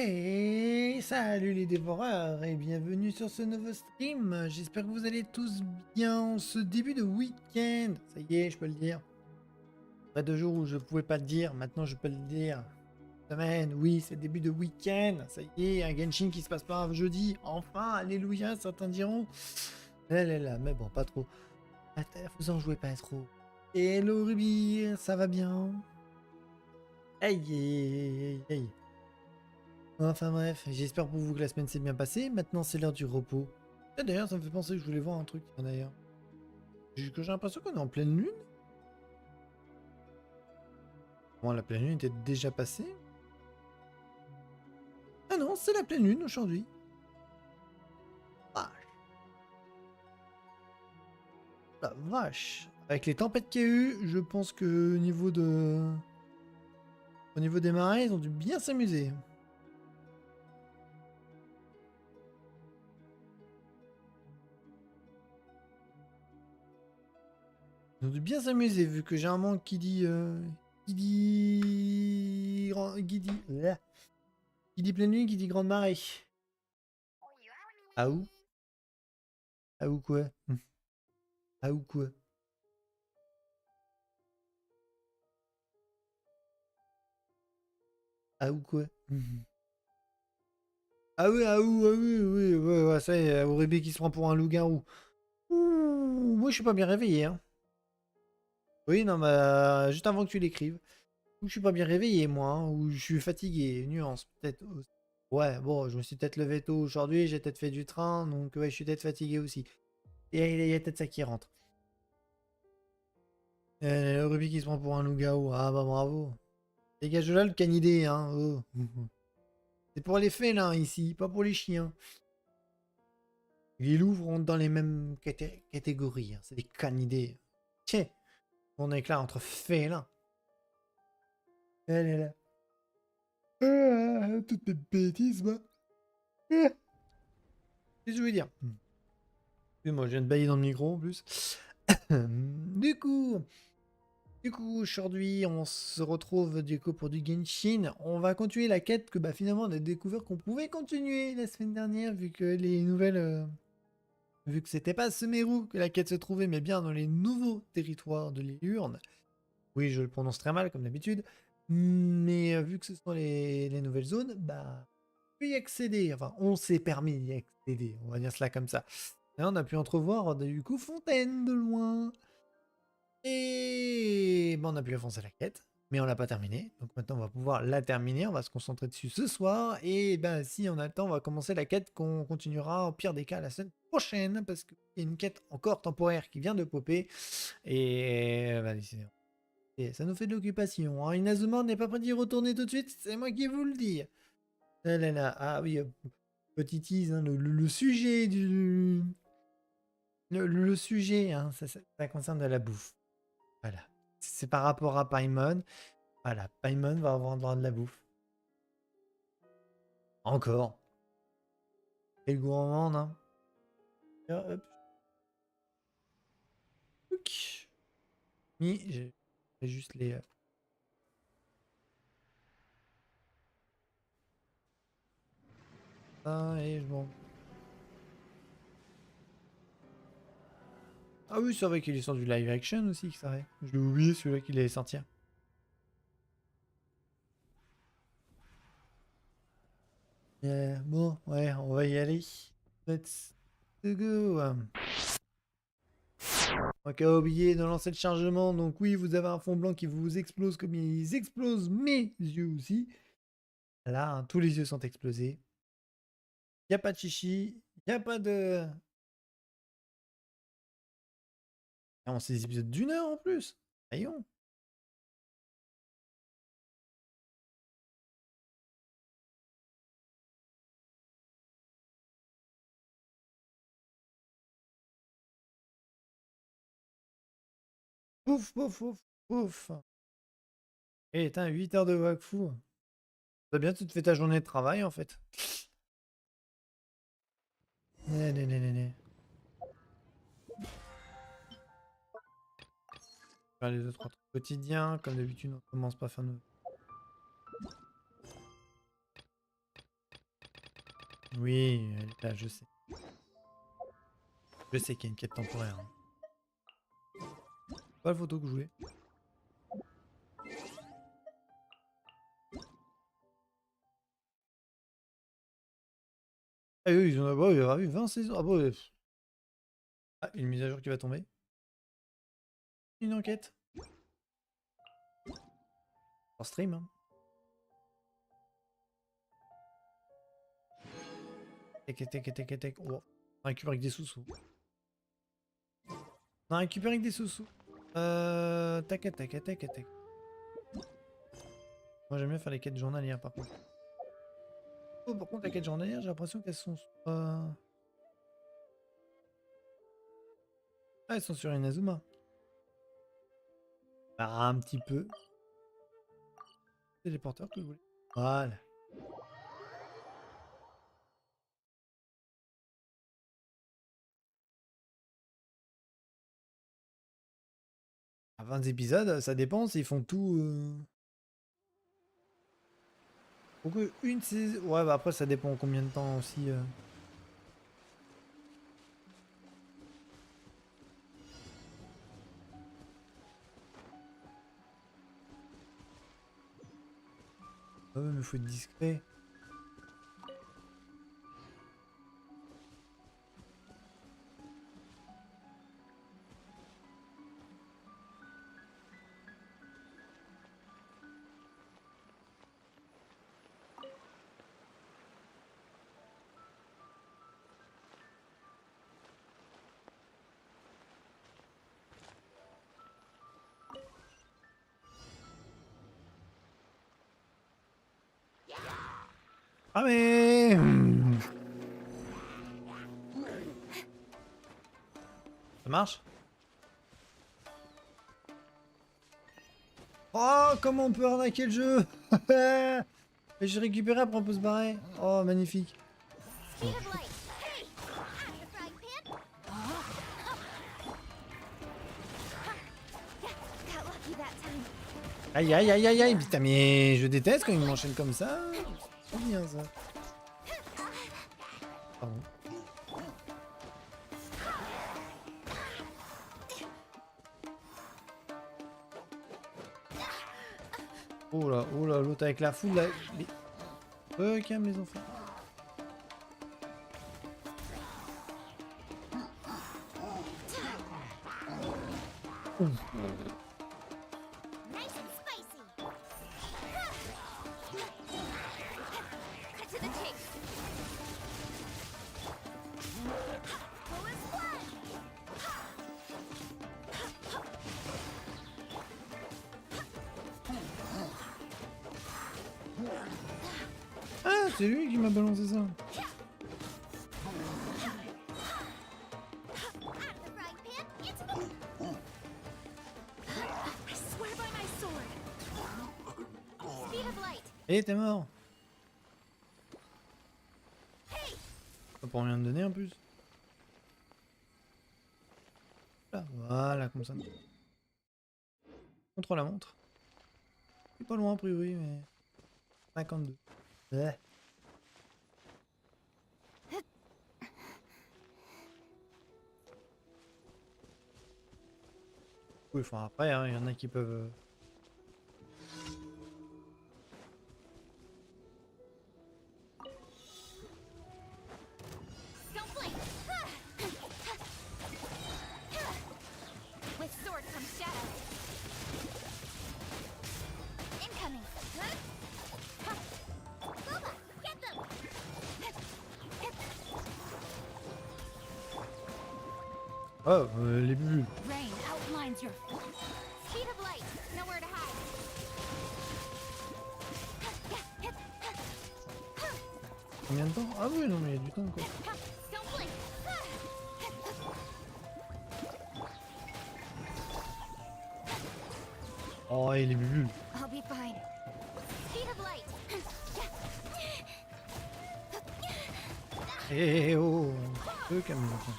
Hey, salut les dévoreurs et bienvenue sur ce nouveau stream. J'espère que vous allez tous bien en ce début de week-end. Ça y est, je peux le dire. Après 2 jours où je pouvais pas le dire, maintenant je peux le dire. Semaine, oui, c'est début de week-end. Ça y est, un Genshin qui se passe pas un jeudi. Enfin, alléluia, certains diront. Elle est là, mais bon, pas trop. Attends, vous en jouez pas trop. Hello Ruby, ça va bien? Aïe, aïe, aïe, aïe. Enfin bref, j'espère pour vous que la semaine s'est bien passée. Maintenant, c'est l'heure du repos. Et d'ailleurs, ça me fait penser que je voulais voir un truc d'ailleurs. J'ai l'impression qu'on est en pleine lune. Bon, la pleine lune était déjà passée. Ah non, c'est la pleine lune aujourd'hui. Vache. La vache. Avec les tempêtes qu'il y a eu, je pense que au niveau des marées, ils ont dû bien s'amuser. Ils ont dû bien s'amuser vu que j'ai un manque qui dit qui dit pleine lune, qui dit grande marée. Ah où? Ah où quoi? Ah ou quoi? Ah ou quoi? Ah oui, ah oui, oui, ouais, ouais, ça y est, Aurébi qui se prend pour un loup-garou. Ouh, moi je suis pas bien réveillé, hein. Oui, non, bah, juste avant que tu l'écrives. Ou je suis pas bien réveillé, moi, hein, ou je suis fatigué, nuance, peut-être aussi. Ouais, bon, je me suis peut-être levé tôt aujourd'hui, j'ai peut-être fait du train, donc ouais, je suis peut-être fatigué aussi. Et il y a peut-être ça qui rentre. Aurébi qui se prend pour un loup-garou, ah bah bravo. Dégage là le canidé, hein. Oh. C'est pour les félins ici, pas pour les chiens. Les loups rentrent dans les mêmes catégories, hein. C'est des canidés. Tiens, on est là entre félins. Elle est là. Toutes mes bêtises, moi. Qu'est-ce que je veux dire? Excuse-moi, je viens de bailler dans le micro en plus. Du coup, aujourd'hui, on se retrouve du coup pour du Genshin. On va continuer la quête que bah, finalement on a découvert qu'on pouvait continuer la semaine dernière vu que les nouvelles... vu que c'était pas à Semeru que la quête se trouvait, mais bien dans les nouveaux territoires de l'Urne. Oui, je le prononce très mal comme d'habitude. Mais vu que ce sont les nouvelles zones, bah, on peut y accéder. Enfin, on s'est permis d'y accéder, on va dire cela comme ça. Et on a pu entrevoir du coup Fontaine de loin. Et bon, on a pu avancer la quête, mais on l'a pas terminée. Donc maintenant, on va pouvoir la terminer. On va se concentrer dessus ce soir. Et ben, si on a le temps, on va commencer la quête qu'on continuera au pire des cas la semaine prochaine. Parce qu'il y a une quête encore temporaire qui vient de popper. Et et ça nous fait de l'occupation, hein. Inazuma n'est pas prêt d'y retourner tout de suite, c'est moi qui vous le dis. Ah là là, ah oui, petit tease, hein, le sujet du... Le sujet, hein, ça concerne de la bouffe. Voilà. C'est par rapport à Paimon. Voilà, Paimon va avoir droit de la bouffe. Encore. Quelle gourmande, hein. Tiens, hop. Ok. J'ai juste les... ça et je m'en... Ah oui, c'est vrai qu'il est sur du live action aussi, que ça arrive. Je l'ai oublié, celui-là qu'il allait sortir. Bon, ouais, on va y aller. Let's go. Ok, oublié de lancer le chargement. Donc oui, vous avez un fond blanc qui vous explose comme ils explosent mes yeux aussi. Là, hein, tous les yeux sont explosés. Il n'y a pas de chichi. Il n'y a pas de... Ah, on sait des épisodes d'1 heure en plus. Voyons. Pouf, pouf, pouf, pouf. Eh, t'as 8 heures de wakfu. C'est bien, tu te fais ta journée de travail en fait. Né, né, né, né, né. Faire les 2-3 trucs quotidiens. Comme d'habitude, on commence par faire nos... Oui, là, je sais. Je sais qu'il y a une quête temporaire. Hein. Pas la photo que je voulais. Ah oui, ils ont bah, il y aura eu 20 saisons. Ah, bon, ah, une mise à jour qui va tomber. Une enquête. En stream. Hein. Tac, tac, tac, tac. Oh. On récupère avec des sous-sous. On récupère avec des sous-sous. Tac, tac, tac, tac. Moi j'aime bien faire les quêtes journalières par contre. Oh, par contre, la quête journalière, j'ai l'impression qu'elles sont sur... Ah, elles sont sur Inazuma. Ah, un petit peu. Téléporteur que vous voulez. Voilà. À 20 épisodes, ça dépend s'ils font tout... Pourquoi une saison... Ouais, bah après ça dépend combien de temps aussi... Ah ouais, mais faut être discret. Ah mais... Ça marche? Oh, comment on peut arnaquer le jeu? Et je récupère après on peut se barrer. Oh, magnifique. Aïe aïe aïe aïe aïe, putain mais je déteste quand ils m'enchaînent comme ça. C'est bien ça. Pardon. Oh là, l'autre avec la foule là. Calme les enfants. Ouh. Ah, c'est lui qui m'a balancé ça. Et t'es mort. Pas pour rien me donner en plus. Là, voilà, comme ça. Contre la montre. C'est pas loin a priori, mais... 52. Ouais. Oui, enfin après, il y en a qui peuvent... Oh, les bulles. Combien de temps? Ah oui, non mais il y a du temps quoi. Oh, et les bulles. Eh oh, peu calme les enfants.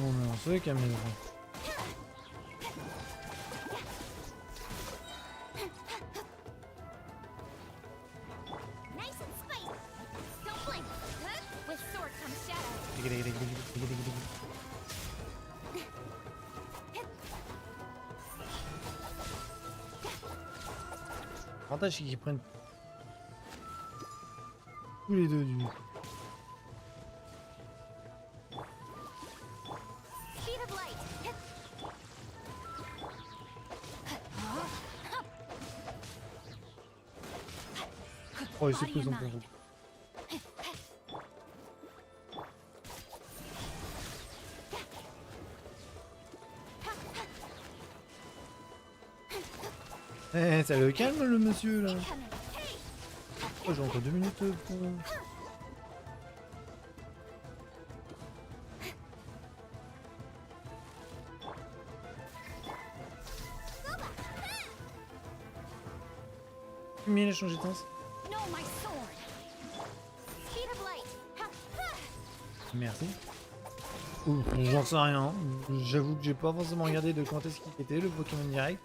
Oh mais on se calme les enfants. L'avantage c'est qu'ils prennent tous les deux du coup. Oh, il s'est pris son contrôle. Eh, ça le calme le monsieur là. Oh, j'ai encore 2 minutes pour... Mais il a changé de sens. Merci. J'en sais rien. J'avoue que j'ai pas forcément regardé de quand est-ce qu'il était le Pokémon direct.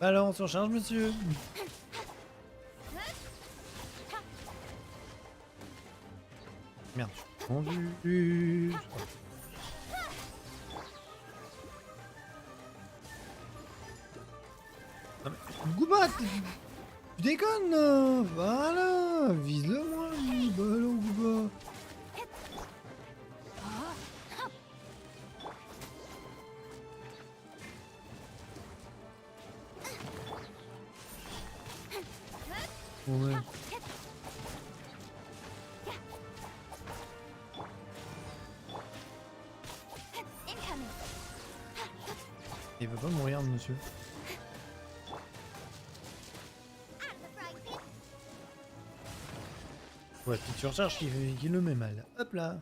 Alors on surcharge monsieur. Merde, je suis tendu. Non mais Goubat, tu déconnes. Voilà, vise-le moi. Bah alors Goubat. Ouais. Il veut pas mourir, monsieur. Ouais, petite surcharge qui le met mal. Hop là.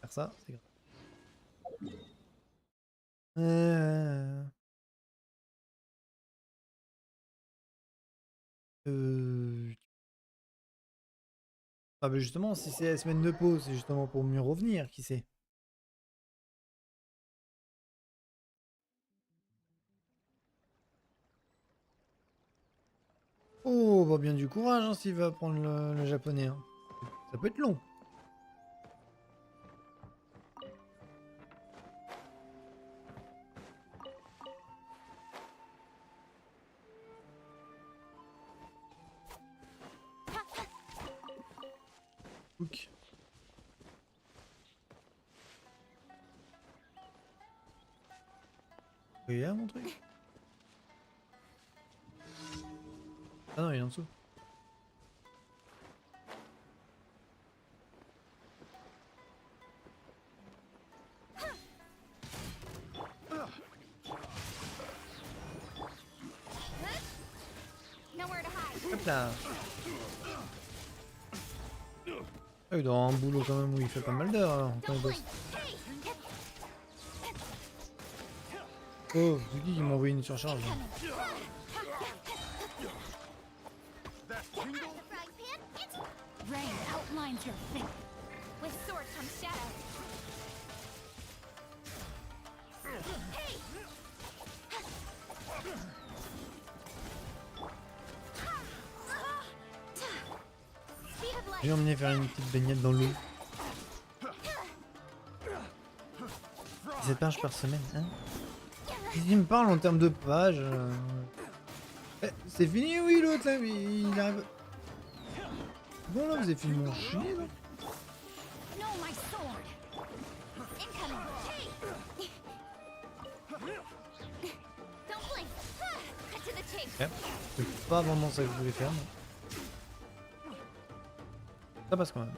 Faire ça, c'est grave. Ah bah justement, si c'est la semaine de pause, c'est justement pour mieux revenir, qui sait. Oh, bah bien du courage hein, s'il va apprendre le japonais. Hein. Ça peut être long. Hook. Il est là mon truc? Ah non, il est en dessous. Hop là. Ah, il doit avoir un boulot quand même où il fait pas mal d'heures alors quand il bosse. Oh, c'est qui m'a envoyé une surcharge là? J'ai emmené faire une petite baignade dans l'eau. 17 pages par semaine, hein? Il me parle en termes de pages. Eh, c'est fini, oui, l'autre là, il arrive. Bon, là, vous avez fini mon chier, là. Ouais, c'est pas vraiment ça que je voulais faire, mais... ça passe quand même.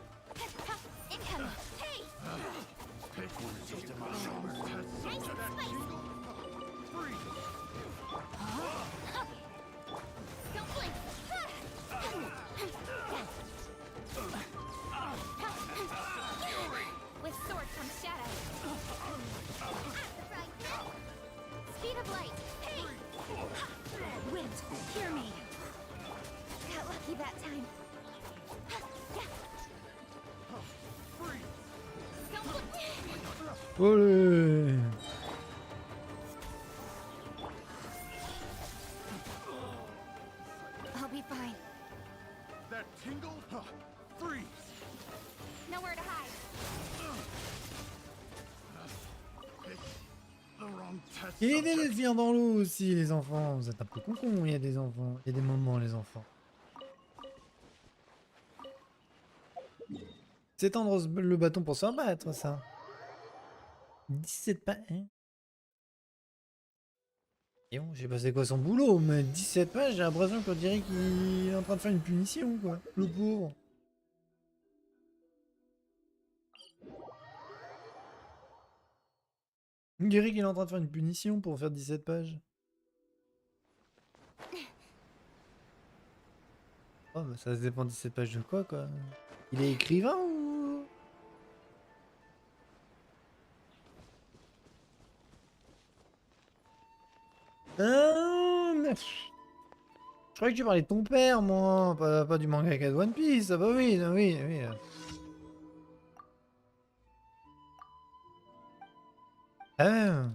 Olé. I'll be fine. That tingle? Huh. Freeze! Nowhere to hide. The wrong test Il y a des subject. défiants dans l'eau aussi, les enfants. Vous êtes un peu con, il y a des enfants. Il y a des moments, les enfants. C'est tendre le bâton pour se battre, ça. 17 pages. Hein, et bon, je sais pas c'est quoi son boulot, mais 17 pages, j'ai l'impression qu'on dirait qu'il est en train de faire une punition, quoi. Le pauvre. On dirait qu'il est en train de faire une punition pour faire 17 pages. Oh, bah ça se dépend 17 pages de quoi, quoi. Il est écrivain ou... Ah, mais... Je croyais que tu parlais de ton père, moi, pas du mangaka de One Piece. Ah bah oui, ah oui, ah oui. Ah.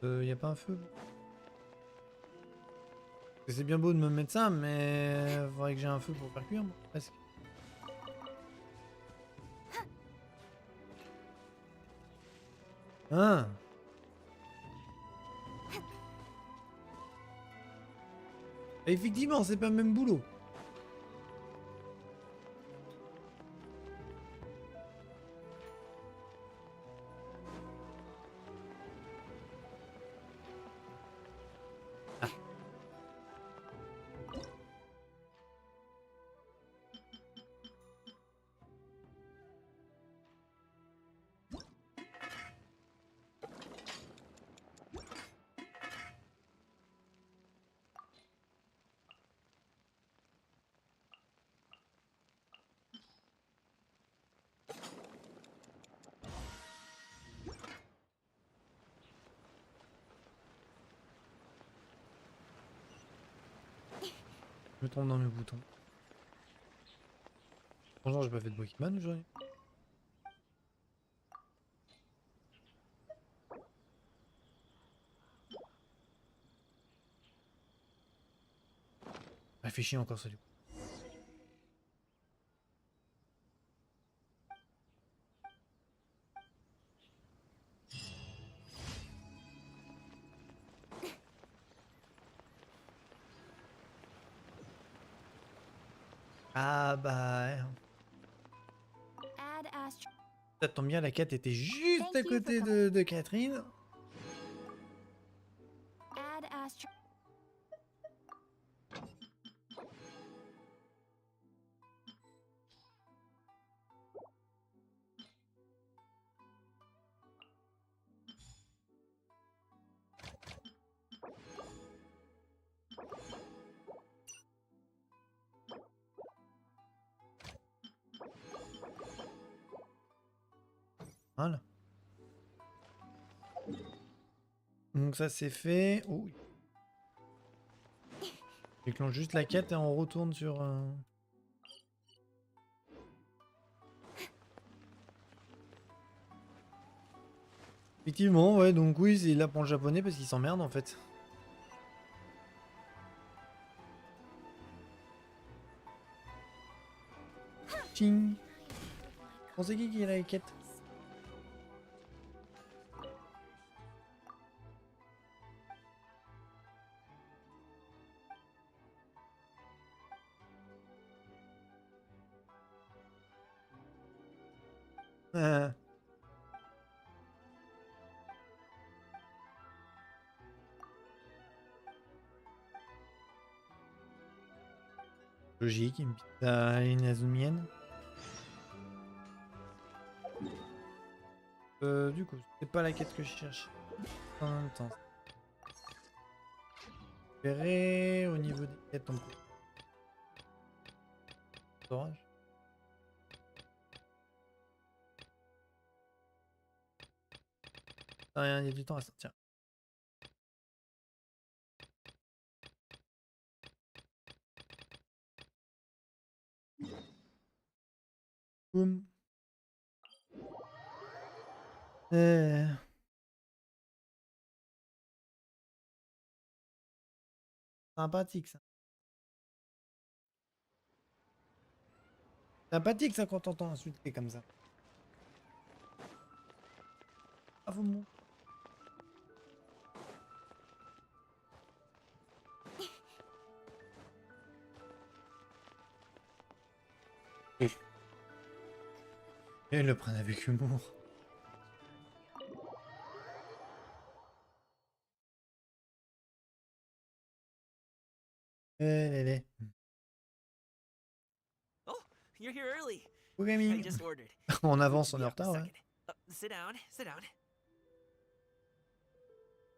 Y a pas un feu? C'est bien beau de me mettre ça, mais faudrait que j'ai un feu pour faire cuire, moi, presque. Ah. Effectivement, c'est pas le même boulot. Je me trompe dans mes boutons. Bonjour, j'ai pas fait de Pokémon aujourd'hui. Réfléchis encore ça du coup. Ah bah... Add Astro. Ça tombe bien, la quête était juste à Thank you côté for de Catherine. Add Astro. Voilà. Donc ça c'est fait. Oh. Déclenche juste la quête et on retourne sur... Effectivement, ouais, donc oui, il apprend le japonais parce qu'il s'emmerde en fait. Ching. On sait qui a la quête? Ah. Logique, une pizza inazumienne. Du coup, c'est pas la quête que je cherche. En même temps. Verrez au niveau des quêtes, on peut... orage. Rien, il y a du temps à sortir. Boum. Sympathique ça. Sympathique ça quand t'entends insulter comme ça. Ah vous mon. Et ils le prennent avec humour. Lélé. Oh, you're here early. Au I gaming. just ordered. On Food avance, to on be est en up in a retard, ouais. second. Sit down, sit down.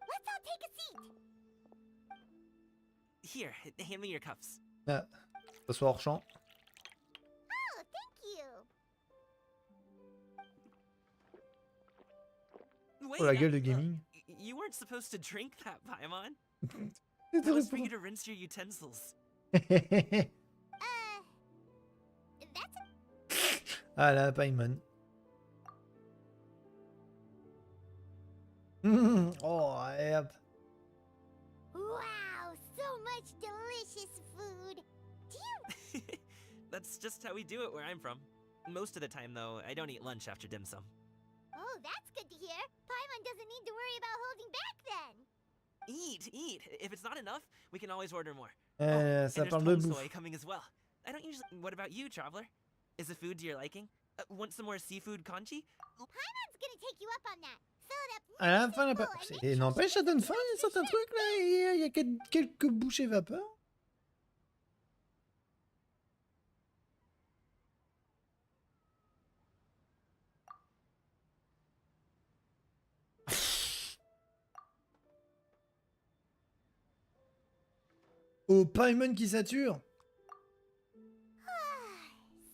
Let's all take a seat. Here, hand me your cups. Ah, ce soir hors champ. Oh, thank you. Wait, Oh la gueule de gaming. you weren't supposed to drink that, Paimon. C'est That was for pour- you to rinse your utensils. That's Ah là, Paimon. Oh, hop. wow, so much delicious food. Do you? That's just how we do it where I'm from. Most of the time, though, I don't eat lunch after dim sum. Oh, that's good to hear. Paimon doesn't need to worry about holding back then. Eat. If it's not enough, we can always order more. Ça and there's parle de pong bouffe. soy coming as well. I don't usually. What about you, traveler? Is the food to your liking? Want some more seafood congee? Paimon's gonna take you up on that. Fill it up. À la fin, nice and full and make Et sure n'empêche, ça she donne gets faim, il y a loads of certains shrimp. trucs là, il y a quelques bouchées vapeur. Oh, Paimon qui sature.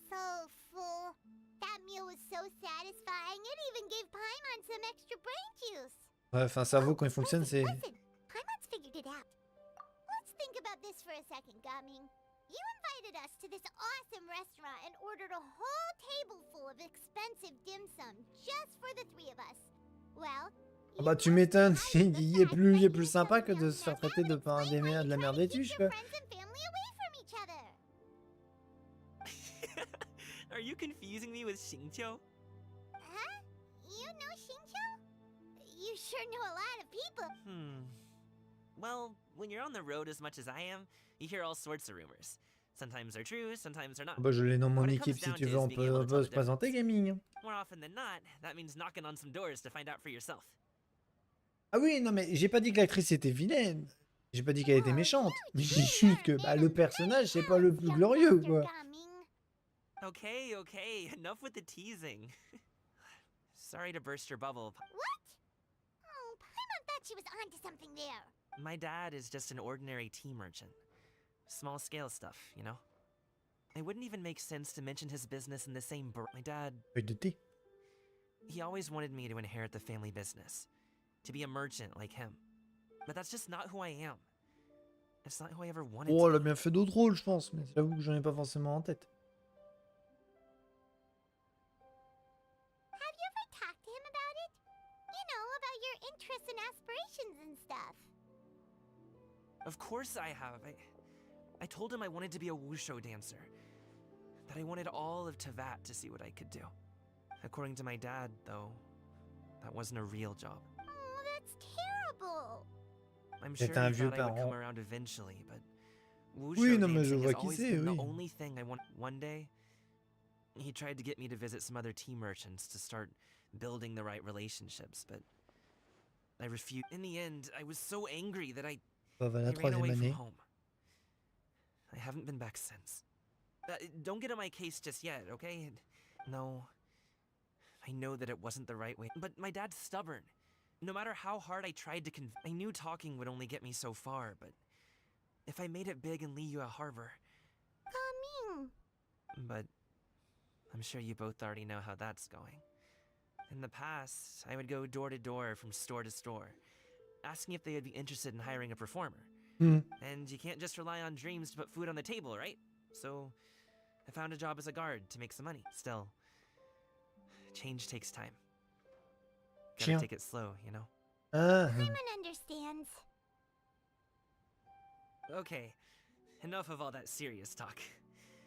So full. That meal was so satisfying. It even gave Paimon some extra brain juice. Bref, un cerveau quand il fonctionne, c'est... Listen, Paimon's figured it out. Let's think about this for a second, Gaming. You invited us to this awesome restaurant and ordered a whole table full of expensive dim sum just for the three of us. Well, Ah bah tu m'étonnes, il est plus sympa que de se faire traiter de pain des merdes, de la merde des tuches quoi. Are you confusing me with Xingqiu? Huh? You know Xingqiu? You sure know a lot of people. Well, when you're on the road as much as I am, you hear all sorts of rumors. Sometimes they're true, sometimes they're not. Bah je l'ai dans mon What it équipe, comes si down tu to veux, is on being able to peut tell se the présenter gaming. More often than not, that means knocking on some doors to find out for yourself. Ah oui, non mais j'ai pas dit que l'actrice était vilaine. J'ai pas dit qu'elle était méchante. Mais j'ai juste que bah, le personnage, c'est pas le plus glorieux quoi. Okay, enough with the teasing. Sorry to burst your bubble. What? Oh, Paimon thought she was onto something there. My dad is just an ordinary tea merchant. Small scale stuff, you know? It wouldn't even make sense to mention his business in the same my dad, Feuille de thé. he always wanted me to inherit the family business. To be a merchant like him. But that's just not who I am. It's not who I ever wanted Oh, elle to a bien fait d'autres rôles, je pense, mais j'avoue que j'en ai pas forcément en tête. Have you ever talked to him about it? You know, about your interests and aspirations and stuff. Of course I have. I told him I wanted to be a wushu dancer. That I wanted all of Tevat to see what I could do. According to my dad, though, that wasn't a real job. Oh, that's terrible. I'm sure C'est un he vieux thought I would come parent. around eventually, but Oui, wushu non, mais je dancing vois has qui always c'est, been oui. the only thing I want. One day, he tried to get me to visit some other tea merchants to start building the right relationships, but I refused. In the end, I was so angry that I Ça va la ran troisième away from année. home. I haven't been back since. Don't get on my case just yet, okay? No. I know that it wasn't the right way, but my dad's stubborn. No matter how hard I tried to I knew talking would only get me so far, but if I made it big in Liyue Harbor, Gaming, but I'm sure you both already know how that's going. In the past, I would go door to door from store to store, asking if they would be interested in hiring a performer. And you can't just rely on dreams to put food on the table, right? So I found a job as a guard to make some money. Still, change takes time. Gotta take it slow, you know? Paimon understands. Okay, enough of all that serious talk.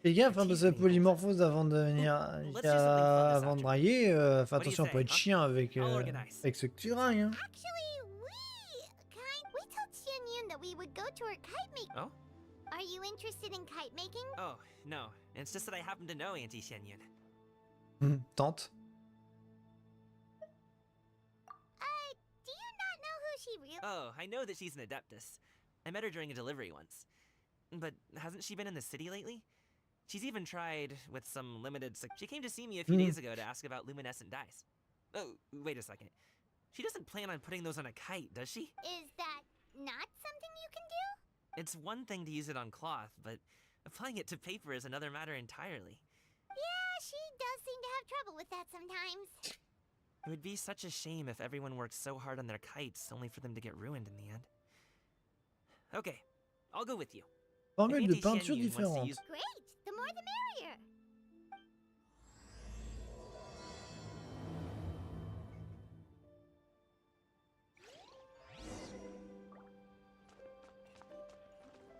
Fais gaffe, hein, parce que polymorphose avant de venir avant de draguer, fais attention à pas être chien avec ce que tu dragues. Hein. Actually, we told Xianyun that we would go to her kite making. Oh? Are you interested in kite making? Oh, no. It's just that I happen to know Auntie Xianyun. Tante. Do you not know who she really? Oh, I know that she's an adeptus. I met her during a delivery once. But hasn't she been in the city lately? She's even tried with some limited... She came to see me a few days ago to ask about luminescent dyes. Oh, wait a second. She doesn't plan on putting those on a kite, does she? Is that not something you can do? It's one thing to use it on cloth, but applying it to paper is another matter entirely. Yeah, she does seem to have trouble with that sometimes. It would be such a shame if everyone worked so hard on their kites only for them to get ruined in the end. Okay, I'll go with you. Formule de peinture différente. Great, the more the merrier.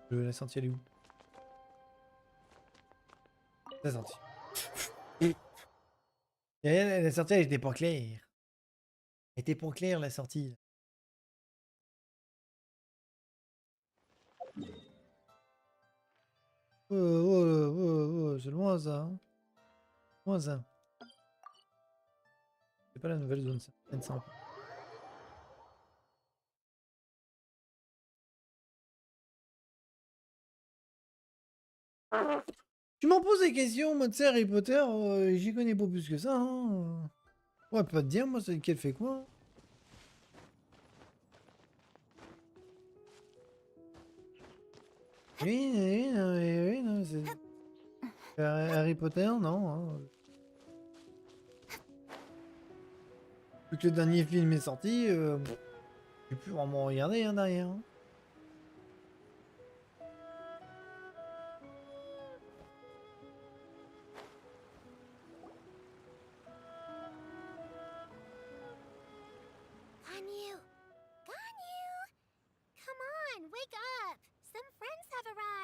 La sortie, elle est où? La sortie. La sortie, elle était pas claire. Elle était pas claire, la sortie. C'est loin ça. Hein. Loin ça. C'est pas la nouvelle zone ça. N5. Tu m'en poses des questions, moi, tu sais, Harry Potter, j'y connais pas plus que ça. Hein. Ouais, pas te dire, moi, c'est qu'elle fait quoi. Oui, non, c'est... Harry Potter, non. Hein. Vu que le dernier film est sorti, j'ai pu vraiment regarder hein, derrière. Hein.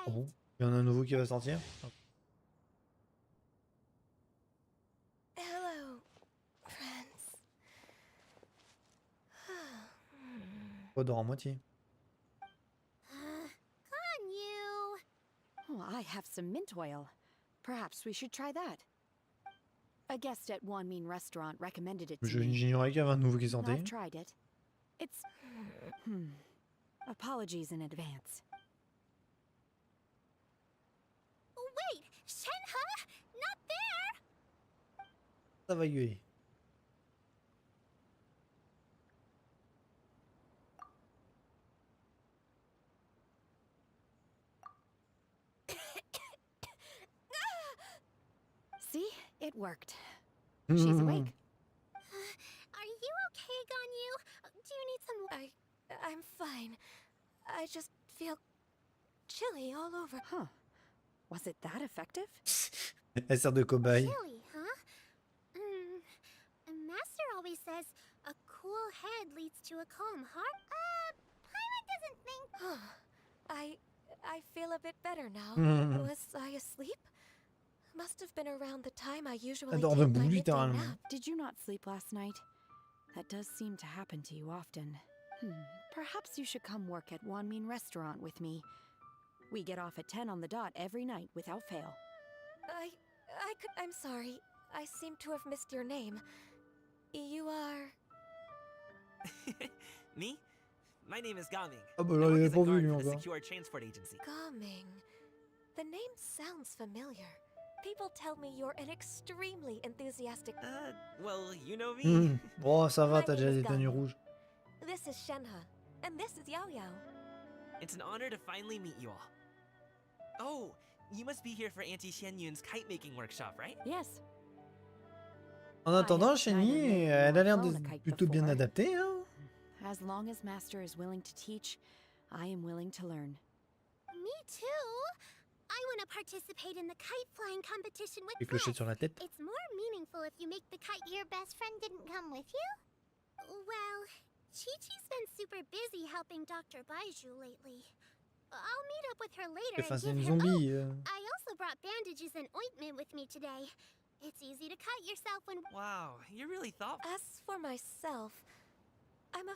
Oh, il y en a un nouveau qui va sortir. Hello, friends. On dort en moitié. Ganyu! Oh, I have some mint oil. Perhaps we should try that. A guest at Wanmin restaurant recommended it to me. J'ignorais qu'il y avait un nouveau qui sortait. I've tried it. It's... Apologies in advance. Wait! Shenhe? Not there! Ça va gueuler. See? It worked. She's awake. Are you okay, Ganyu? Do you need some... I'm fine. I just feel chilly all over. Huh. Was it that effective? Elle sert de cobaye. Chilly, huh? Master always says a cool head leads to a calm heart. Paimon doesn't think... I feel a bit better now. Was I asleep? Must have been around the time I usually take my midday nap. Did you not sleep last night? That does seem to happen to you often. Perhaps you should come work at Wanmin restaurant with me. We get off at 10 on the dot every night without fail. I'm sorry. I seem to have missed your name. You are... Me? My name is Gaming. Ah bah I là, work il as est a pas guard vu for the encore. secure transport agency. Gaming. The name sounds familiar. People tell me you're an extremely enthusiastic... Well, you know me. Oh, ça va, t'as déjà des tenues rouges. This is Shenhe, and this is Yao Yao. It's an honor to finally meet you all. Oh, You must be here for Auntie Xianyun's kite making workshop, right? Yes. En attendant, Chenny, elle a l'air de plutôt bien adaptée, hein. As long as Master is willing to teach, I am willing to learn. Me too. I want to participate in the kite flying competition with Les clochettes Fred. sur la tête. It's more meaningful if you make the kite your best friend didn't come with you. Well, Chi-Chi's been super busy helping Dr. Baiju lately. I'll meet up with her later Enfin, and c'est give une her... zombie. I also brought bandages and ointment with me today. It's easy to cut yourself when... Wow, you're really thoughtful. As for myself,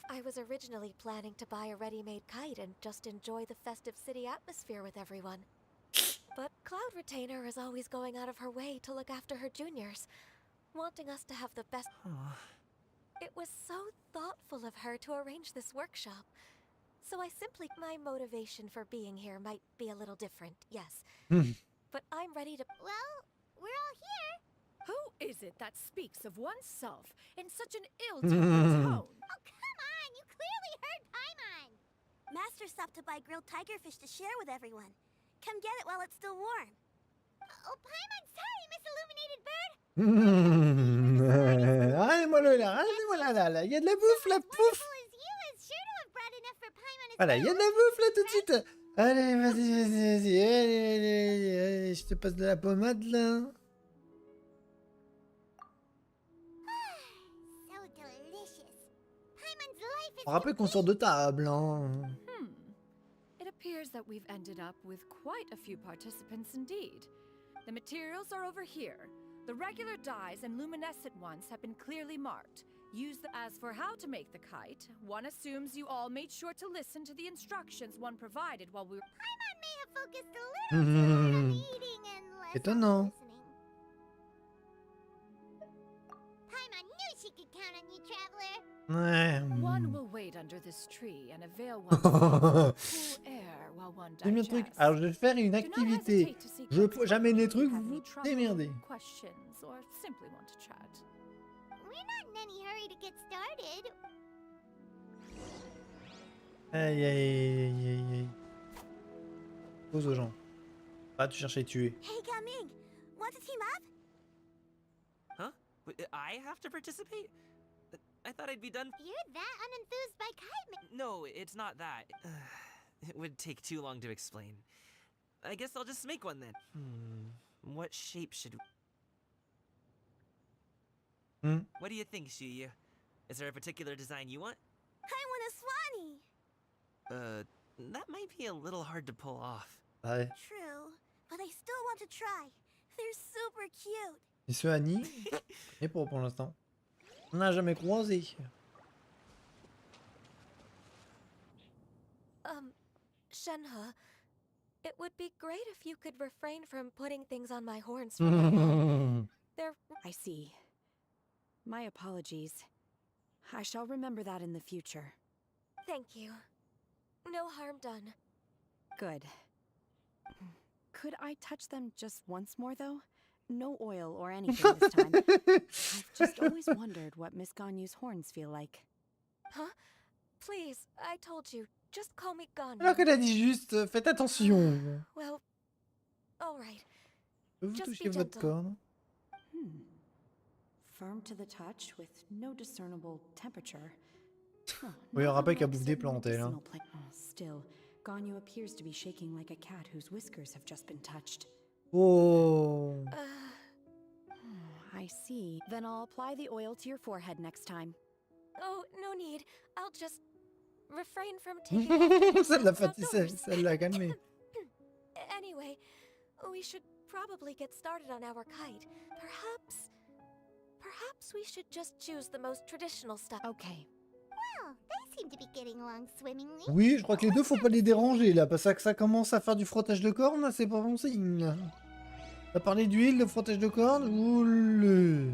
I was originally planning to buy a ready-made kite and just enjoy the festive city atmosphere with everyone. But Cloud Retainer is always going out of her way to look after her juniors, wanting us to have the best... It was so thoughtful of her to arrange this workshop. So I simply... My motivation for being here might be a little different, yes. But I'm ready to... Well, we're all here. Who is it that speaks of oneself in such an ill-tempered tone? Oh, come on! You clearly heard Paimon! Master stopped to buy grilled tigerfish to share with everyone. Come get it while it's still warm. Oh, Paimon, sorry, Miss Illuminated Bird! Allez-moi là, il y a de la bouffe là, pouf. Voilà, il y a de la bouffe là tout de suite. Allez, vas-y, allez, je te passe de la pommade là. On rappelle qu'on sort de table, hein. It appears that we've ended up with quite a few participants indeed. The materials are over here. The regular dyes and luminescent ones have been clearly marked. Use them. As for how to make the kite, one assumes you all made sure to listen to the instructions one provided while we were... Paimon may have focused a little too much on eating and less on Étonnant. listening. Paimon knew she could count on you, traveler. Ouais. One will wait under this tree and avail oneself of cool air while one C'est bien le truc. digests. Alors je vais faire une Do not activité. hesitate to seek Je j'amène les trucs, have vous any vous trouble, démerdez. questions, or simply want to chat. We're not in any hurry to get started. Aïe. Pose aux gens. Ah, tu cherches à les tuer. Hey, Gaming, want to team up? Huh? I have to participate? I thought I'd be done. You're that unenthused by kite No, it's not that. It would take too long to explain. I guess I'll just make one then. What shape should we... What do you think, Shuyu? Is there a particular design you want? I want a swanee. That might be a little hard to pull off. Ouais. True, but I still want to try. They're super cute. Et ce Annie, et pour l'instant. On n'a jamais croisé. Shenhe, it would be great if you could refrain from putting things on my horns from now. They're... I see. My apologies. I shall remember that in the future. Thank you. No harm done. Good. Could I touch them just once more, though? No oil or anything this time. I've just always wondered what Miss Ganyu's horns feel like. Huh? Please, I told you. Just call me Ganyu. Alors qu'elle a dit juste, faites attention. Well, all right. Vous Just touchez be votre gentle. corne. Firm to the touch with no discernible temperature. Oh, Oui, on not rappelle qu'elle unlike bouffe des certain plantes, elle. Hein. medicinal Still, Ganyu appears to be shaking like a cat whose whiskers have just been touched. Oh. I see. Then I'll apply the oil to your forehead next time. Oh, no need. I'll just refrain from taking off Ça l'a clothes fatigué, outdoors. ça l'a calmé. Anyway, we should probably get started on our kite. Perhaps we should just choose the most traditional stuff. Okay. Well, they seem to be getting along swimmingly. Oui, je crois que les deux, faut pas les déranger là, parce que ça commence à faire du frottage de cornes, c'est pas bon signe. T'as parlé d'huile, de frottage de cornes, oule.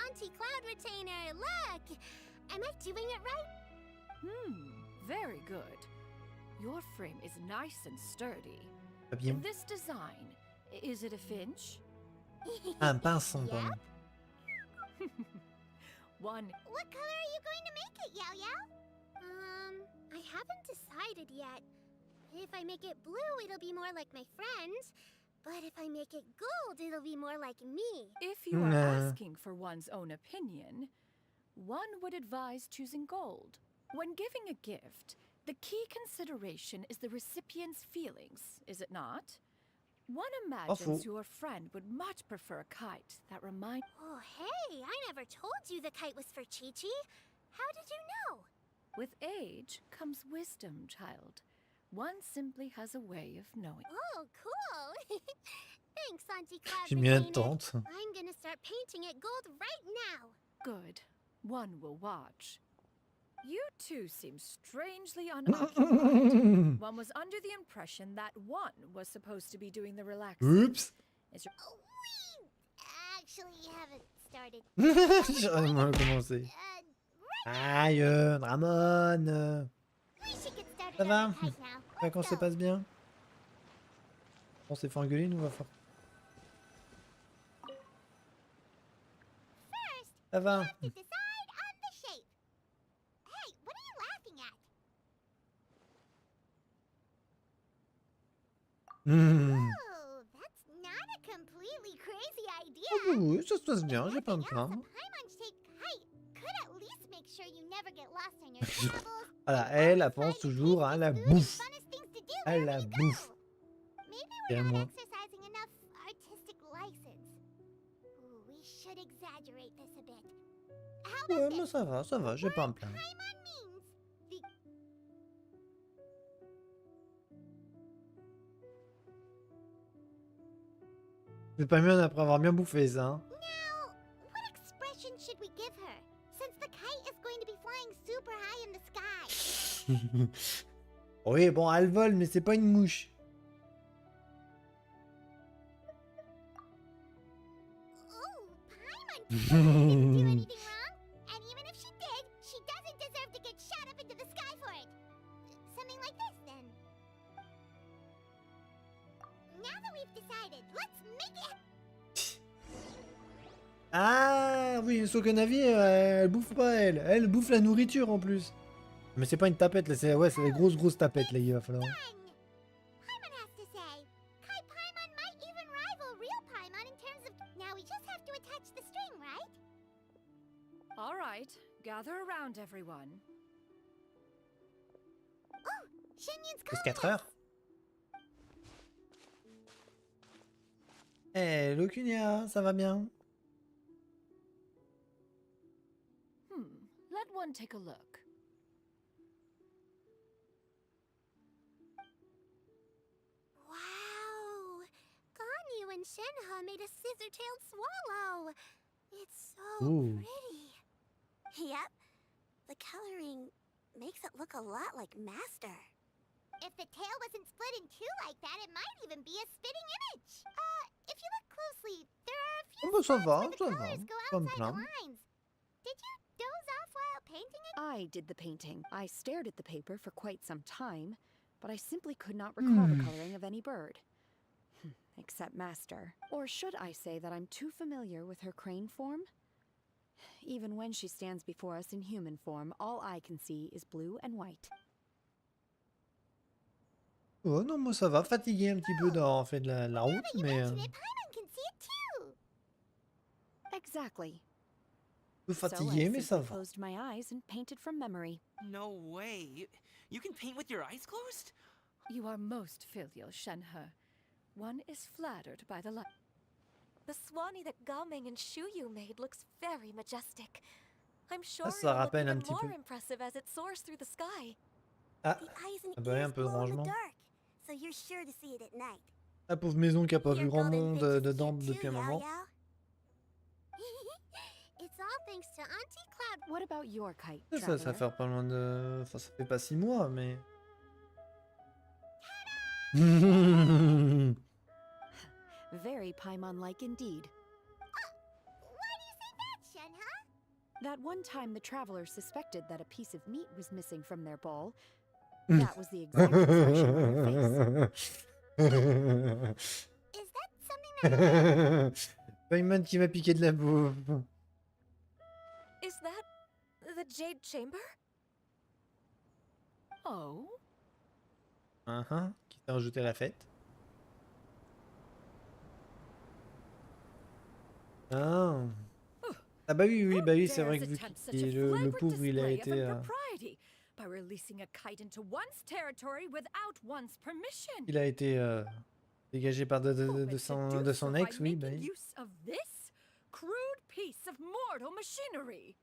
Auntie Cloud Retainer, look! Am I doing it right? Very good. Your frame is nice and sturdy. Pas bien. This design, is it a finch? Ah, un pinson, pardon. One. What color are you going to make it, Yao Yao? I haven't decided yet. If I make it blue, it'll be more like my friends. But if I make it gold, it'll be more like me. If you are Nah. asking for one's own opinion, one would advise choosing gold. When giving a gift, the key consideration is the recipient's feelings, is it not? One imagines your friend would much prefer a kite that reminds. Oh, hey, I never told you the kite was for Chi-Chi. How did you know? With age comes wisdom, child. One simply has a way of knowing. Oh, cool. Thanks, Auntie Cloud. J'ai mis un Painted. tente. I'm gonna start painting it gold right now. Good. One will watch. You two seem strangely unoccupied. One was under the impression that one was supposed to be doing the relaxing. Oups. Is your... Oh, we actually haven't started. J'ai vraiment commencé. Aïe, Ramon. We should get started Ça va? on the kite now. Les vacances se passent bien? On s'est fait engueuler, nous, on va faire. First, Ça va? we have to decide on the shape. Hey, what are you laughing at? Oh, that's not a completely crazy idea. Oui, ça se passe bien, j'ai pas à me Nothing else, a plaindre. Paimon-shaped kite could at least make sure you never get lost on your travels. Voilà, elle pense toujours à la bouffe. À la bouffe. Maybe Et we're à not moi. exercising enough artistic license. Ooh, we should exaggerate this a bit. How Ouais, about mais this? ça va, j'ai pas à me plaindre. Paimon means the C'est pas mieux après avoir bien bouffé ça. Hein. Now, what expression should we give her? Since the kite is going to be flying super high in the sky. Oui, bon, elle vole, mais c'est pas une mouche. Oh, Paimon didn't do anything wrong. And even if she did, she doesn't deserve to get shot up into the sky for it. Something like this, then. Now that we've decided, let's make it. Ah oui, sauf que Navi, elle bouffe pas elle. Elle bouffe la nourriture en plus. Mais c'est pas une tapette là, c'est ouais, c'est des grosses tapettes là, il va falloir. Done. Paimon has to say. Kai Paimon might even rival real Paimon in terms of. Now we just have to attach the string, right? All right, gather around, everyone. Oh, Shenyun's Plus calling 4 us. heures. Eh, Locunia, ça va bien? Let one take a look. Wow! Ganyu and Shenhe made a scissor-tailed swallow. It's so Ooh. pretty. Yep. The coloring makes it look a lot like Master. If the tail wasn't split in two like that, it might even be a spitting image. If you look closely, there are a few Oh, bah, ça spots va, where the ça va. colors go Pas me outside the plaindre. lines. Did you doze off while painting it? I did the painting. I stared at the paper for quite some time, but I simply could not recall the coloring of any bird. Except Master. Or should I say that I'm too familiar with her crane form? Even when she stands before us in human form, all I can see is blue and white. Oh non, moi ça va, fatigué un petit peu d'avoir fait de la Now route, that you mais mention it, Paimon can see it too. Exactly. peu So I fatigué, mais ça simply va. closed my eyes and painted from memory. No way. You can paint with your eyes closed? You are most filial, Shenhe. One is flattered by the light. The Swanee that Gaming and Shuyu made looks very majestic. I'm sure ça it'll look rappelle un even petit more peu. impressive as it soars through the sky. Ah, The eyes and ah bah, un ears peu de glow in the rangement. dark, so you're sure to see it at night. La pauvre maison qui a pas Your vu grand golden monde face is dedans cute depuis too, un moment. Yao-Yao. It's all thanks to Auntie Cloud. What about your kite, Ça traveler? fait pas loin de... Enfin, ça fait pas 6 mois, mais... Very Paimon-like indeed. Why do you say that, Shenhe? That one time the travelers suspected that a piece of meat was missing from their bowl, that was the exact expression on her face. Is that something that Paimon qui m'a piqué de la bouffe. Is that the Jade Chamber? Oh. Qui t'a rajouté à la fête. Ah. Ah bah oui, c'est vrai que vu le pauvre, il a été... By releasing a kite into one's territory without one's permission. Il a été dégagé par de son ex, oui, bah oui. Use of this crude piece of mortal machinery.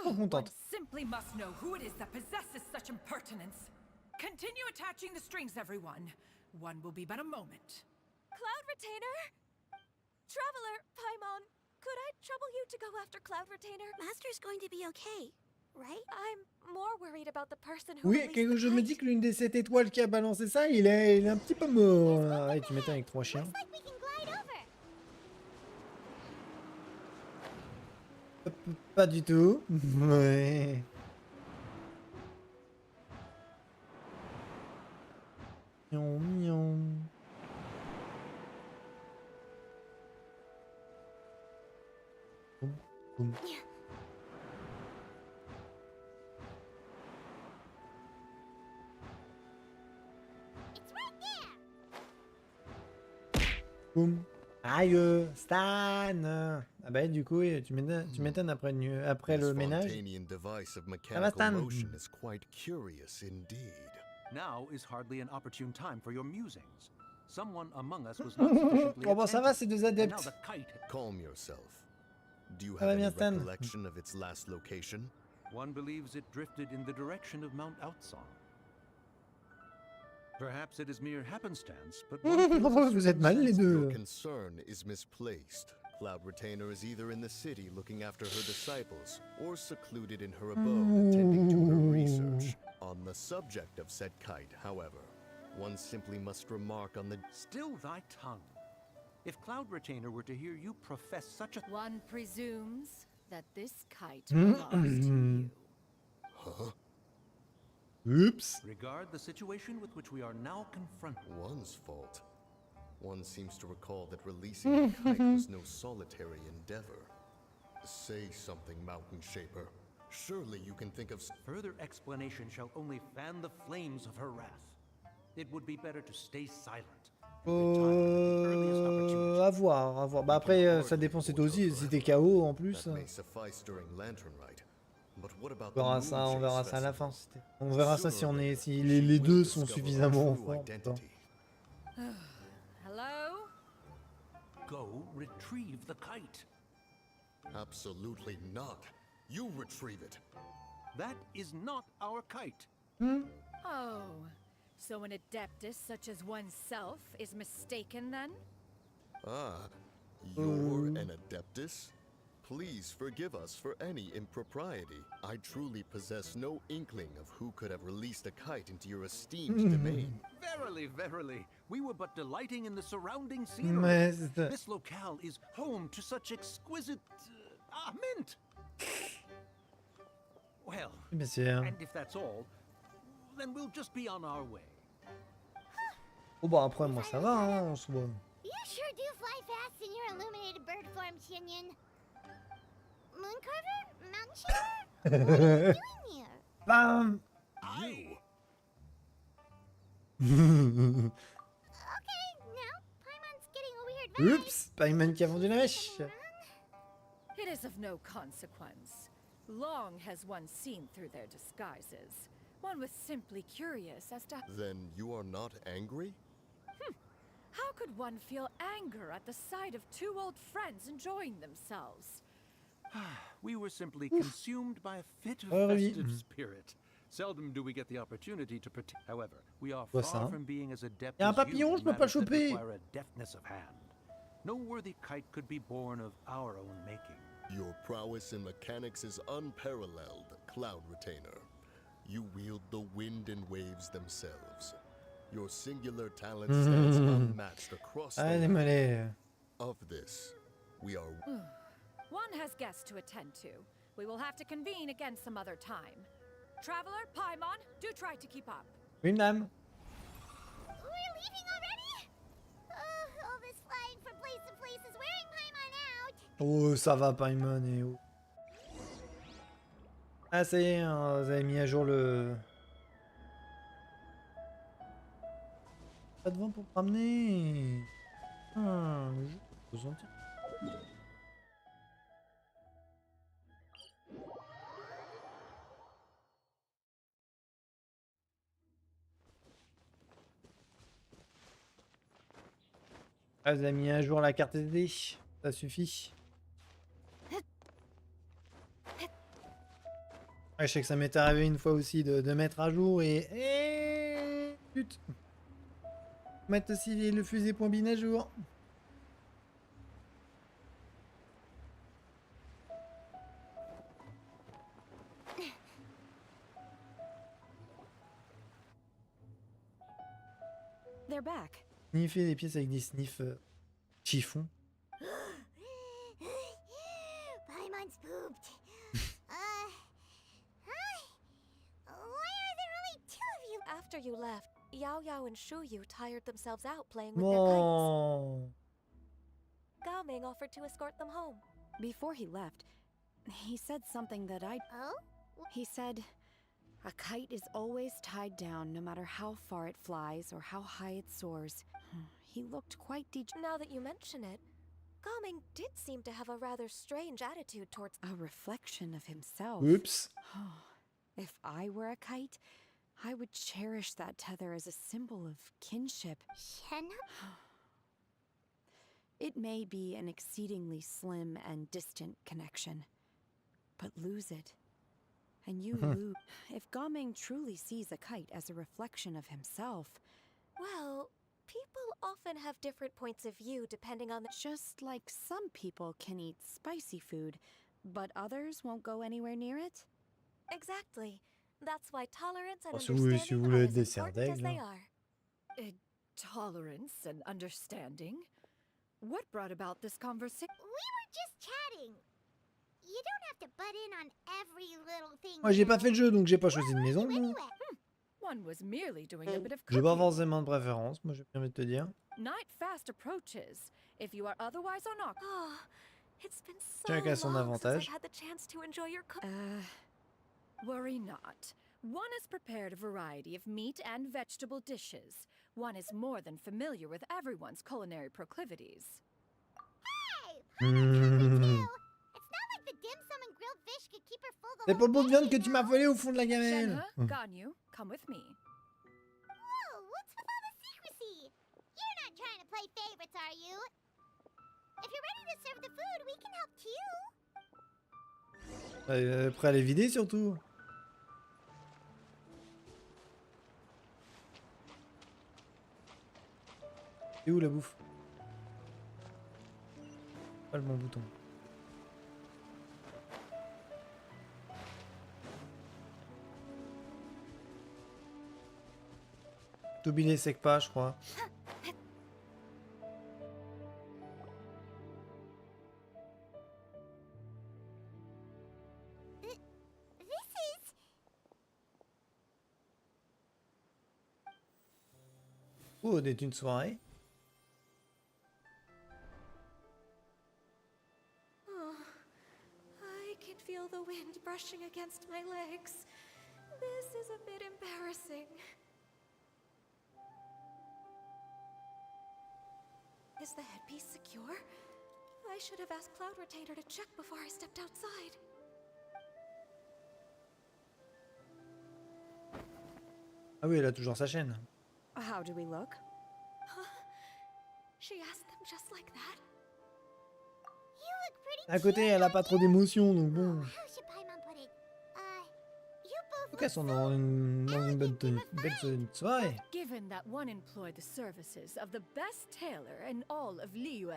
Oh, contente. One simply must know who it is that possesses such impertinence. Continue attaching the strings, everyone. One will be but a moment. Cloud Retainer? Traveler, Paimon, could I trouble you to go after Cloud Retainer? Master's going to be okay, right? I'm more worried about the person who Oui, released quelque the chose me kite. dit que l'une des 7 étoiles qui a balancé ça, il est un petit peu mort. Ah, tu m'étonnes avec 3 chiens. Looks like we can glide over. Pas du tout. Ouais. Miaou, miaou. Boum, boum. It's right there. Boum. Aïe, Stan. Ah bah du coup, tu m'étonnes après le ménage. Ça va, Stan? Now is hardly an opportune time for your musings. Someone among us was not sufficiently Oh bah ça va, attentive, c'est deux and now adeptes. the kite. Calm yourself. Do you Ça va have bien, any Stan? recollection of its last location? One believes it drifted in the direction of Mount Outsong. Perhaps it is mere happenstance, but one feels a Vous êtes certain mal les sense- deux. Your concern is misplaced. Cloud Retainer is either in the city looking after her disciples, or secluded in her abode attending to her research. On the subject of said kite, however, one simply must remark on the... Still thy tongue. If Cloud Retainer were to hear you profess such a... One presumes that this kite belongs to you. Huh? Oups. Regard the situation with which we are now confronted. One's fault. One seems to recall that releasing the kite was no solitary endeavor. Say something, Mountain Shaper. Surely you can think of... Further explanation shall only fan the flames of her wrath. It would be better to stay silent. and retire at the earliest opportunity. À voir, à voir. Bah après, ça dépend, c'est toi aussi, si t'es KO en plus. That may suffice during Lantern Rite. But what about On verra the ça, Moon on verra Chase ça à la Festival? fin. On verra ça si on est, si les She deux will sont discover her suffisamment true forts. identity. Hello? Go retrieve the kite. Absolutely not. You retrieve it. That is not our kite. Oh, so an adeptus such as oneself is mistaken then? Ah, you're an Adeptus? Please forgive us for any impropriety. I truly possess no inkling of who could have released a kite into your esteemed domain. Verily, verily, we were but delighting in the surrounding scenery. Mais c'est- This locale is home to such exquisite mint. Well, bien sûr. and if that's all, then we'll just be on our way. Oh bah après, moi ça va, hein, en soi. You sure do fly fast in your illuminated bird form, Shinyan. Mooncarver? Mountain Shaper? What are you doing here? Bam. You! Okay, now Paimon's getting a weird vibe. Oups, Paimon qui a vendu la mèche. It is of no consequence. Long has one seen through their disguises. One was simply curious as to Then you are not angry? how could one feel anger at the sight of two old friends enjoying themselves. We were simply consumed by a fit of Oh, oui. festive spirit. Seldom do we get the opportunity to protect. However, we are Quoi far ça? from being as adept Y a un as you papillon, in je peux pas matters that choper. require a deftness of hand. No worthy kite could be born of our own making. Your prowess in mechanics is unparalleled, Cloud Retainer. You wield the wind and waves themselves. Your singular talent stands unmatched across the Allez, land. allez. Of this, we are... One has guests to attend to. We will have to convene again some other time. Traveler, Paimon, do try to keep up. Oui, madame. We're leaving already? All this flying from place to place is wearing Paimon out. Oh, ça va, Paimon, et oh. Ah, ça y est, hein, vous avez mis à jour Pas de vent pour te ramener. Le jeu, faut sentir. Ah, vous avez mis à jour la carte SD, ça suffit. Ah, je sais que ça m'est arrivé une fois aussi de mettre à jour et putain. Mettre aussi le fusée.bin à jour. They're back. Sniffer des pièces avec des sniffs chiffons. Paimon's pooped. Hi. Why are there only two of you? After you left, Yao Yao and Shu Yu tired themselves out playing with their Bon. kites. Gao Ming offered to escort them home. Before he left, he said something that Oh? He said, a kite is always tied down no matter how far it flies or how high it soars. He looked quite Now that you mention it, Gao Ming did seem to have a rather strange attitude towards a reflection of himself. Oops. If I were a kite, I would cherish that tether as a symbol of kinship. Shen? It may be an exceedingly slim and distant connection, but lose it, and you lose. If Gaming truly sees a kite as a reflection of himself, Well, people often have different points of view depending on the... just like some people can eat spicy food, but others won't go anywhere near it. Exactly. That's why tolerance and Oh, si vous voulez understanding are le as dessert important as d'aigle, they hein. are. Tolerance and understanding? What brought about this conversation? We were just chatting. You don't have to butt in on every little thing. Moi j'ai pas now. fait le jeu donc j'ai pas choisi de Where maison. are you moi. anyway? One was merely doing a bit of J'ai pas cooking. forcément de préférence, moi j'ai bien envie de te dire. Night fast approaches. If you are otherwise on Oh, it's been so Chacun a son long since avantage. I've had the chance to enjoy your cooking. worry not. One has prepared a variety of meat and vegetable dishes. One is more than familiar with everyone's culinary proclivities. Hey! Hmm. It's not like the dim sum and grilled fish could keep her full the C'est pour whole le bout de viande day, que tu you m'as know? volé au fond de la gamelle. Shenhe, Ganyu, come with me. Whoa, what's with all the secrecy? You're not trying to play favorites, are you? If you're ready to serve the food, we can help too. Prêt à les vider surtout. C'est où la bouffe? Pas le bon bouton. Toby les sec pas, je crois. This is... Oh, on est une soirée. Oh, I can feel the wind brushing against my legs. This is a bit embarrassing. Is the headpiece secure? I should have asked Cloud Retainer to check before I stepped outside. Ah oui, elle a toujours sa chaîne. How do we look? She asked them just like that. You look pretty À côté, cute, elle a don't pas trop you? d'émotion, donc bon. How should Paimon put it? You both En tout cas, look sont so dans une elegant and belle refined. soirée. Given that one employed the services of the best tailor in all of Liyue,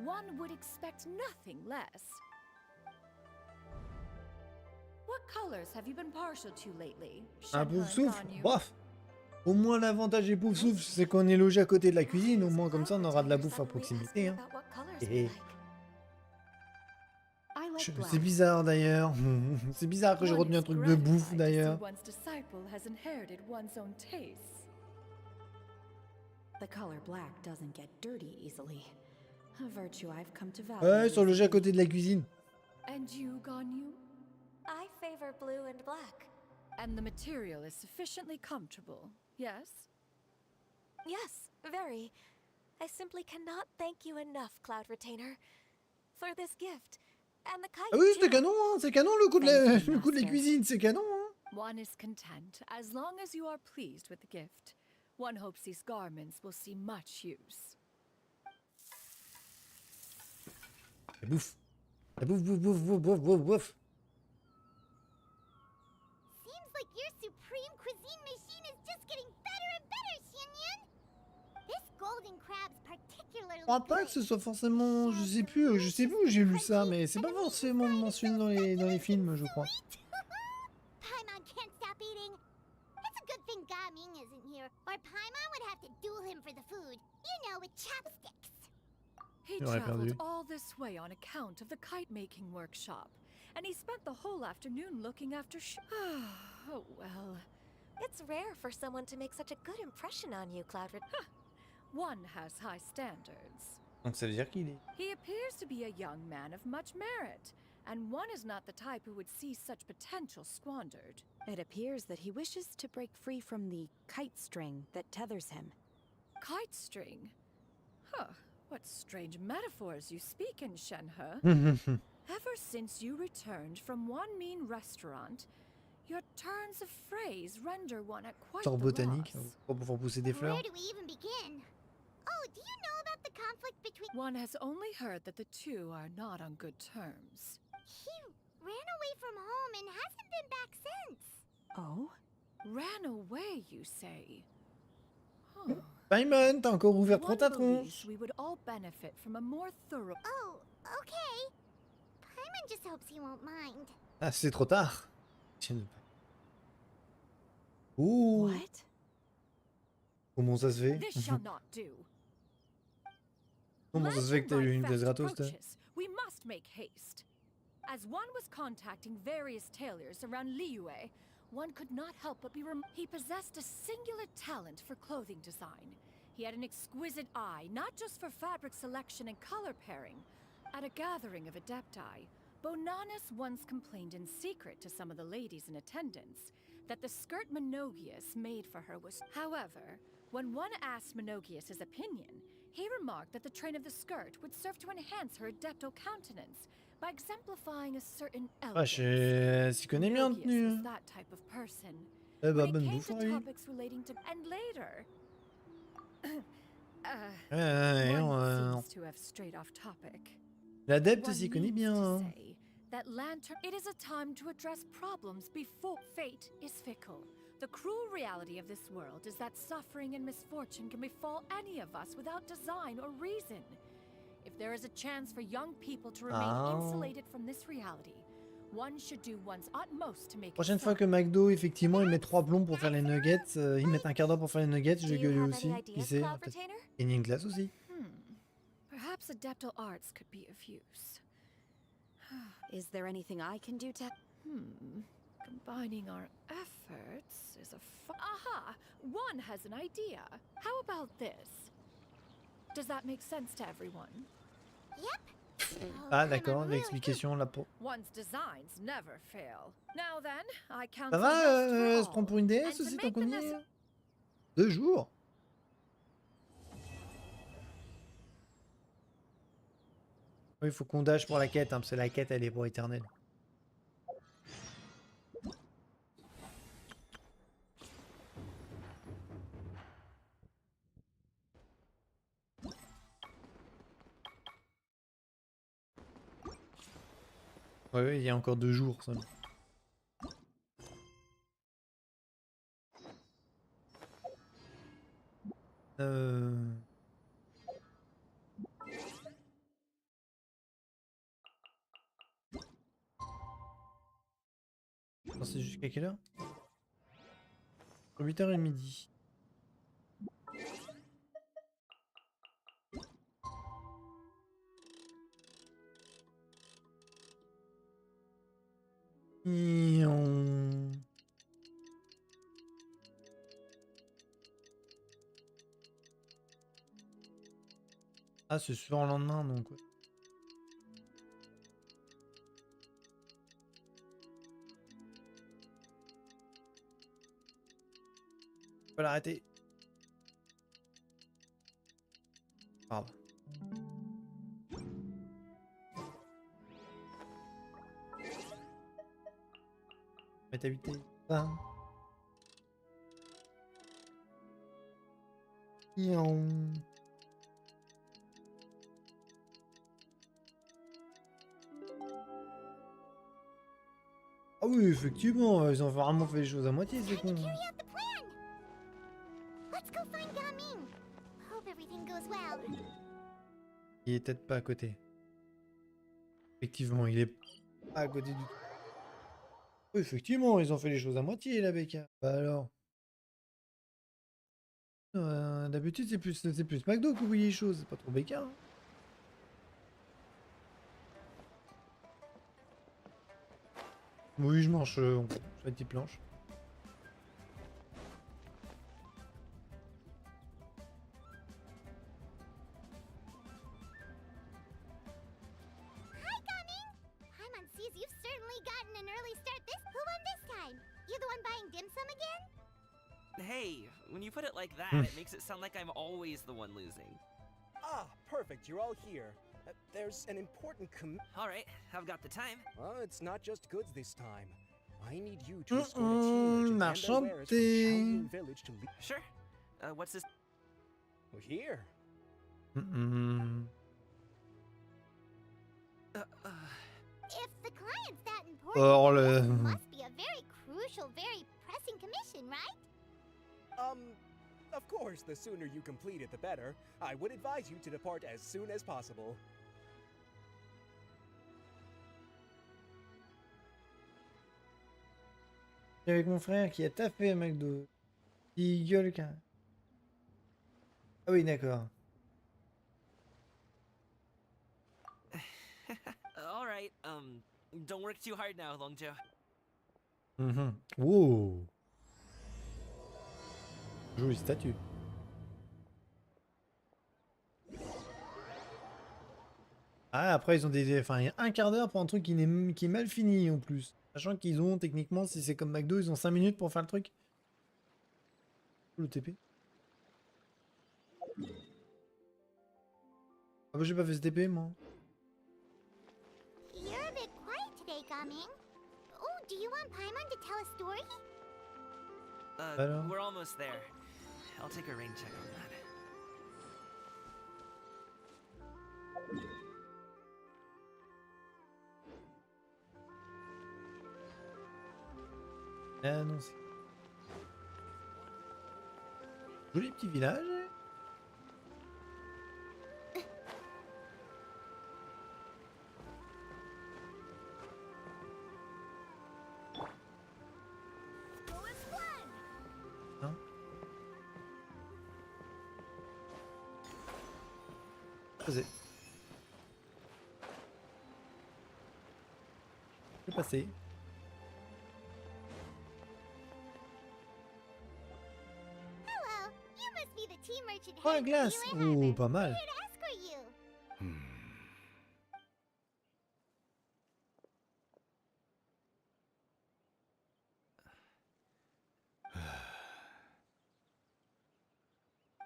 one would expect nothing less. What colors have you been partial to lately? Un Shenhe pouf and souffle. Ganyu? Bof. Au moins l'avantage des pouf souffle, c'est qu'on est logé à côté de la cuisine. Au moins comme ça, on aura de la bouffe à proximité. Hein. About what colors Eh, we eh. like. I like black. C'est bizarre d'ailleurs. C'est bizarre que j'ai One retenu un is truc de bouffe gratified to see d'ailleurs. one's disciple has inherited one's own tastes. The color black doesn't get dirty easily. A virtue I've come to value. Ouais, ils sont logés à recently. côté de la cuisine. And you, Ganyu? I favor blue and black. And the material is sufficiently comfortable, yes? Yes, very. I simply cannot thank you enough, Cloud Retainer, for this gift. And the kite. Ah oui, c'était canon, hein, c'est canon le coup de la, Thank you, le coup de la Master. cuisine, c'est canon. Hein. One is content as long as you are pleased with the gift. One hopes these garments will see much use. La bouffe. La bouffe, bouffe, bouffe, bouffe, bouffe, bouffe, bouffe. Seems like your supreme cuisine machine is just getting better and better, Xianyun. This golden crab's particularly Je crois pas que ce soit forcément, je sais plus où j'ai lu ça, mais c'est pas forcément mentionné dans les films, je crois. Paimon can't stop eating. It's a good thing Gaming isn't here, or Paimon would have to duel him for the food. You know, with chopsticks. He J'aurais traveled perdu. all this way on account of the kite-making workshop, and he spent the whole afternoon looking after Oh, well. It's rare for someone to make such a good impression on you, Cloud Retainer. One has high standards. Donc ça veut dire qu'il est. He appears to be a young man of much merit, and one is not the type who would see such potential squandered. It appears that he wishes to break free from the kite string that tethers him. Kite string? Huh, what strange metaphors you speak in, Shenhe. Ever since you returned from one mean restaurant, your turns of phrase render one at quite Sort the botanique, loss. pour pouvoir pousser des fleurs. Where do we even begin? Oh, do you know about the conflict between... One has only heard that the two are not on good terms. He ran away from home and hasn't been back since. Oh? Ran away, you say? Huh. Paimon, t'as encore ouvert trop One ta believes tronche. we would all benefit from a more thorough... Oh, okay. Paimon just hopes he won't mind. Ah, c'est trop tard. Ouh. What? Comment ça se fait? This shall not do. Comment ça se fait que t'as eu une place gratos, toi? We must make haste. As one was contacting various tailors around Liyue, one could not help but be he possessed a singular talent for clothing design. He had an exquisite eye, not just for fabric selection and color pairing. At a gathering of adepti, Bonanis once complained in secret to some of the ladies in attendance that the skirt Menogius made for her was... However, when one asked Menogius' opinion, he remarked that the train of the skirt would serve to enhance her adeptal countenance by exemplifying a certain Wesh, elegance. s'y connaît bien en Menogius tenue. was Hein. that type of person. Eh bah, When bonne it came bouffe, to hein, lui. topics relating to... And later... Ouais, one seems to have strayed off topic. l'adepte One s'y connaît means bien. to Hein. say that lantern. It is a time to address problems before fate is fickle. The cruel reality of this world is that suffering and misfortune can befall any of us without design or reason. If there is a chance for young people to remain insulated from this reality, one should do one's utmost to make Prochaine it fois so. que McDo, effectivement, ils mettent 3 plombs pour faire les nuggets, ils mettent un quart d'heure pour faire les nuggets, je Do vais you gueuler have aussi. any Qui ideas, sait? Cloud Peut-être Retainer? gagner une glace aussi. Perhaps adeptal arts could be of use. Is there anything I can do to... Combining our efforts is a Aha! One has an idea. How about this? Does that make sense to everyone? Yep. Ah, Paimon d'accord, really l'explication là pour. One's designs never fail. Now then, I count Ça va, se prendre pour une déesse aussi tant qu'on y est? 2 jours? Oui, il faut qu'on dash pour la quête, hein, parce que la quête elle est pour éternelle. Ouais, il y a encore 2 jours ça. Non, c'est jusqu'à quelle heure? 8h et midi. Ah, c'est souvent le lendemain, donc ouais. Faut l'arrêter. Pardon. Métavité. Ah. Ion. Ah oui, effectivement, ils ont vraiment fait les choses à moitié, c'est con. Carry out the plan. Let's go find Gaming. Hope everything goes well. Il est peut-être pas à côté. Effectivement, il est pas à côté du tout. Oui, effectivement, ils ont fait les choses à moitié, la Becca. Bah alors. D'habitude, c'est plus McDo qui oublie les choses, c'est pas trop Becca. Hein. Oui, je mange sur la petite planche. Hi, Gaming. Paimon sees you've certainly gotten an early start this. Who won this time? You the one buying dim sum again? Hey, when you put it like that, it makes it sound like I'm always the one losing. Ah, perfect. You're all here. There's an important All right, I've got the time. Well, it's not just goods this time. I need you to escort a team merchant and their wares from Enchanté. Shaolin Village to Sure. What's this? here. If the client's that important, Oh, this le... must be a very crucial, very pressing commission, right? Of course, the sooner you complete it, the better. I would advise you to depart as soon as possible. C'est avec mon frère qui a taffé à McDo. Il gueule qu'un. Ah oui, d'accord. All right. Don't work too hard now, Longjo. Wow. Jolie statue. Ah, après, ils ont des... Enfin, il y a un quart d'heure pour un truc qui est mal fini, en plus. Sachant qu'ils ont, techniquement, si c'est comme McDo, ils ont 5 minutes pour faire le truc. Le TP. Ah bah, j'ai pas fait ce TP, moi. You're a bit quiet today, Gaming. Oh, do you want Paimon to tell a story? Alors? We're almost there. I'll take a rain check on that. Ah non, c'est... Joli petit village. Hein? Posé. Je vais passer. Hello, you must be the tea merchant Oh, la head glace. you and Oh, Harvard. pas mal. Here to escort you.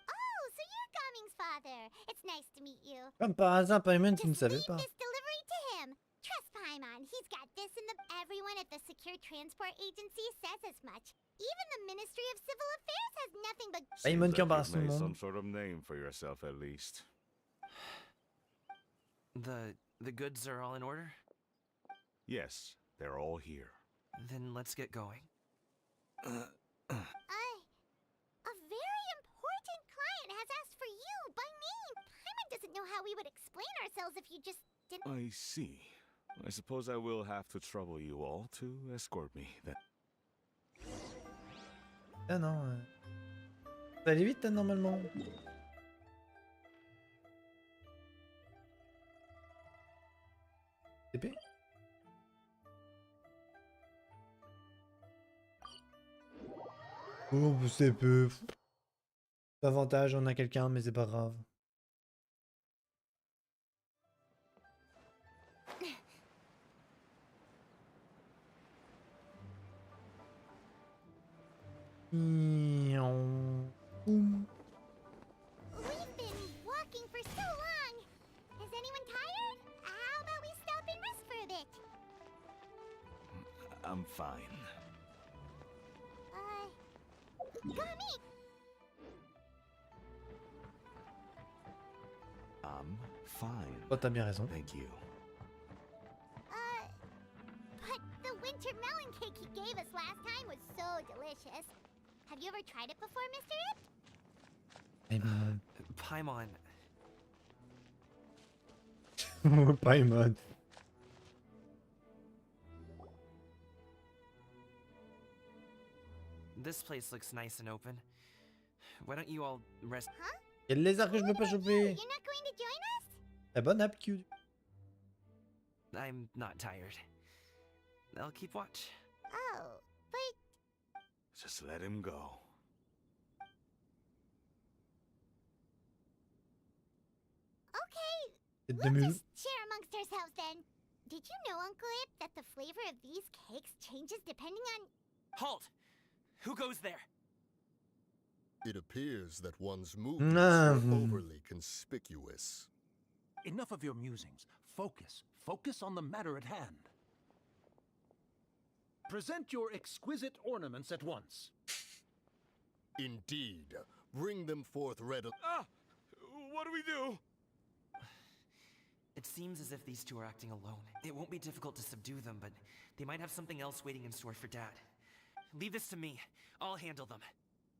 Oh, so you're Gaming's father. It's nice to meet you. Comme par hasard, Paimon, tu ne Just savais leave pas. this delivery to him. Trust Paimon. He's got this in the... Everyone at the Secure Transport Agency says as much. Even the Ministry of Civil Affairs has nothing but... Paimon Seems qui like embarrasse you've tout le made monde. some sort of name for yourself, at least. The goods are all in order? Yes, they're all here. Then let's get going. A very important client has asked for you by name. Paimon doesn't know how we would explain ourselves if you just didn't... I see. I suppose I will have to trouble you all to escort me then. Ah non. Ça allait vite, hein, normalement. TP. Oh, c'est peu. Avantage, on a quelqu'un, mais c'est pas grave. We've been walking for so I'm fine. Gummy! I'm fine. Oh, t'as bien raison. Thank you. But the winter melon cake he gave us last time was so delicious. Have you ever tried it before, Mr. Ip? Paimon, Paimon. this place looks nice and open. Why don't you all rest? Huh? Y'a le lézard que je peux pas You're choper. not going to join us? Eh, bonne app, Q. I'm not tired. I'll keep watch. Oh, but Just let him go. okay. C'est de We'll mule. just share amongst ourselves then. Did you know, Uncle Ip, that the flavor of these cakes changes depending on... Halt! Who goes there? It appears that one's movements are overly conspicuous. Enough of your musings. Focus. Focus on the matter at hand. Present your exquisite ornaments at once. Indeed. Bring them forth readily. Ah! What do we do? It seems as if these two are acting alone. It won't be difficult to subdue them, but they might have something else waiting in store for Dad. Leave this to me. I'll handle them.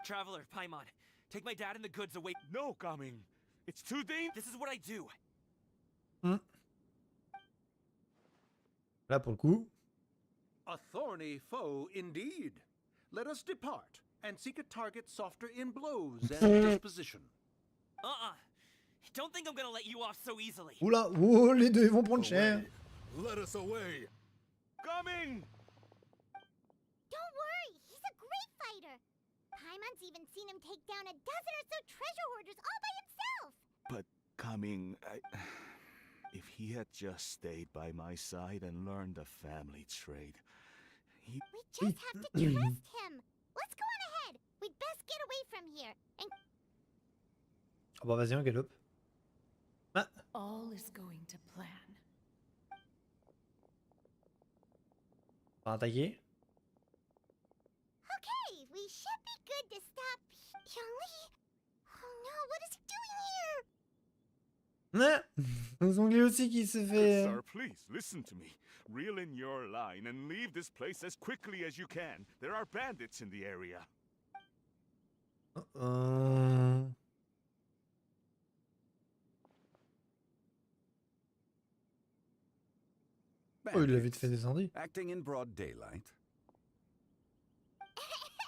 Traveler, Paimon, take my dad and the goods away. No, coming. It's too dangerous. This is what I do. Là, pour le coup. A thorny foe indeed. Let us depart and seek a target softer in blows and disposition. Don't think I'm gonna let you off so easily. Oula, oh, les deux ils vont prendre cher. Away. Let us away. Coming! Don't worry, he's a great fighter. Paimon's even seen him take down a dozen or so treasure hoarders all by himself. But coming, if he had just stayed by my side and learned the family trade, he... We just have to trust him. Let's go on ahead. We'd best get away from here. And Ah bah vas-y, on galope. Ah, All is going to plan. on va attaquer. okay, we should be good to stop Yongli. Oh no, what is he doing here? Ah, les onglets aussi qui se Good fait. sir, please, listen to me. Reel in your line and leave this place as quickly as you can. There are bandits in the area. Oh, il l'a vite fait descendre. Acting in broad daylight.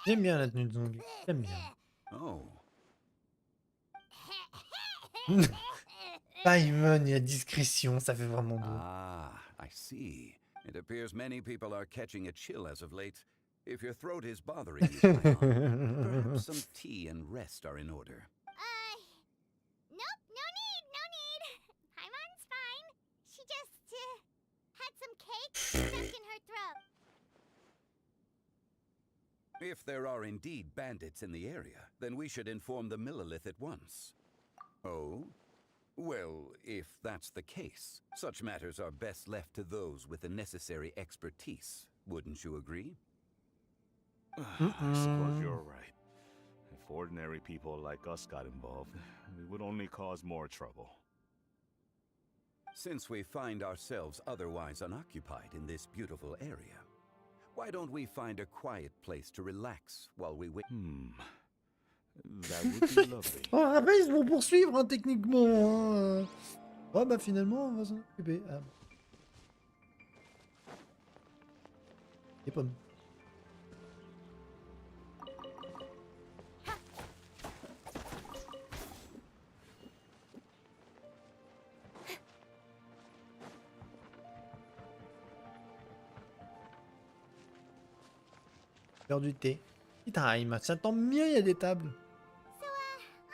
J'aime bien la tenue de zongle. J'aime bien. Oh, Paimon, il y a discrétion, ça fait vraiment beau. ah, I see. It appears many people are catching a chill as of late. If your throat is bothering you, Paimon, perhaps some tea and rest are in order. Nope, no need. Paimon's fine. She just, had some cake stuck in her throat. If there are indeed bandits in the area, then we should inform the Millilith at once. Oh? Well, if that's the case, such matters are best left to those with the necessary expertise. Wouldn't you agree? I suppose you're right. If ordinary people like us got involved, we would only cause more trouble. Since we find ourselves otherwise unoccupied in this beautiful area, why don't we find a quiet place to relax while we wait? That would be lovely. Oh, après, ils vont poursuivre, hein, techniquement. Hein. Ouais, bah finalement, on va s'en occuper. Ah. Les pommes. Faire du thé. Tea time. Ça tombe bien, il y a des tables. So,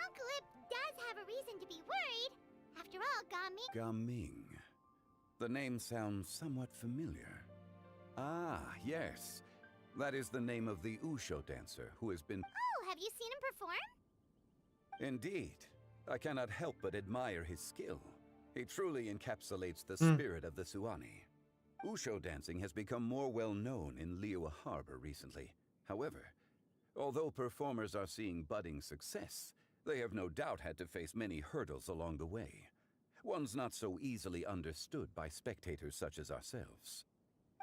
Uncle Ip does have a reason to be worried. After all, Gami... Gaming. The name sounds somewhat familiar. Ah, yes. That is the name of the Usho dancer who has been... Oh, have you seen him perform? Indeed. I cannot help but admire his skill. He truly encapsulates the spirit of the Suani. Wushu dancing has become more well known in Liyue Harbor recently. However, although performers are seeing budding success, they have no doubt had to face many hurdles along the way. Ones not so easily understood by spectators such as ourselves.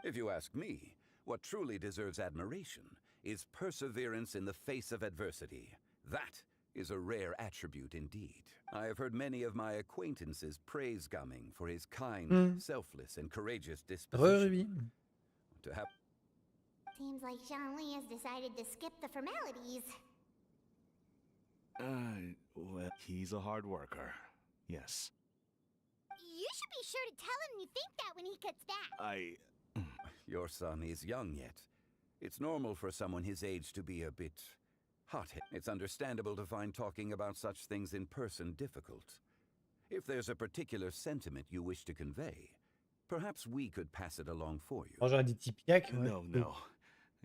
If you ask me, what truly deserves admiration is perseverance in the face of adversity. That is a rare attribute indeed. I have heard many of my acquaintances praise Gaming for his kind, selfless, and courageous disposition. To have Seems like Zhongli has decided to skip the formalities. Well, he's a hard worker. Yes. You should be sure to tell him you think that when he gets back. Your son is young yet. It's normal for someone his age to be a bit hot-headed. It's understandable to find talking about such things in person difficult. If there's a particular sentiment you wish to convey, perhaps we could pass it along for you. J'aurais dit Tipiak. No.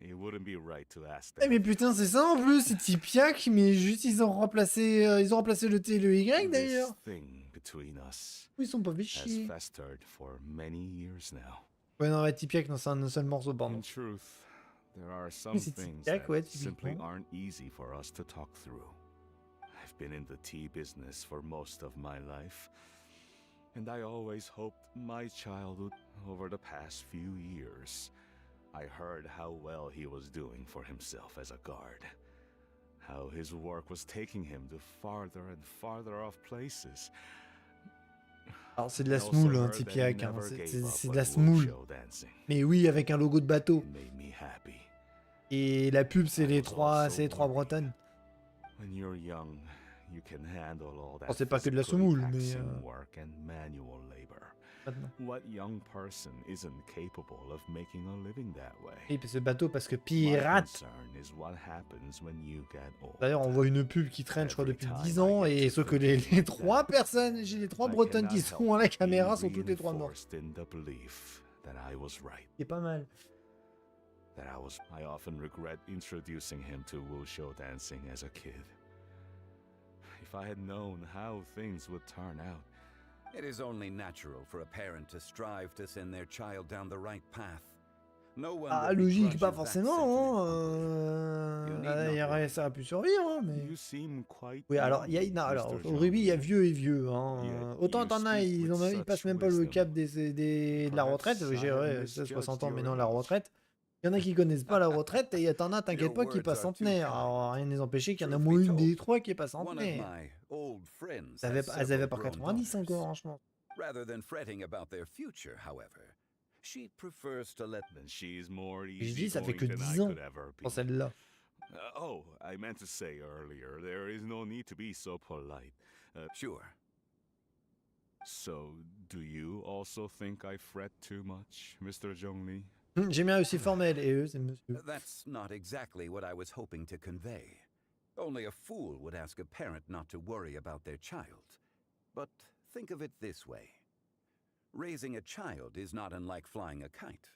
It wouldn't be right to ask Eh them. mais putain, c'est ça en plus, c'est Tipiak, mais juste ils ont remplacé le T et le Y d'ailleurs. This thing between us Ils sont pas fait has chier. festered for many years now. Ouais, non, ouais, Tipiak, non, c'est un seul morceau, pardon. In truth, there are some Mais c'est things Tipiak, that ouais, simply typiquement. aren't easy for us to talk through. I've been in the tea business for most of my life, and I always hoped my childhood over the past few years. I heard how well he was doing for himself as a guard. How his work was taking him to farther and farther off places. Alors c'est de la I also semoule, hein, heard that he Tipiak, hein, never c'est gave c'est up de la on semoule. Wushu dancing. Mais oui, avec un logo de bateau. It made me happy. Et la pub, c'est I les was trois, also c'est les trois worried. bretonnes. When you're young, you can handle all that Alors c'est pas que de la physically semoule, mais taxing work and manual labor. maintenant. What young person isn't capable of making a living that way? Oui, parce que bateau, parce que My pirate. concern is what happens when you get old. D'ailleurs, on voit une pub qui traîne, je crois, depuis 10 ans, et sauf que les trois personnes, j'ai les trois I bretonnes qui cannot sont à la help caméra being sont toutes les trois mortes. reinforced in the belief that I was right. C'est pas mal. I often regret introducing him to Wushu dancing as a kid. If I had known how things would turn out. It is only natural for a parent to strive to send their child down the right path. No one Ah, would logique, begrudge pas that forcément, sentiment, hein. Ça a pu survivre, hein, mais... You seem quite Oui, alors, young, alors Mr. au rugby, il y a Jones. vieux et vieux. Hein. Yeah, Autant you t'en as, speak ils with passent such même pas le wisdom. cap de la retraite. Perhaps I J'ai have 60 ans misjudged maintenant, your la age. retraite. Il y en a qui connaissent pas la retraite, et t'en as, t'inquiète Your pas, qui words passent are too centenaire. kind. Alors, rien ne les empêcher qu'il y en a Truth moins be une des told, trois qui est pas One of centenaire. my old friends Elles has avaient several pas grown 90 daughters. encore, franchement. Rather than fretting about their future, however, she prefers to let Then she's more Et je dis, ça fait easygoing que than I 10 ans could ever be. pour celle-là. Oh, I meant to say earlier, there is no need to be so polite. Sure. So, do you also think I fret too much, Mr. Zhongli? J'ai bien réussi formel, et eux, c'est monsieur. That's not exactly what I was hoping to convey. Only a fool would ask a parent not to worry about their child. But think of it this way. Raising a child is not unlike flying a kite.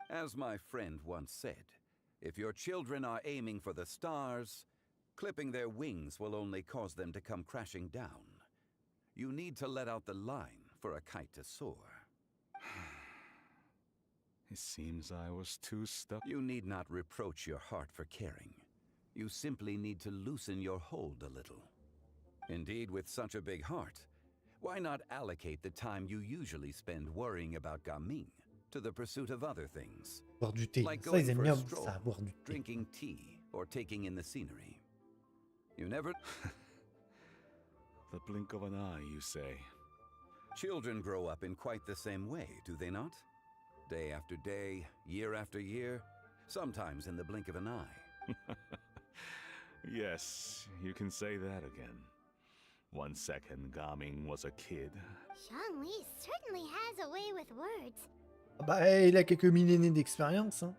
As my friend once said, if your children are aiming for the stars, clipping their wings will only cause them to come crashing down. You need to let out the line for a kite to soar. It seems I was too stuck. You need not reproach your heart for caring. You simply need to loosen your hold a little. Indeed, with such a big heart, why not allocate the time you usually spend worrying about Gaming to the pursuit of other things? Boire du thé. Like Ça, ils going aiment for bien a stroll, ça, boire du thé. drinking tea, or taking in the scenery. You never... The blink of an eye, you say. Children grow up in quite the same way, do they not? Day after day, year after year, sometimes in the blink of an eye. Yes, you can say that again. 1 second, Gaming was a kid. Zhongli certainly has a way with words. Ah bah, il a quelques millénaires d'expérience. Hein.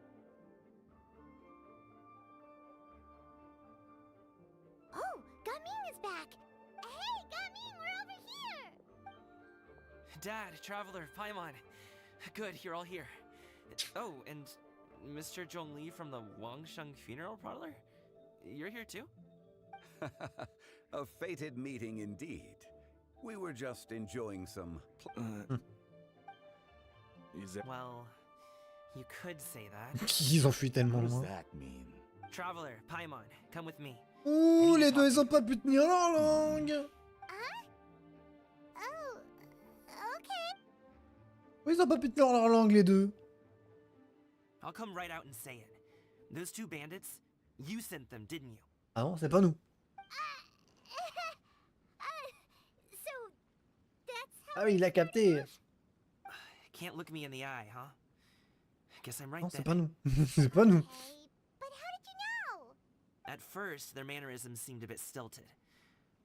Oh, Gaming is back. Hey, Gaming, we're over here. Dad, Traveler, Paimon. Good, you're all here. Oh, and Mr. Zhongli from the Wangsheng Funeral Parlor? You're here too? A fated meeting indeed. We were just enjoying some... Is that... Well, you could say that. Ils ont fui tellement What does loin. that mean? Traveler, Paimon, come with me. Ouh, les deux, ils ont pas pu tenir leur langue. Oh, okay. Oui, ils ont pas pu tenir leur langue, les deux. I'll come right out and say it. Those two bandits, you sent them, didn't you? Ah non, c'est pas nous. So, that's how Ah oui, il l'a capté. Can't look me in the eye, huh? Guess I'm right Non, c'est then. pas nous. C'est pas nous. okay. But how did you know? At first, their mannerisms seemed a bit stilted.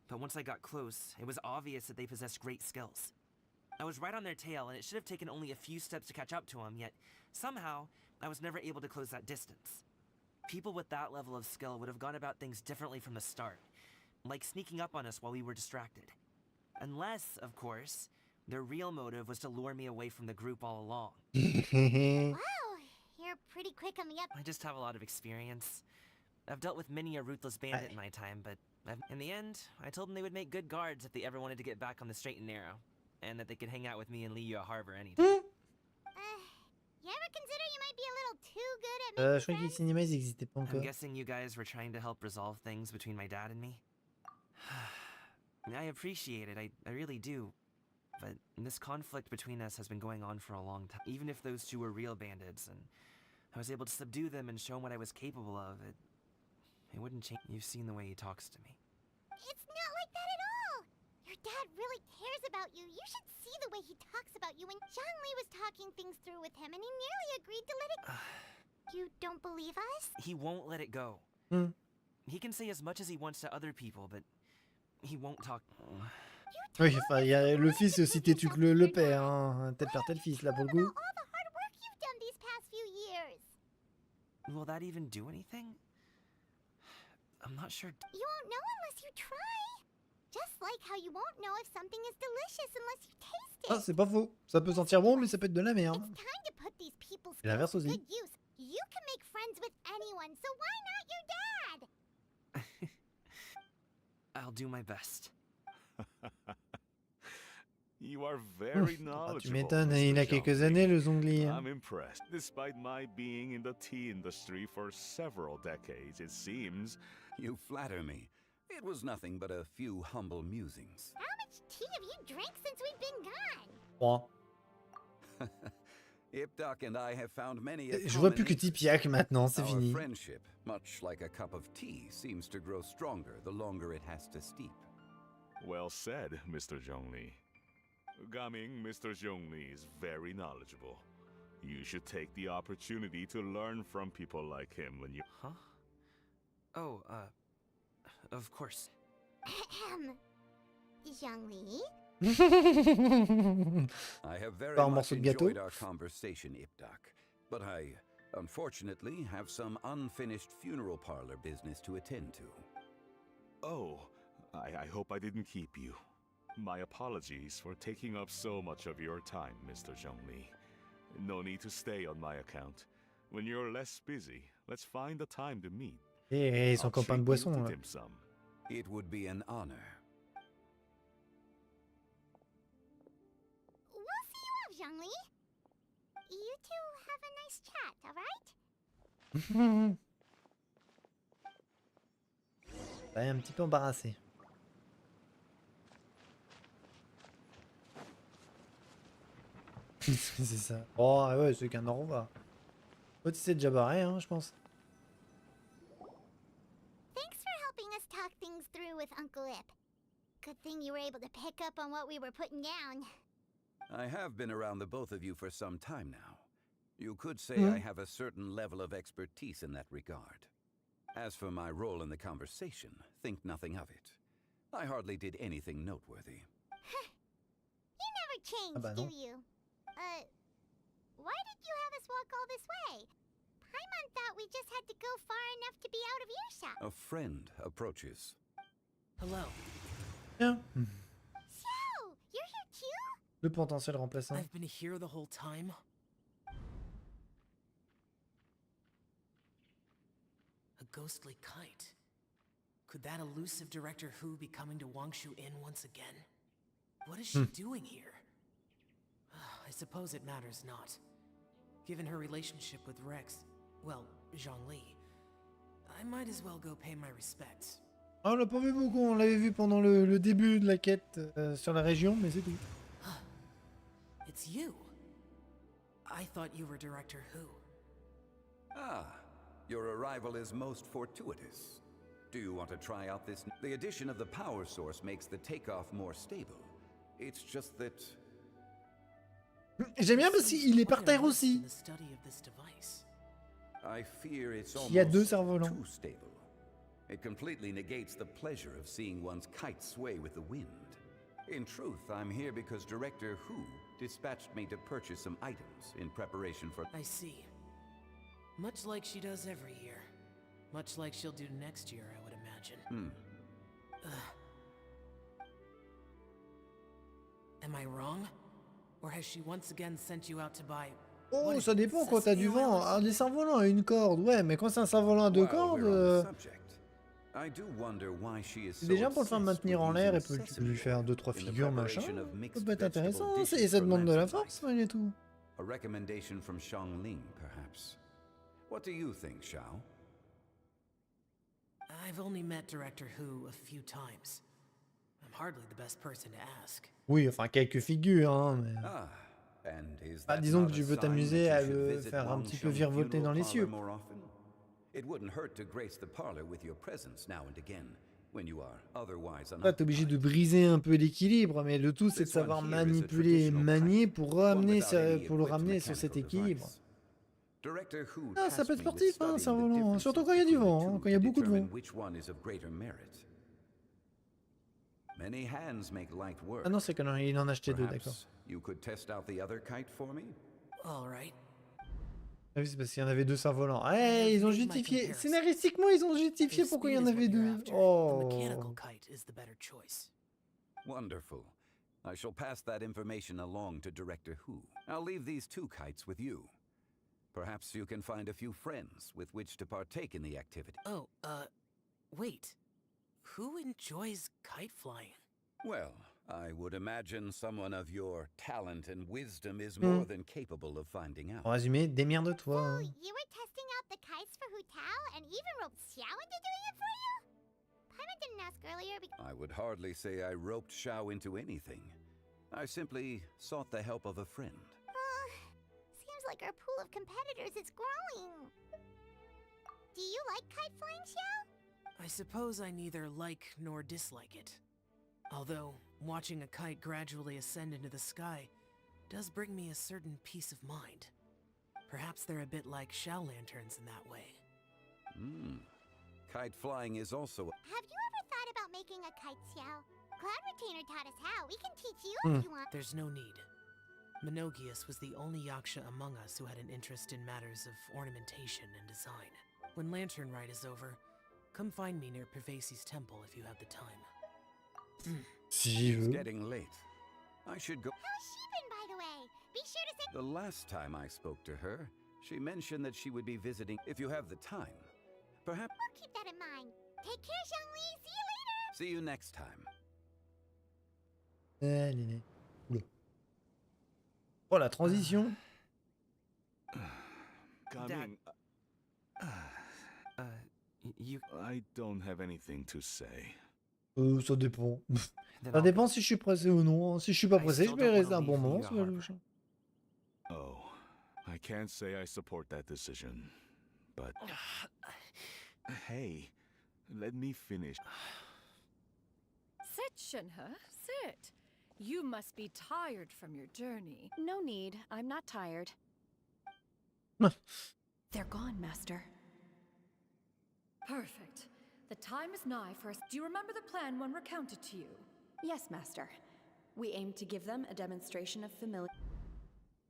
But once I got close, it was obvious that they possessed great skills. I was right on their tail, and it should have taken only a few steps to catch up to them, yet somehow, I was never able to close that distance. People with that level of skill would have gone about things differently from the start, like sneaking up on us while we were distracted. Unless, of course, their real motive was to lure me away from the group all along. Wow, you're pretty quick on the up. I just have a lot of experience. I've dealt with many a ruthless bandit in my time, but in the end, I told them they would make good guards if they ever wanted to get back on the straight and narrow, and that they could hang out with me in Liyue Harbor anytime. You ever consider you might be a little too good at making Je crois que les friends? cinémas, ils existaient pas I'm encore. guessing you guys were trying to help resolve things between my dad and me? I appreciate it, I really do. But this conflict between us has been going on for a long time. Even if those two were real bandits, and I was able to subdue them and show them what I was capable of, it wouldn't change. You've seen the way he talks to me. It's not like that at all. Your dad really cares about you. You should see the way he talks about you. When Zhongli was talking things through with him, and he nearly agreed to let it. You don't believe us? He won't let it go. Hmm. He can say as much as he wants to other people, but he won't talk. Oui, enfin, il y a le fils est aussi têtu que le père. Hein. Tel père, tel fils, là, pour le coup. All the hard work you've done these past few years. Will that even do anything? I'm not sure. You won't know unless you try. Just like how you won't know if something is delicious unless you taste it. Ah, c'est pas faux. Ça peut sentir bon, mais ça peut être de la merde. It's time to put these people's Et l'inverse skills to aussi. good use. You can make friends with anyone, so why not your dad? I'll do my best. You are very Ah, tu knowledgeable. m'étonnes, Mr. il a quelques Zhongli. années, le Zhongli. I'm impressed. Despite my being in the tea industry for several decades, it seems. You flatter me. It was nothing but a few humble musings. How much tea have you drank since we've been gone? 3. Ipdak and I have found many a Je vois plus que common Tipiak maintenant, c'est Our fini. friendship, much like a cup of tea, seems to grow stronger the longer it has to steep. Well said, Mr. Zhongli. Gaming, Mr. Zhongli is very knowledgeable. You should take the opportunity to learn from people like him when you... Huh? Oh, of course. Ahem. Zhongli? I have very Pas un much morceau de gâteau. enjoyed our conversation, Ipdak, but I, unfortunately, have some unfinished funeral parlor business to attend to. Oh, I hope I didn't keep you. My apologies for taking up so much of your time, Mr. Zhongli. No need to stay on my account. When you're less busy, let's find a time to meet. Et son I'll copain de treat boisson, you to là. dim sum. It would be an honor. We'll see you off, Zhongli. You two have a nice chat, alright? Ça est un petit peu embarrassé. C'est ça. Oh, ouais, c'est qu'un au revoir. Oh, tu sais déjà barré, hein, je pense. Thanks for helping us talk things through with Uncle Ip. Good thing you were able to pick up on what we were putting down. I have been around the both of you for some time now. You could say I have a certain level of expertise in that regard. As for my role in the conversation, think nothing of it. I hardly did anything noteworthy. You never changed, bah do non. you? Why did you have us walk all this way? Paimon thought we just had to go far enough to be out of earshot. A friend approaches. Hello. Tiens, So, you're here too? le potentiel remplaçant. I've been here the whole time. A ghostly kite. Could that elusive Director Who be coming to Wangshu Inn once again? What is she doing here? I suppose it matters not. Given her relationship with Rex, well, Zhongli, I might as well go pay my respects. Ah, on l'a pas vu beaucoup, on l'avait vu pendant le début de la quête sur la région, mais c'est tout. It's you. I thought you were Director Who. Ah, your arrival is most fortuitous. Do you want to try out this? The addition of the power source makes the takeoff more stable. It's just that... J'aime bien parce qu'il est par terre aussi. I fear it's Il y a deux almost cerfs-volants. too stable. It completely negates the pleasure of seeing one's kite sway with the wind. In truth, I'm here because Director Who dispatched me to purchase some items in preparation for... I see. Much like she does every year. Much like she'll do next year, I would imagine. Am I wrong? Or has she once again sent you out to buy... Oh, ça dépend quand t'as du vent. Un des cerfs-volants à une corde, ouais, mais quand c'est un cerf-volant à deux cordes... C'est déjà pour le faire maintenir en l'air et tu peux lui faire 2-3 figures, machin. Ça peut être intéressant, et ça demande de la force, malgré tout. A recommendation from Xiangling, perhaps. What do you think, Xiao? I've only met Director Who a few times. I'm hardly the best person to ask. Oui, enfin quelques figures, hein, mais... Bah, disons que tu peux t'amuser à le faire un petit peu virevolter dans les cieux. It wouldn't hurt to grace the parlor with your presence now and again, when you are otherwise Là, t'es obligé de briser un peu l'équilibre, mais le tout c'est de savoir manipuler et manier pour le ramener sur cet équilibre. Ah, ça peut être sportif, hein, cerf-volant, surtout quand il y a du vent, hein, quand il y a beaucoup de vent. Ah non, c'est qu'il en a acheté deux, d'accord. You could test out the other kite for me? All right. Ah oui, c'est parce qu'il y en avait deux cerfs-volants. Hey, ils ont justifié. Scénaristiquement, ils ont justifié pourquoi il y en avait deux. Oh. Wonderful. I shall pass that information along to Director Who. I'll leave these two kites with you. Perhaps you can find a few friends with which to partake in the activity. Oh, wait. Who enjoys kite flying? Well, I would imagine someone of your talent and wisdom is more than capable of finding out. En résumé, démerde-toi. So, you were testing out the kites for Hu Tao and even roped Xiao into doing it for you? Paimon didn't ask earlier because... I would hardly say I roped Xiao into anything. I simply sought the help of a friend. Seems like our pool of competitors is growing. Do you like kite flying, Xiao? I suppose I neither like nor dislike it. Although, watching a kite gradually ascend into the sky does bring me a certain peace of mind. Perhaps they're a bit like Xiao lanterns in that way. Kite flying is also... Have you ever thought about making a kite, Xiao? Cloud Retainer taught us how. We can teach you if you want. There's no need. Menogius was the only Yaksha among us who had an interest in matters of ornamentation and design. When Lantern Rite is over, come find me near Pervasi's temple if you have the time. It's getting late. I should go. How's she been, by the way? Be sure to say... The last time I spoke to her, she mentioned that she would be visiting if you have the time. Perhaps... We'll keep that in mind. Take care, Zhongli. See you later. See you next time. Oula. Oh, la transition. Coming. I don't have anything to say. Ça dépend. Ça dépend si je suis pressé ou non. Si je suis pas pressé, je vais rester un bon moment. Oh, I can't say I support that decision, but hey, let me finish. Sit, Shinhe, sit. You must be tired from your journey. No need. I'm not tired. They're gone, Master. Perfect. The time is nigh for us. Do you remember the plan when recounted to you? Yes, Master. We aim to give them a demonstration of familiarity.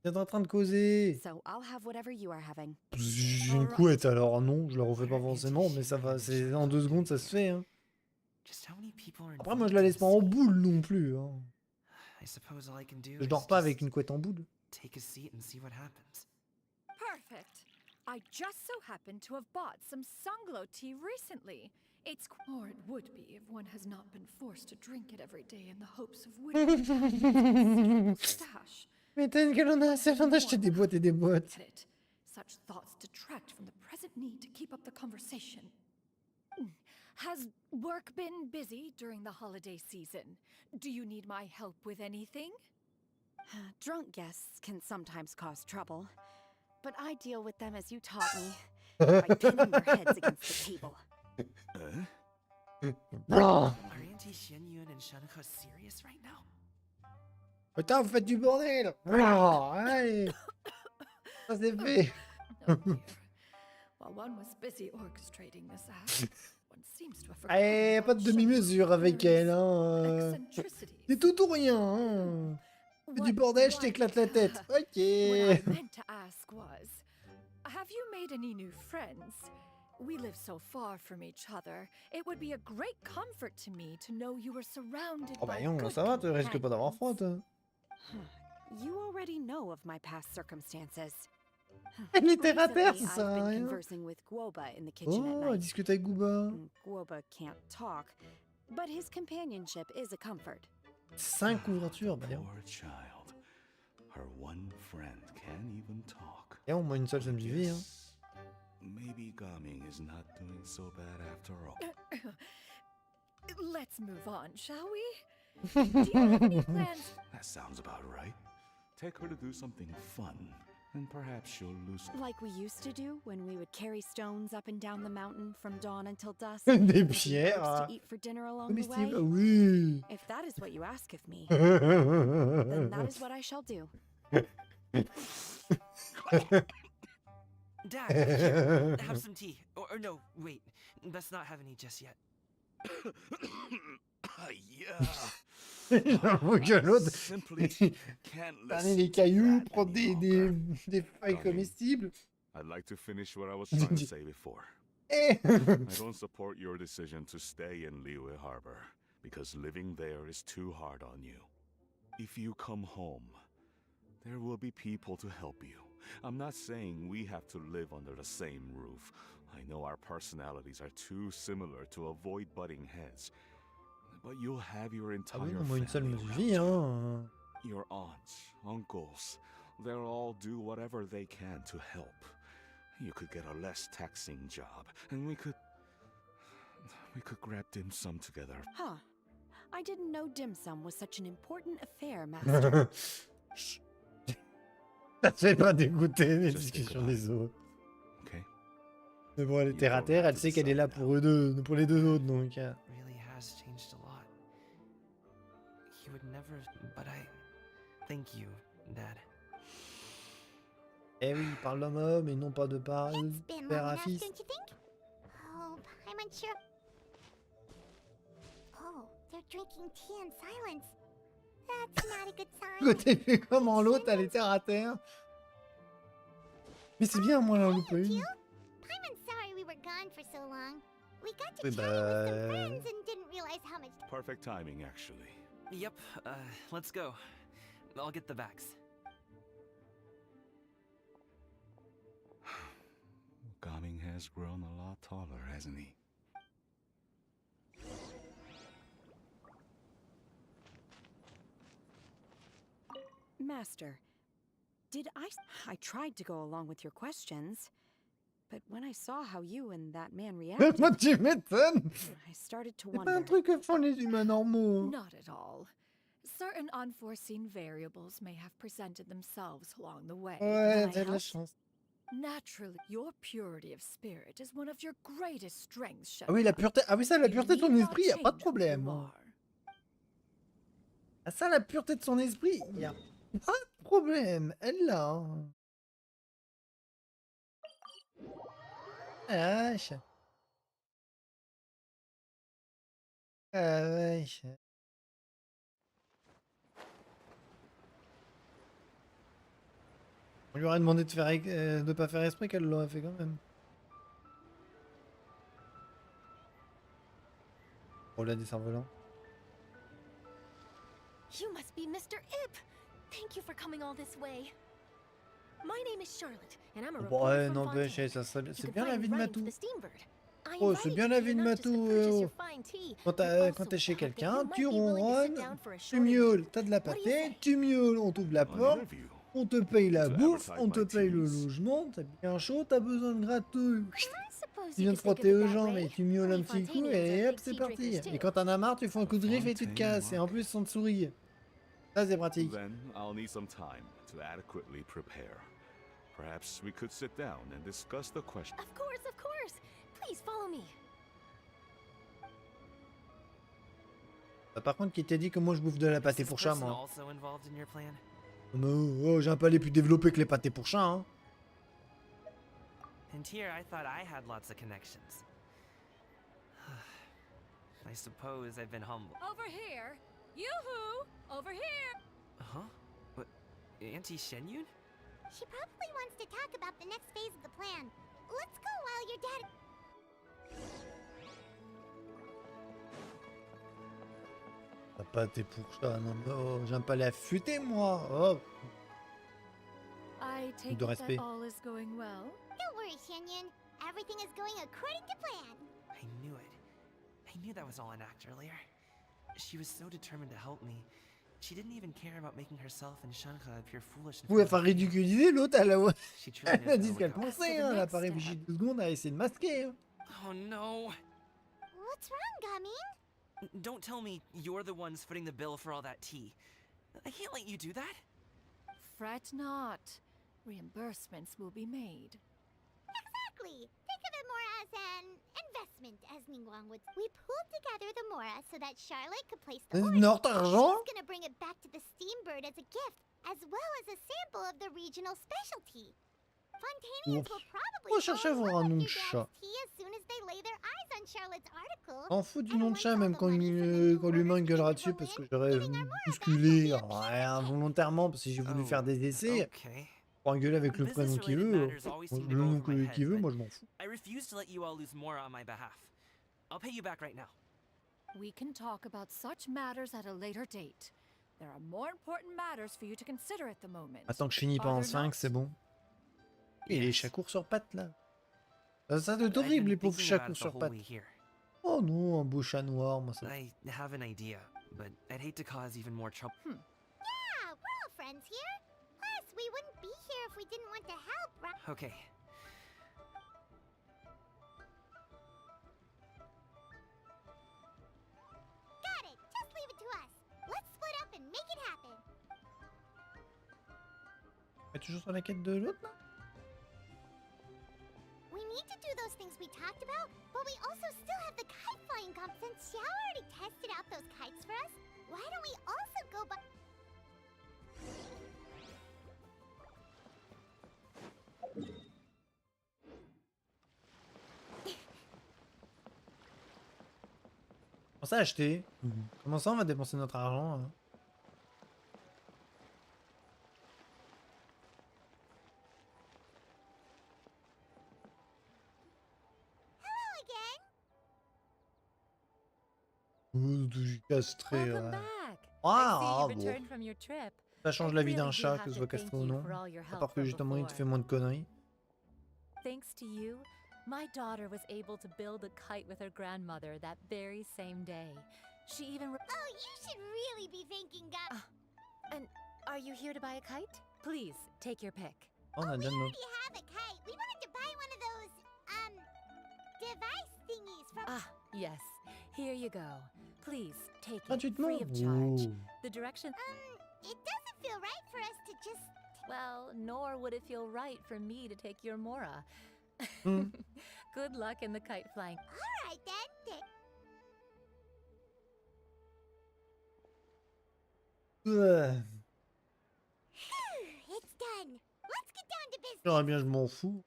T'es en train de causer. So I'll have whatever you are having. J'ai une couette alors non, je la refais pas forcément, mais ça va, c'est en 2 secondes ça se fait. Hein. Après moi je la laisse pas en boule non plus. Hein. Je dors pas avec une couette en boule. Perfect. I just so happen to have bought some Sunglow tea recently. It's or it would be if one has not been forced to drink it every day in the hopes of winning a stash. m'étonnes qu'elle en a assez afin d'acheter des boîtes et des boîtes. Such thoughts detract from the present need to keep up the conversation. Has work been busy during the holiday season? Do you need my help with anything? Drunk guests can sometimes cause trouble, but I deal with them as you taught me, by pinning their heads against the table. Are Auntie Xianyun and Shanhe serious right now? Putain, vous faites du bordel. Allez. Ça c'est fait. Oh dear. While one was busy orchestrating this act, one seems to have forgotten Allez, pas de demi-mesure avec elle, hein. C'est tout ou rien, hein. Fais du bordel, je t'éclate la tête. Ok. What I meant to ask was, have you made any new friends? We live so far from each other. It would be a great comfort to me to know you were surrounded Oh bah by non, good ça va, tu risques pas d'avoir froid, toi. You already know of my past circumstances. Elle est terre à terre, Recently, ça sert à I've been rien. conversing with Guoba in the kitchen at Oh, night. elle discute avec Gooba. Guoba can't talk, but his companionship is a comfort. 5 ouvertures, bah non. Poor child. Her one friend can't even talk. Et au moins une seule, ça me suffit, hein. Maybe Gaming is not doing so bad after all. Let's move on, shall we? Do you have any plans? That sounds about right. Take her to do something fun, and perhaps she'll lose. Like we used to do when we would carry stones up and down the mountain from dawn until dusk. Des with pierres. herbs to eat for dinner along the way. Comestible, oui. If that is what you ask of me, then that is what I shall do. Dad, here, have some tea. Or no, wait. Let's not have any just yet. J'avoue que l'autre, Simply can't dernier listen les to cailloux, that prendre any des longer. feuilles comestibles. I'd like to finish what I was trying to say before. Eh. I don't support your decision to stay in Liyue Harbor, because living there is too hard on you. If you come home, there will be people to help you. I'm not saying we have to live under the same roof. I know our personalities are too similar to avoid butting heads. But you'll have your Ah entire oui, non, moi une seule family me around suffit, you. hein. Your aunts, uncles, they'll all do whatever they can to help. You could get a less taxing job, and we could grab dim sum together. Huh. I didn't know dim sum was such an important affair, Master. Ça te fait pas dégoûter les Just discussions think about des autres. Okay? Mais bon, elle est You terre à don't terre, have elle to sait qu'elle est là decide pour eux deux, pour les deux autres, donc. Really has changed a lot. He would never, but I thank you, Dad. Eh oui, il parle d'homme à homme et non pas de par It's been père long à enough, fils. don't you think? Oh, I'm unsure. Oh, they're drinking tea in silence. That's not a good sign. Côté fait comment l'autre, elle est terre à terre. Mais c'est bien, moi, la loupe une. I'm sorry we were gone for so long. We got to Oui, chat with some bah. friends and didn't realize how much. Perfect timing, actually. Yep, let's go. I'll get the bags. Gaming has grown a lot taller, hasn't he? Master, did I tried to go along with your questions, but when I saw how you and that man reacted, Moi, tu m'étonnes. I started to C'est pas un wonder. truc que font les humains normaux. Not at all. Certain unforeseen variables may have presented themselves along the way. Ouais, and I t'as de la helped. chance. Naturally, your purity of spirit is one of your greatest strengths, Ah oui, la Shenhua. pureté. Ah oui, ça, la You pureté de son need not esprit, y a pas de change who problème. you hein. are. Ah ça, la pureté de son esprit, y a pas de problème. Elle l'a. hein. Ah, vache. Ah, vache. On lui aurait demandé de faire de pas faire esprit, qu'elle l'aurait fait quand même. Oh là, des cerfs-volants. You must be Mr. Ip. Thank you for coming all this way. My name is Charlotte, and I'm a Bon, reporter ouais, from n'empêche, Fontaine. ça serait bien. You C'est can bien la find vie de me riding to Matou. the steambird. I Oh, c'est invited bien la you vie de here not just to Matou. purchase Oh. your fine tea, Quand but also t'es chez to help that quelqu'un, you might tu be willing to sit ronronnes, down for a tu short interview. miaules, t'as de la What do you say? pâtée, tu miaules, on t'ouvre la An porte, interview? On te paye la To bouffe, advertise on te my paye le teas. logement, t'as bien chaud, t'as besoin de gratteux. I suppose Tu you viens de could think of frotter it aux that jambes way. et tu miaules un We petit coup Fontanians et are hop, big c'est tea parti. drinkers Et too. quand t'en as marre, tu fais un coup de griffe et tu te Fontaine, casses. Et en plus, sans te sourire. Ça, c'est pratique. Then I'll need some time to adequately prepare. Perhaps we could sit down and discuss the question. Of course, of course. Please follow me. Par contre, qui t'a dit que moi je bouffe de la Is pâté this pour chat, person moi? also involved in your plan? Oh, j'ai un palais plus développé que les pâtés pour chat, hein. And here I thought I had lots of connections. I suppose I've been humble. Over here! Yoo-hoo! Over here! Huh? What? Auntie Shenyun? She probably wants to talk about the next phase of the plan. Let's go while your dad... La pâté pour chat, non, mais oh, j'ai un palais affûté, moi. Oh. I take De it respect. that all is going well. Don't worry, Shenyun. Everything is going according to plan. I knew it. I knew that was all an act earlier. She was so determined to help me. She didn't even care about making herself and Shanka appear foolish. Vous pouvez faire ridiculiser l'autre, elle a, She truly elle a knows dit how ce to qu'elle look out. pensait, hein. Elle a pas réfléchi 2 secondes à essayer de masquer. Hein. Oh no! What's wrong, Gaming? Don't tell me you're the ones footing the bill for all that tea. I can't let you do that. Fret not. Reimbursements will be made. Exactly. Think of it more as an investment, as Ningguang would. We pooled together the Mora so that Charlotte could place the order. Notre argent? She's gonna bring it back to the Steambird as a gift, as well as a sample of the regional specialty. Fontanians will probably Moi, chercher à fall in avoir un love nom with de your chat. dad's tea as soon as they lay their eyes on Charlotte's article. On fout du And nom de once chat, all même the quand, money from the new quand l'humain orders gueulera begin dessus to parce que roll in, j'aurais getting our Mora back bousculé will be a involontairement parce que j'ai voulu faire des essais. Okay. Pour engueuler avec le prénom qu'il veut, le nom qu'il veut, moi je m'en fous. I refuse to let you all lose more on my behalf. I'll pay you back right now. We can talk about such matters at a later date. There are more important matters for you to consider at the moment. Attends que je finis pas Are en there 5, not? c'est bon. Et les chats courent sur pattes là. Ça doit être I've horrible been les pauvres thinking chats about courent it the sur whole pattes. way here. Oh non, un beau chat noir, moi ça. I have an idea, but I'd hate to cause even more trouble. Yeah, we're all friends here. Plus, we wouldn't be here if we didn't want to help, right? Okay. Got it. Just leave it to us. Let's split up and make it happen. Elle est toujours sur la quête de l'autre là? We need to do those things we talked about, but we also still have the kite flying comp since Xiao already tested out those kites for us. Why don't we also go by... On s'est acheté. Comment ça on va dépenser notre argent hein? Hello again. Oh, je suis castré. Welcome back. Ah, I see you bon. returned from your trip. Ça change I la vie d'un really do chat have que ce to soit thank castré ou you non. for all your À help part que from justement il te before. fait moins de conneries. Thanks to you, my daughter was able to build a kite with her grandmother that very same day. She even Oh, you should really be thanking God. And are you here to buy a kite? Please, take your pick. Oh, on a déjà We notre. already have a kite. We wanted to buy one of those, device thingies from... Ah, yes. Here you go. Please, take it Gratuitement. free of charge. Oh. The direction... It doesn't feel right for us to just... Well, nor would it feel right for me to take your Mora. Hmm. Good luck in the kite flying. All right, then. It's done. Let's get down to business. J'aimerais bien, je m'en fous.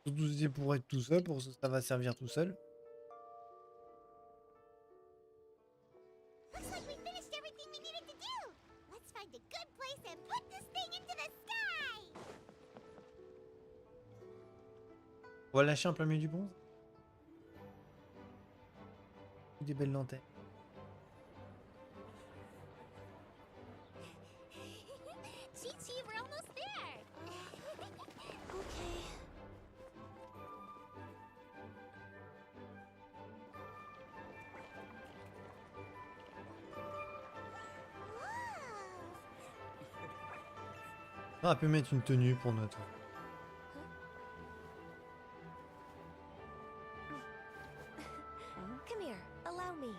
Surtout si c'est pour être tout seul, pour ça va servir tout seul. Looks like we finished everything we needed to do. Let's find a good place and put this thing into the sky. On va lâcher en plein milieu du pont. Des belles lanternes. Chi-Chi, we're almost there. Okay. Whoa! On aurait pu mettre une tenue pour notre... Come here, allow me.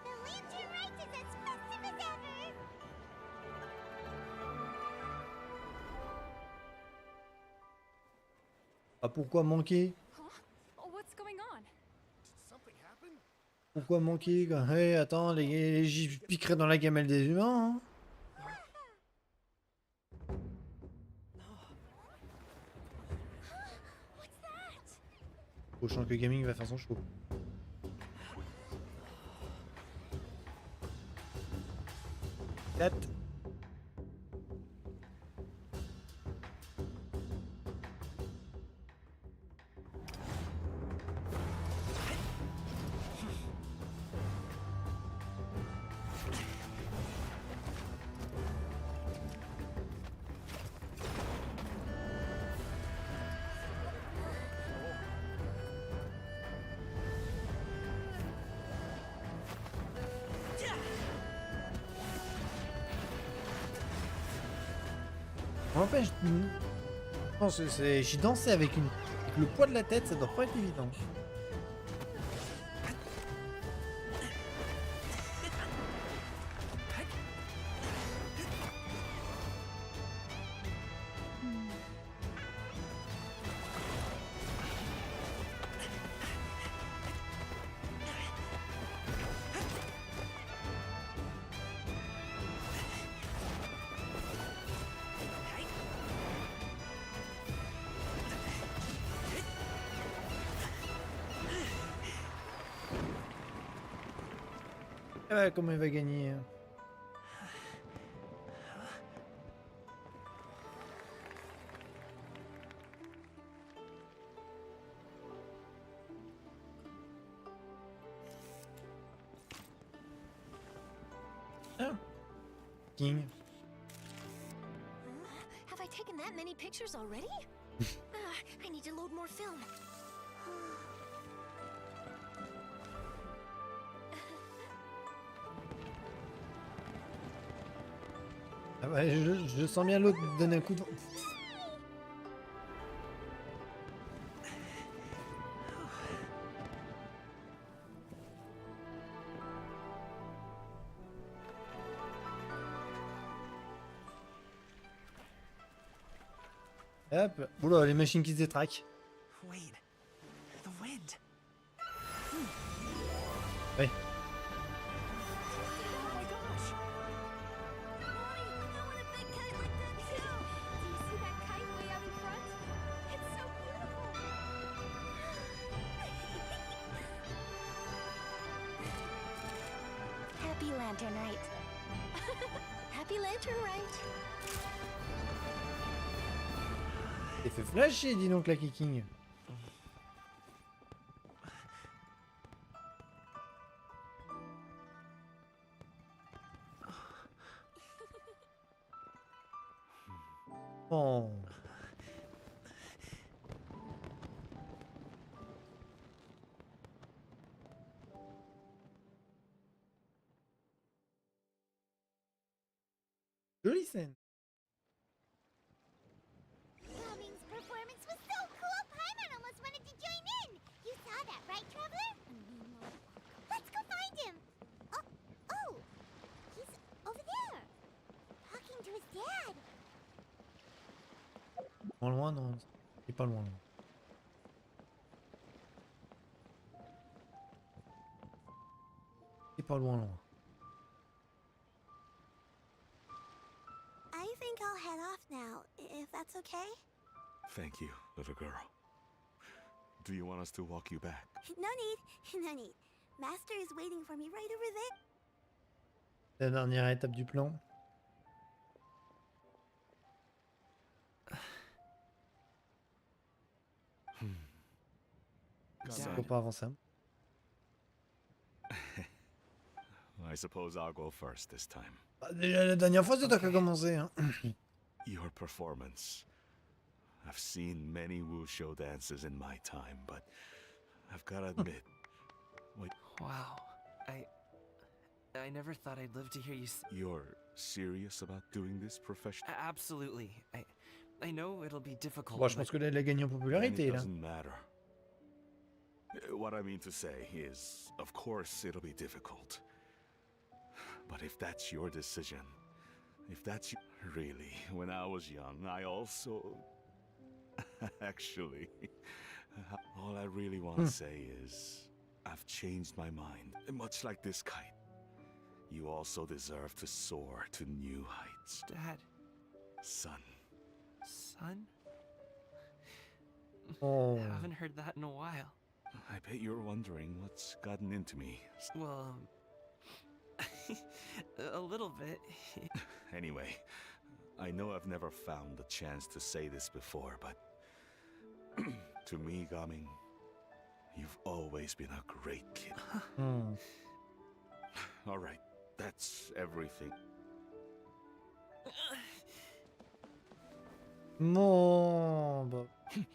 The lantern rite is as festive as ever! Ah, pourquoi manquer? Oh, what's going on? Pourquoi manquer quoi? Hey, attends, j'y piquerai dans la gamelle des humains. Hein. Au champ que Gaming va faire son show. Quatre. N'empêche, je pense que j'ai dansé avec le poids de la tête, ça doit pas être évident. Ouais, comment il va gagner? Ah. King. Have I taken that many pictures already? I need to load more film. Ah ouais, je sens bien l'autre donner un coup de vent. Hop, oula, les machines qui se détraquent. Wait, the wind. Ouais. Happy Lantern Rite. Happy Lantern Rite. Il fait flasher, dis donc, la King. Oh. Jolie scène. Gaming's performance was so cool, Paimon almost wanted to join in! You saw that, right, Traveler? Let's go find him! Oh! He's over there! Talking to his dad! En loin, non. C'est pas loin. C'est pas loin, loin. I think I'll head off now, if that's okay? Thank you, little girl. Do you want us to walk you back? No need, no need. Master is waiting for me right over La there. dernière étape du plan. Faut pas avancer. I suppose I'll go first this time. Bah, déjà la dernière fois, c'est toi qui as commencé. Hein. Your performance. I've seen many wuxia dances in my time, but I've gotta admit, wait. Wow, I never thought I'd live to hear you You're serious about doing this professionally? Absolutely. I know it'll be difficult. Bon, je pense que là, elle a gagné en popularité, It là. doesn't matter. What I mean to say is, of course, it'll be difficult. But if that's your decision, if that's really, when I was young, I also... Actually, all I really want to say is, I've changed my mind. Much like this kite, you also deserve to soar to new heights. Dad. Son. Son? Oh. I haven't heard that in a while. I bet you're wondering what's gotten into me. Well, a little bit. Anyway, I know I've never found the chance to say this before, but to me, Gaming, you've always been a great kid. All right, that's everything. Non, bah. Seeing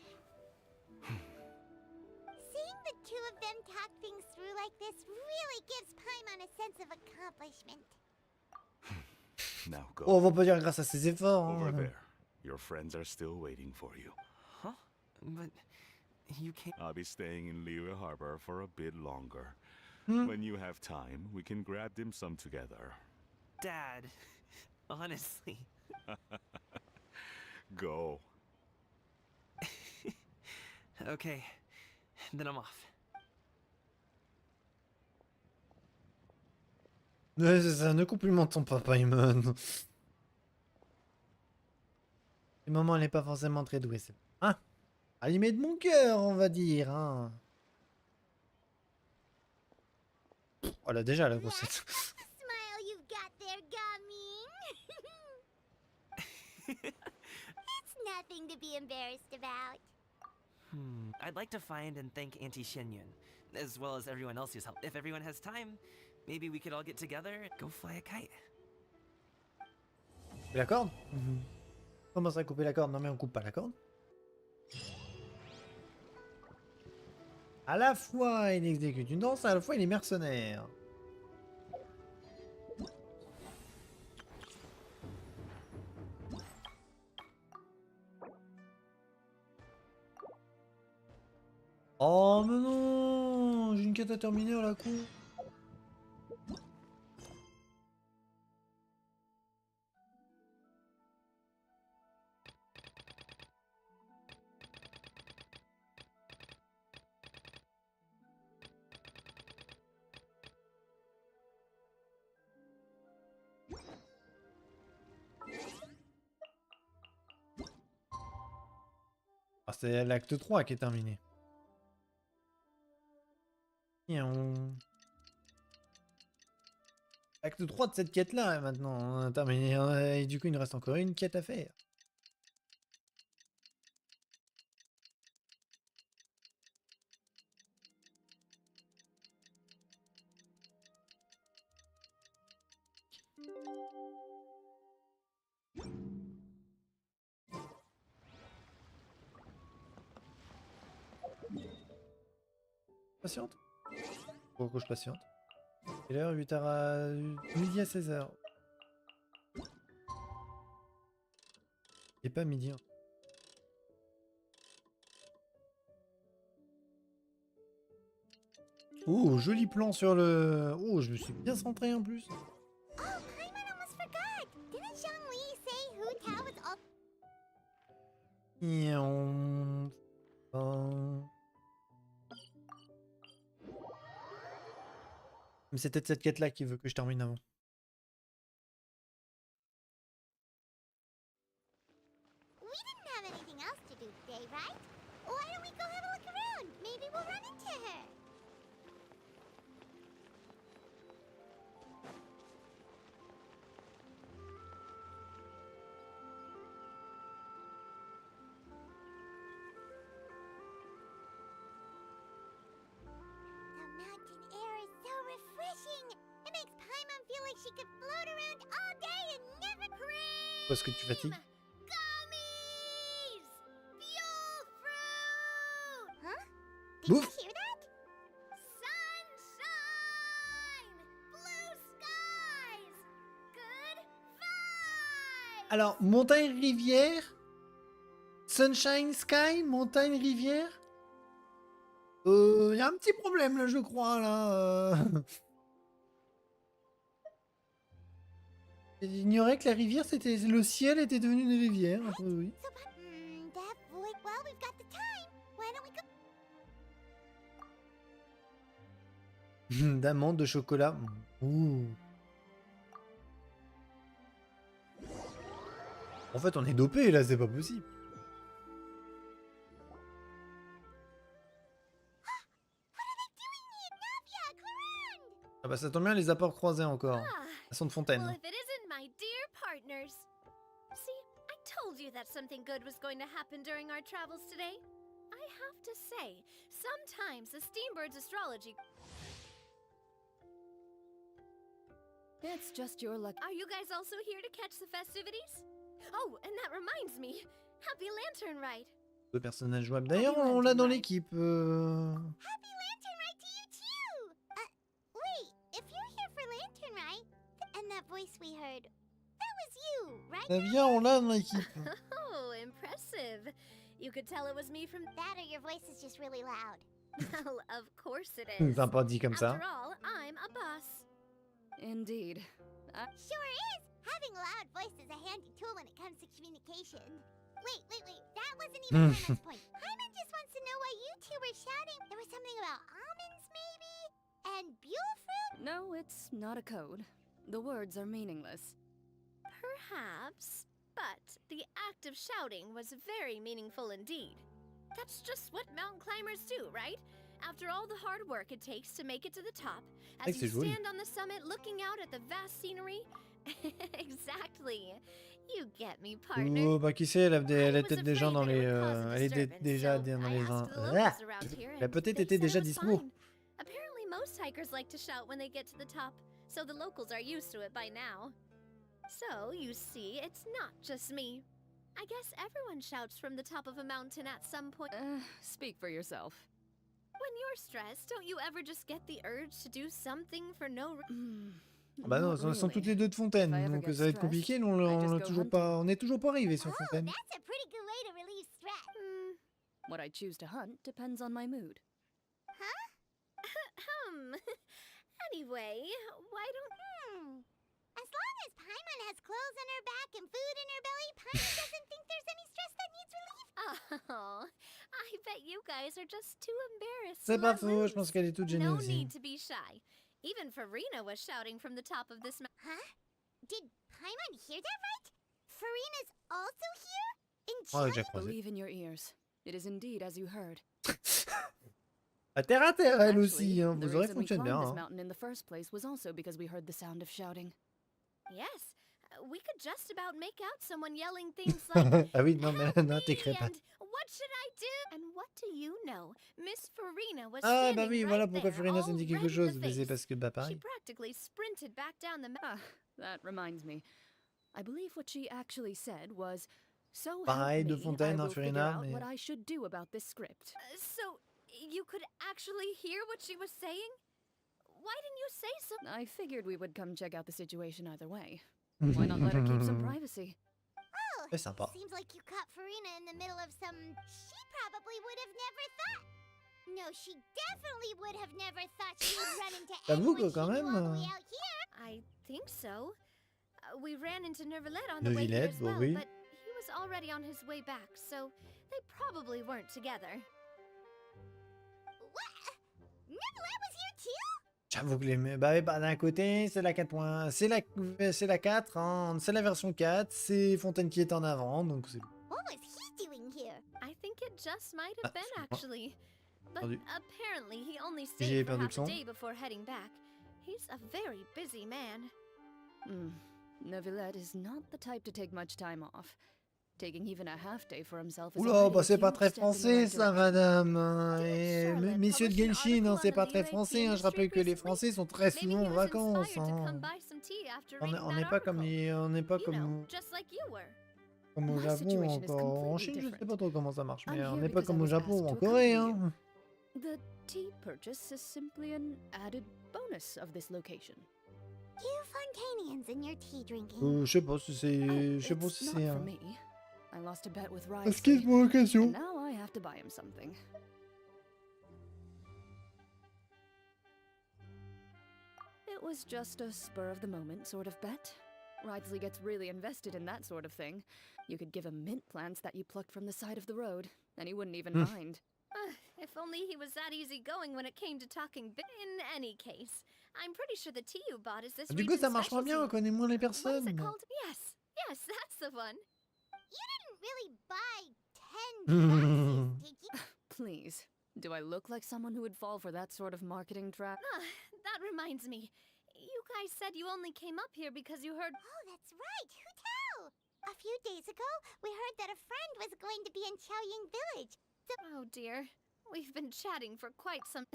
the two of them talk things through like this really gives Paimon a sense of accomplishment. Now go. Oh, on va pas dire grâce à ses efforts. Over Hein. there. Your friends are still waiting for you. Huh? But you can't... I'll be staying in Liyue Harbor for a bit longer. When you have time, we can grab dim sum together. Dad, honestly. Go. Okay, then I'm off. Ouais, c'est ça, ne complimentons pas Paimon. Les moments, elle n'est pas forcément très douée, c'est... Hein? Allumé de mon cœur, on va dire, hein. Oh là, déjà, la grossette. Smile you've got there, Gaming. It's nothing to be embarrassed about. I'd like to find and thank Auntie Xinyun, as well as everyone else who's helped. If everyone has time, maybe we could all get together and go fly a kite. Couper la corde? Comment ça, couper la corde? Non mais on coupe pas la corde. À la fois, il exécute une danse, à la fois, il est mercenaire. Oh mais non, j'ai une quête à terminer à la con. Ah, c'est l'acte 3 qui est terminé. Acte 3 de cette quête là maintenant, on a terminé, et du coup il nous reste encore une quête à faire. Patiente. Pourquoi je patiente? Quelle heure? 8h à... midi à 16h. Et pas midi. Hein. Oh, joli plan sur le... Oh, je me suis bien centré en plus. Oh, Paimon almost forgot. Didn't Zhongli say Hu Tao was all... Mais c'est peut-être cette quête-là qui veut que je termine avant. We didn't have anything else to do today, right? Why don't we go have a look around? Maybe we'll run into her. The mountain air is so refreshing. It makes Paimon feel like she could float around all day and never cream. Parce que tu fatigues. Gummies! Fuel fruit! Huh? Did Bouffe. you hear that? Sunshine! Blue sky! Alors, montagne-rivière, Sunshine Sky, montagne-rivière. Y a un petit problème là, je crois là. J'ignorais que la rivière, c'était le ciel était devenu une rivière. Un peu, oui. Well, we've got the time. Why don't we go? D'amande, de chocolat. Ouh. En fait, on est dopé là, c'est pas possible. Ah bah ça tombe bien, les apports croisés encore. Elles sont de fontaine. Well, if it isn't my dear partners. See, I told you that something good was going to happen during our travels today. I have to say, sometimes the Steambird's astrology... It's just your luck. Are you guys also here to catch the festivities? Oh, and that reminds me. Happy Lantern Ride. Deux personnages jouables. D'ailleurs, on l'a dans l'équipe. Happy Lantern Ride to you too! Wait, if you're here for Lantern Ride, and that voice we heard, that was you, right? Navia, on l'a dans l'équipe. Oh, impressive. You could tell it was me from that, or your voice is just really loud. Well, of course it is. T'as pas dit comme ça. After all, I'm a boss. Indeed. Sure is! Having a loud voice is a handy tool when it comes to communication. Wait. That wasn't even Hyman's point. Hyman just wants to know why you two were shouting. There was something about almonds, maybe? And Buell fruit? No, it's not a code. The words are meaningless. Perhaps. But the act of shouting was very meaningful indeed. That's just what mountain climbers do, right? After all the hard work it takes to make it to the top, as you stand on the summit looking out at the vast scenery... Exactly. You get me, partner. Oh, bah qui sait, elle a peut-être des gens dans les... elle était déjà dans les... Elle a peut-être été déjà dispo. Apparently most hikers like to shout when they get to the top, so the locals are used to it by now. So, you see, it's not just me. I guess everyone shouts from the top of a mountain at some point. Speak for yourself. When you're stressed, don't you ever just get the urge to do something for no reason? Bah non, elles sont toutes les deux de Fontaine, donc ça va être compliqué, on n'est toujours pas arrivé sur Fontaine. That's a pretty good way to relieve stress. What I choose to hunt depends on my mood. Huh? Anyway, why don't... As long as Paimon has clothes on her back and food in her belly, Paimon doesn't think there's any stress that needs relief. Oh, I bet you guys are just too embarrassed. C'est pas faux, je pense qu'elle est toute gênée No aussi. need to be shy. Even Farina was shouting from the top of this mountain. Huh? Did Paimon hear that right? Farina's also here? In Oh, Chile? j'ai croisé. Believe in your ears. It is indeed as you heard. À terre, elle aussi, Actually, hein. the Vos oreilles reason we fonctionnent bien. climbed this Hein. mountain in the first place was also because we heard the sound of shouting. Yes, we could just about make out someone yelling things like, Ah oui, non, mais non, t'écris pas. and what should I do? And what do you know? Miss Farina was Ah standing bah oui, right voilà pourquoi there, Farina ça all me dit quelque red in chose, the mais c'est face. parce que bah She pareil. practically sprinted back down the mountain. That reminds me. I believe what she actually said was, so Pareil help de me, Fontaine, I hein, will figure Farina, out mais... what I should do about this script. So, you could actually hear what she was saying? Why didn't you say so? I figured we would come check out the situation either way. Why not let her keep some privacy? Oh, C'est sympa. seems like you caught Farina in the middle of some... She probably would have never thought... No, she definitely would have never thought she would run into J'avoue anyone que quand she knew all the même... way out here. I think so. We ran into Nervalette on the way here Neuvillette, as bah well, oui. but he was already on his way back, so they probably weren't together. What? Nervalette was here too? J'avoue que les... Bah oui, bah d'un côté, c'est la 4. C'est la 4, hein. C'est la version 4, c'est Fontaine qui est en avant, donc c'est... What was he doing here? I think it just might have been excuse-moi. actually. But Perdu. apparently he only J'ai stayed for perdu le half a son. day before heading back. He's a very busy man. Neuvillette is not the type to take much time off. Taking even a half day for himself is Oula, already bah a c'est pas huge très step in the français right ça, direction. madame. Et messieurs de Genshin, hein, c'est pas très français. Hein. Je rappelle que les Français sont très Maybe souvent he en was vacances. inspired to Hein. come buy some tea after On reading n'est that pas comme article. on n'est pas You know, comme just like you were. au My Japon situation is encore. En completely Chine, je sais different. pas trop comment ça marche, mais I'm on here n'est pas because I comme au was Japon ou asked en to Corée. accompany Hein. The tea purchase is simply an added bonus of this location. You Fontanians and your tea drinking. Je sais pas si c'est... Je sais pas It's si not c'est... for me. I lost a bet with Rise. Escape pour l'occasion. And now I have to buy him something. It was just a spur-of-the-moment sort of bet. Ridsley gets really invested in that sort of thing. You could give him mint plants that you plucked from the side of the road, and he wouldn't even mind. If only he was that easygoing when it came to talking in any case, I'm pretty sure the tea you bought is this Du coup, region's ça marchera bien, on specialty. connaît moins les What is personnes. it called? Yes, that's the one. You didn't really buy 10 boxes, did you? Please, do I look like someone who would fall for that sort of marketing trap? That reminds me. You guys said you only came up here because you heard. Oh, that's right. Who tell? A few days ago, we heard that a friend was going to be in Xiaoying Village. Oh dear. We've been chatting for quite some.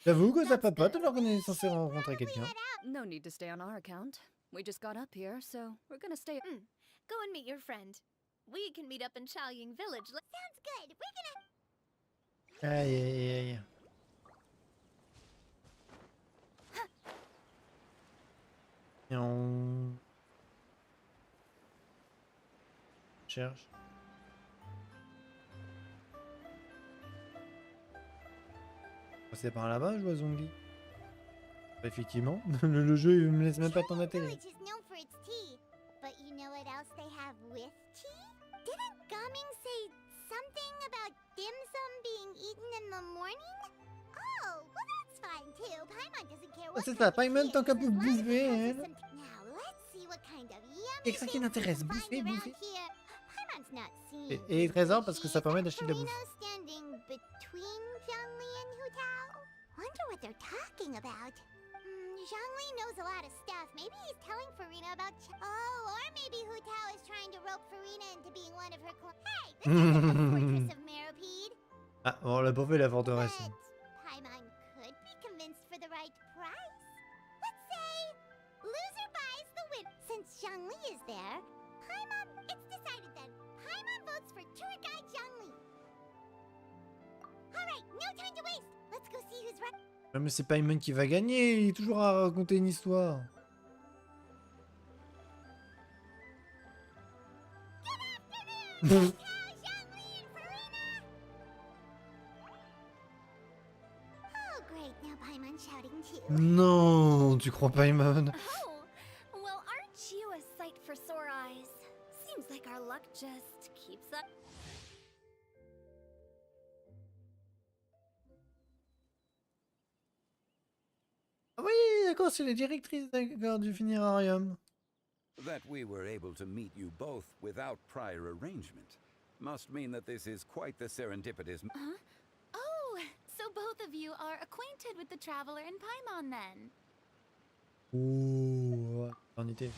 J'avoue que ça papote alors qu'on est censé rencontrer quelqu'un. No need to stay on our account. We just got up here, so we're gonna stay. Go and meet your friend. We can meet up in Xiaoying Village. Sounds good. We're gonna. Aïe, aïe, aïe. Et on... cherche. C'est par là-bas, je vois Zongli. Effectivement, le jeu il me laisse même pas attendre la télé. Village is known for its tea, but you know what else they have with tea? Didn't Gaming say something about dim sum being eaten in the morning? Oh, well that's fine too. Paimon doesn't care what C'est kind ça, of Paimon tea tant it qu'un is, peu as long as it bouffer, has elle. some- Now let's see what kind of yummy Quelque chose qui things l'intéresse, we can bouffer, find around bouffer. here. Paimon's not seen. Et les trésors parce que ça permet d'acheter de la bouffe. Farina standing between Zhangli and Hu Tao? Wonder what they're talking about. Zhangli knows a lot of stuff. Maybe he's telling Farina about or maybe Hu Tao is trying to rope Farina into being one of her Hey, this isn't the fortress of Meropide. Ah, on l'a pas fait la forteresse. But Paimon could be convinced for the right price. Let's say loser buys the win. Since Zhangli is there, Paimon, it's decided then. Paimon votes for tour guide Zhangli. All right, no time to waste. Let's go see who's right. Non mais c'est Paimon qui va gagner, il est toujours à raconter une histoire. Zhangli and Farina. Oh, great. Now Paimon's shouting too. Non, tu crois Paimon? Oh, well, aren't you a sight for sore eyes? Seems like our luck just keeps up. Ah oui, d'accord, c'est la directrice d'accord, du finirarium. That we were able to meet you both without prior arrangement must mean that this is quite the serendipitous. Oh, so both of you are acquainted with the traveler in Paimon then? Oh, en été.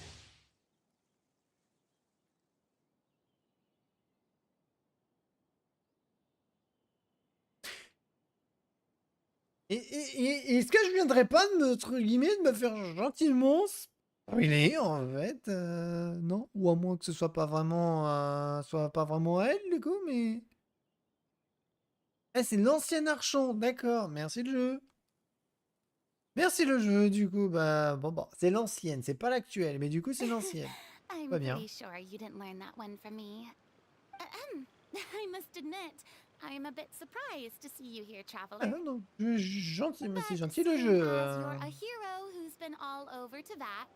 Et est-ce que je viendrais pas entre guillemets de me faire gentiment spoiler en fait non, ou à moins que ce soit pas vraiment elle du coup, mais c'est l'ancien archon, d'accord, merci le jeu. Merci le jeu, du coup, bah bon, c'est l'ancienne, c'est pas l'actuelle, mais du coup c'est l'ancienne. I'm Pas bien. pretty sure you didn't learn that one from me. I must admit, I am a bit surprised to see you here, Ah traveler. non, gentil, mais c'est gentil le Seeing jeu. as you're a hero who's been all over to that,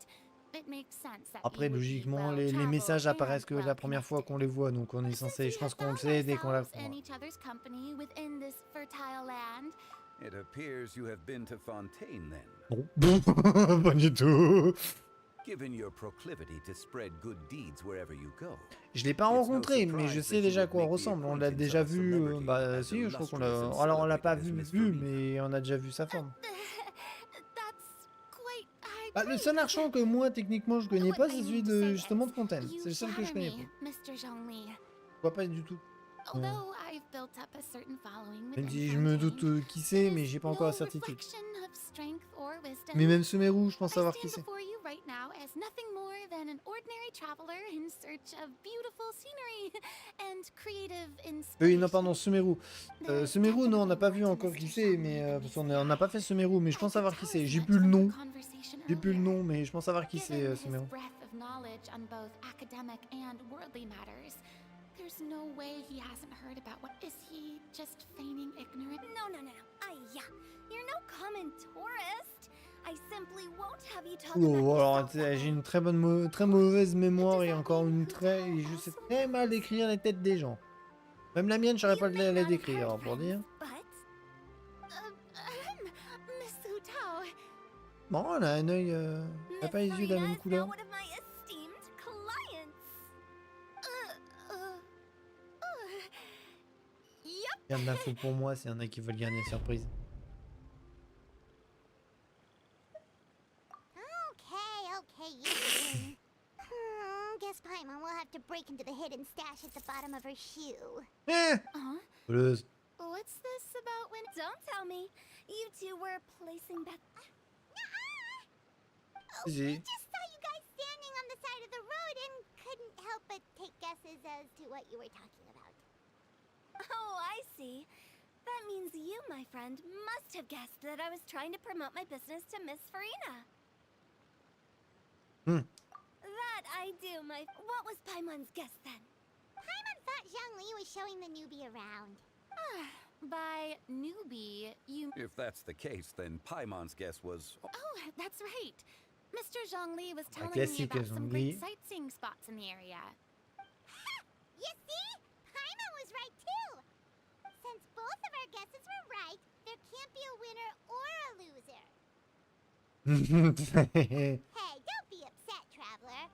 it makes sense that Après, you would be logiquement, well les traveled messages and apparaissent que la well première fois connected. qu'on les voit, donc on est censé, je pense qu'on le Found sait dès qu'on la ourselves in each other's company within this fertile land. It appears you have been to Fontaine then. Non, pas du tout. Given your proclivity to spread good deeds wherever you go. Je l'ai pas rencontré, mais je sais déjà à quoi elle ressemble. On l'a déjà vu, bah si, je crois qu'on l'a... Alors on l'a pas vu, mais on a déjà vu sa forme. Bah, le seul archon que moi, techniquement, je connais pas, c'est celui de, justement, de Fontaine. C'est le seul que je connais pas. Mr. Zhongli. Je vois pas du tout. Although I've built up a certain following Même within si je me doute qui c'est, mais j'ai pas encore la certitude. Mais même Sumeru, je pense savoir qui c'est. before you right now as as nothing more than an ordinary traveler in search of beautiful scenery and creative inspiration. Oui, non, pardon, Sumeru. Sumeru, non, on n'a pas vu encore qui c'est, mais parce qu'on n'a pas fait Sumeru, mais je pense savoir qui c'est. J'ai plus le nom. J'ai plus le nom, mais je pense savoir qui c'est, Sumeru. There's no way he hasn't heard about what is he just feigning ignorant? No. Yeah. You're no common tourist. I simply won't have you talk Oh, about alors, j'ai une très mauvaise mémoire et encore je sais très mal décrire les têtes des gens. Même la mienne, je saurais pas les décrire, alors, pour dire. Miss Hu Tao. Bon, elle a un œil, elle a pas les yeux de la même couleur. Garde l'info pour moi, s'il y en a qui veulent garder la surprise. Okay, you win. Guess Paimon will have to break into the hidden stash at the bottom of her shoe. Voleuse. What's this about when... Don't tell me. You two were placing bet... Si. We just saw you guys standing on the side of the road and couldn't help but take guesses as to what you were talking about. Oh, I see. That means you, my friend, must have guessed that I was trying to promote my business to Miss Farina. That I do, What was Paimon's guess then? Paimon thought Zhongli was showing the newbie around. By newbie, you... If that's the case, then Paimon's guess was... Oh, that's right. Mr. Zhongli was telling classique, me about some great Zhongli. sightseeing spots in the area. You see? Paimon was right too. Since both of our guesses were right, there can't be a winner or a loser. Hey, don't be upset, traveler.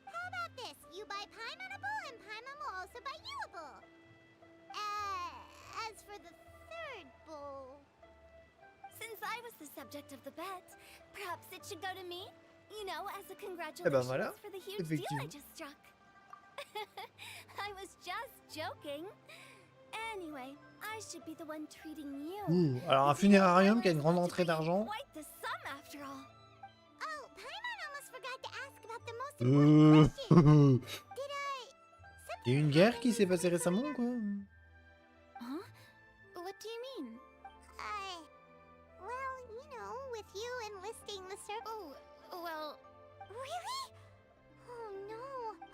How about this? You buy Paimonable and Paimon will also buy youable. As for the third bowl... Since I was the subject of the bet, perhaps it should go to me? You know, as a congratulations voilà. for the huge deal I just struck. I was just joking. Anyway, I should be the one treating you. Alors un funérarium qui a une grande entrée d'argent. Quite the sum after all. Oh, Paimon almost forgot to ask about the most important question. Il y a eu une guerre qui s'est passée récemment, quoi. Huh? What do you mean? Well, you know, with you enlisting the Oh, well... Really? Oh no,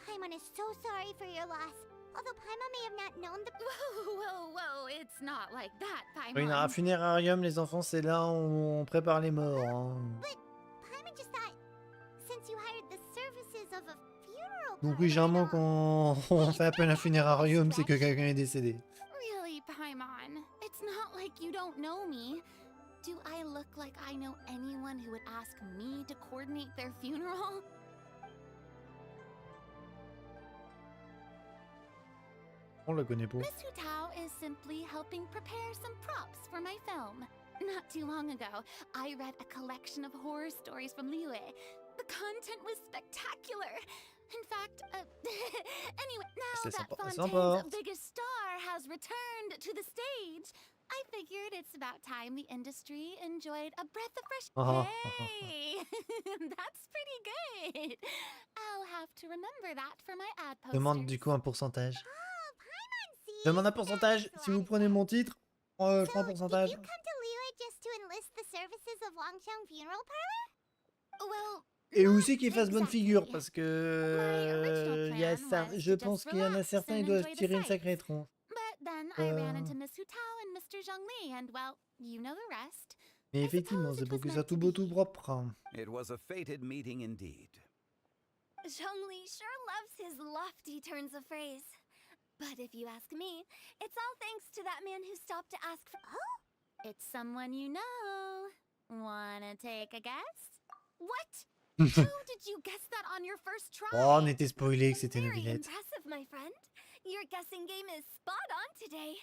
Paimon is so sorry for your loss. Although Paimon may have not known the... Whoa, it's not like that, Paimon. Oui, dans un funérarium, les enfants, c'est là où on prépare les morts. Hein. But Paimon just thought, since you hired the services of a funeral Donc oui, généralement, quand on fait appel à un funérarium, c'est que quelqu'un est décédé. Really, Paimon? It's not like you don't know me. Do I look like I know anyone who would ask me to coordinate their funeral? On la connaît pas. Miss Hu Tao is simply helping prepare some props for my film. Not too long ago, I read a collection of horror stories from Liyue. The content was spectacular. In fact, anyway, now that Fontaine's biggest star has returned to the stage, I figured it's about time the industry enjoyed a breath of fresh air. Hey, that's pretty good. I'll have to remember that for my ad posters. Demande du coup un pourcentage. Demande un pourcentage. Si vous prenez mon titre, je prends un pourcentage. Did you come to Liyue just to enlist the services of Longcheng Funeral Parlor? Well, Et aussi qu'il fasse bonne figure, parce que je pense qu'il y en a certains, ils doivent tirer une sacrée tronche. Mais effectivement, c'est pour que ça soit tout beau, tout propre. Hein. It was a fated meeting indeed. Zhongli sure loves his lofty turns of phrase. But if you ask me, it's all thanks to that man who stopped to ask for... Oh, it's someone you know. Wanna take a guess? What? How did you guess that on your first try? Oh, on était spoilé que c'était une Very villette. impressive, my friend. Your guessing game is spot on today.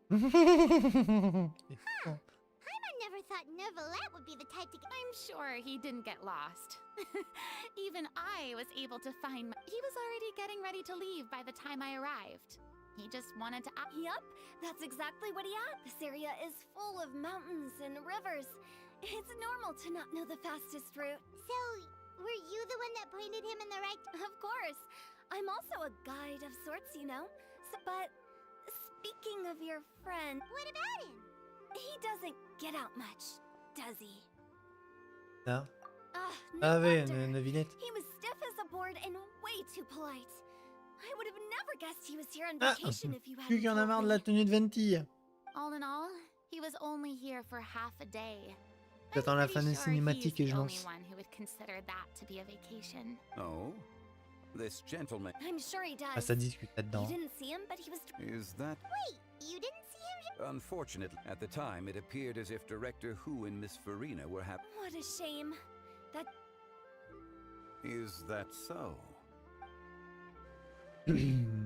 Paimon never thought Neuvillette would be the type to get... I'm sure he didn't get lost. Even I was able to find... He was already getting ready to leave by the time I arrived. He just wanted to. Yup, that's exactly what he had. This area is full of mountains and rivers. It's normal to not know the fastest route. So, were you the one that pointed him in the right? Of course. I'm also a guide of sorts, you know. But speaking of your friend, what about him? He doesn't get out much, does he? No. No ouais, wonder. une vignette. He was stiff as a board and way too polite. I would have never guessed he was here on Ah, vacation if you hadn't Plus qu'il y en a told marre de me. la tenue de Venti. All in all, he was only here for half a day. J'attends la fin des Pretty sure cinématiques he's et je the only lance. one who would consider that to be a vacation. Oh? This gentleman. I'm sure he does. Ah, ça discute You là-dedans. didn't see him, but he was. Is that... Wait, you didn't see him? Unfortunately, at the time, it appeared as if Director Hu and Miss Farina were happy. What a shame. That. Is that so? Hmm?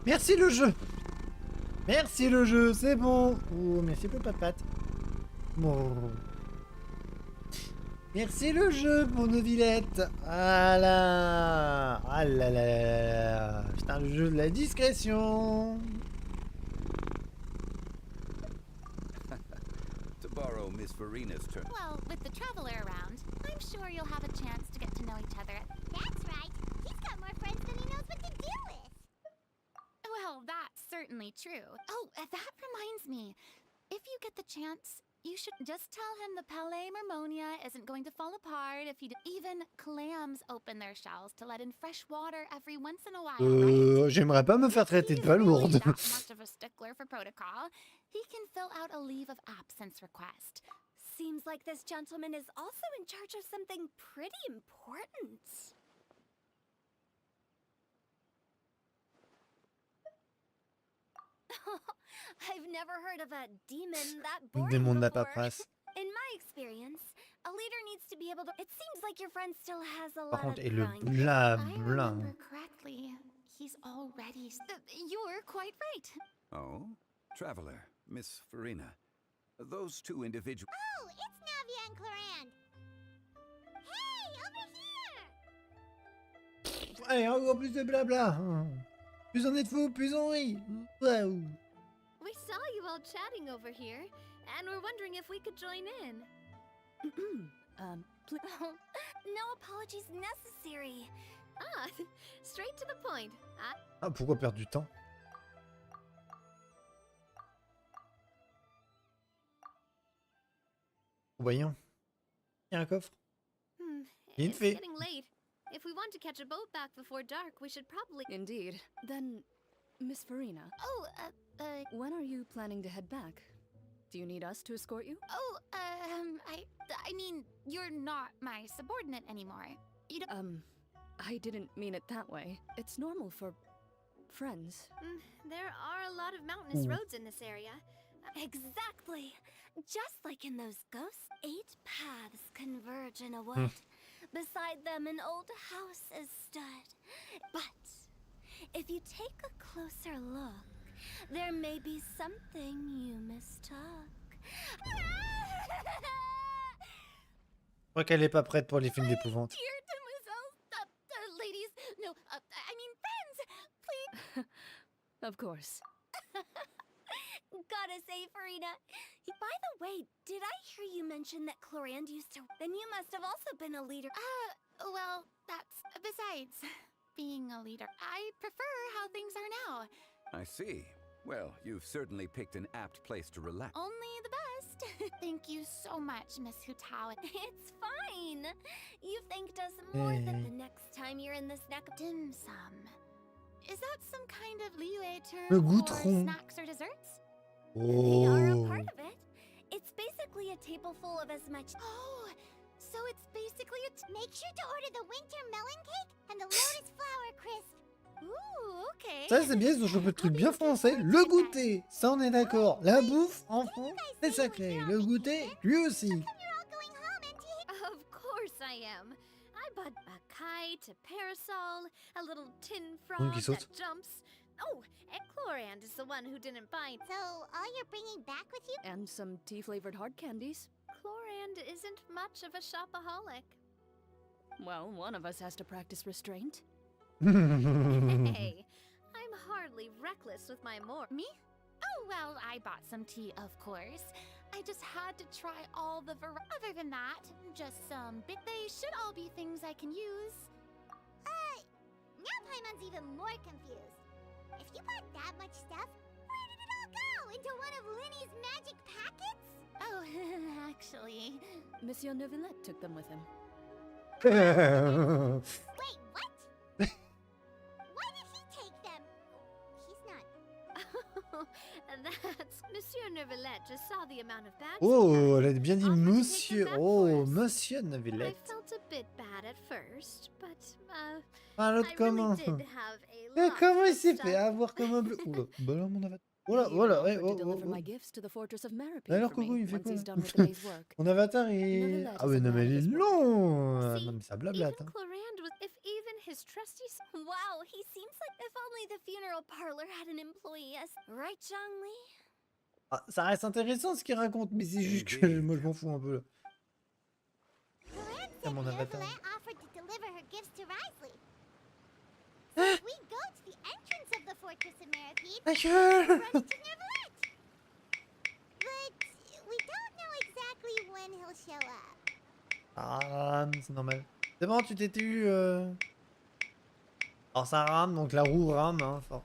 Merci le jeu. Merci le jeu, c'est bon. Oh, merci pour le pat-pat. Bon. Merci le jeu pour nos villettes. Ah là. Ah là là là là. Putain, le jeu de la discrétion. To borrow Miss Farina's term. Well, with the traveler around, I'm sure you'll have a chance to get to know each other. That's right. He's got more friends than he knows what to do with. Well, that's certainly true. Oh, that reminds me. If you get the chance, you should just tell him the Palais Mermonia isn't going to fall apart if he... Even clams open their shells to let in fresh water every once in a while, right? J'aimerais pas me faire traiter de He's really palourde. that much of a stickler for protocol. He can fill out a leave of absence request. Seems like this gentleman is also in charge of something pretty important. I've never heard of a demon that boring Démon de la before. paperasse. In my experience, a leader needs to be able to. It seems like your friend still has a Par lot contre, of et le grind. blabla. Remember correctly, he's already... You're quite right. Oh? Traveler, Miss Farina. Those two individuals. Oh, it's Navia and Clorand. Hey, over here! Allez, encore plus de blabla. Plus on est de fous, plus on rit. Waouh. We saw you all chatting over here, and we're wondering if we could join in. No apologies necessary. Straight to the point. Ah, pourquoi perdre du temps? Voyons. Il y a un coffre. Vite It's fait. getting late. If we want to catch a boat back before dark, we should probably. Indeed. Then, Miss Farina, Oh, when are you planning to head back? Do you need us to escort you? I mean, you're not my subordinate anymore. You don't... I didn't mean it that way. It's normal for friends. There are a lot of mountainous Ooh. roads in this area. Exactly. Just like in those ghosts, 8 paths converge in a wood. Beside them, an old house is stood. But if you take a closer look, there may be something you mistook. Je crois qu'elle est pas prête pour les films d'épouvante. Dear demoiselles, ladies, no, I mean friends, please. Of course. Gotta say, Farina. By the way, did I hear you mention that Clorand used to... Then you must have also been a leader. Well, that's... Besides being a leader, I prefer how things are now. I see. Well, you've certainly picked an apt place to relax. Only the best. Thank you so much, Miss Hutao. It's fine. You thanked us more than the next time you're in this neck of Dim sum. Is that some kind of Liyue term Le for goûteron. snacks or desserts? They are a Oh. part of it. It's basically a table full of as much... Oh, so it's basically a... Make sure to order the winter melon cake and the lotus flower crisp. Ooh, okay. Ça, c'est bien, ils ont chopé le truc bien français. Le goûter, ça on est d'accord. La bouffe, en France, c'est sacré. Le goûter, lui aussi. You're all going home and Of course I am. I bought a kite, a parasol, a little tin frog qui that saute. jumps. Oh, and Clorand is the one who didn't buy. So, all you're bringing back with you? And some tea-flavored hard candies. Chlorand isn't much of a shopaholic. Well, one of us has to practice restraint. Hey, I'm hardly reckless with my Me? Oh, well, I bought some tea, of course. I just had to try all the Other than that, just some They should all be things I can use. Now Paimon's even more confused. If you bought that much stuff, where did it all go? Into one of Linny's magic packets? Oh, actually... Monsieur Neuvillette took them with him. Wait, what? Why did he take them? He's not... That's... Monsieur Neuvillette just saw the amount of bags. Oh, elle a bien dit Offered to take monsieur. them back Oh, for us. monsieur I Neuvillette. felt a bit bad at first, but Ah, l'autre I comment really did have a Eh, lot comment il of s'est stuff. fait avoir comme un bleu? Oula, bah là, mon avatar. He Voilà, even voilà. offered Eh, to oh, deliver oh, my oh. gifts to the Fortress of Merope Alors, for Coco, me il fait once quoi he's là? done with the day's work. Mon avatar est. Neuvillette Ah is ouais, a non, man mais of elle est his word. long. Ah, See, non, mais ça even blablate. Hein. Chlorand was... If even his trusty... Wow, he seems like if only the funeral parlor had an employee as... Right, Zhongli? Ah, ça reste intéressant ce qu'il raconte, mais c'est juste que moi je m'en fous un peu là. Chlorand C'est mon said avatar. Neuvillette offered to deliver her gifts to Risley. Ah. So we go to the entrance of the Fortress of Merope Ma and gueule. run into Neuvillette. But we don't know exactly when he'll show up. Ah, c'est normal. C'est bon, tu t'es eu. Alors ça rame, donc la roue rame, hein, fort.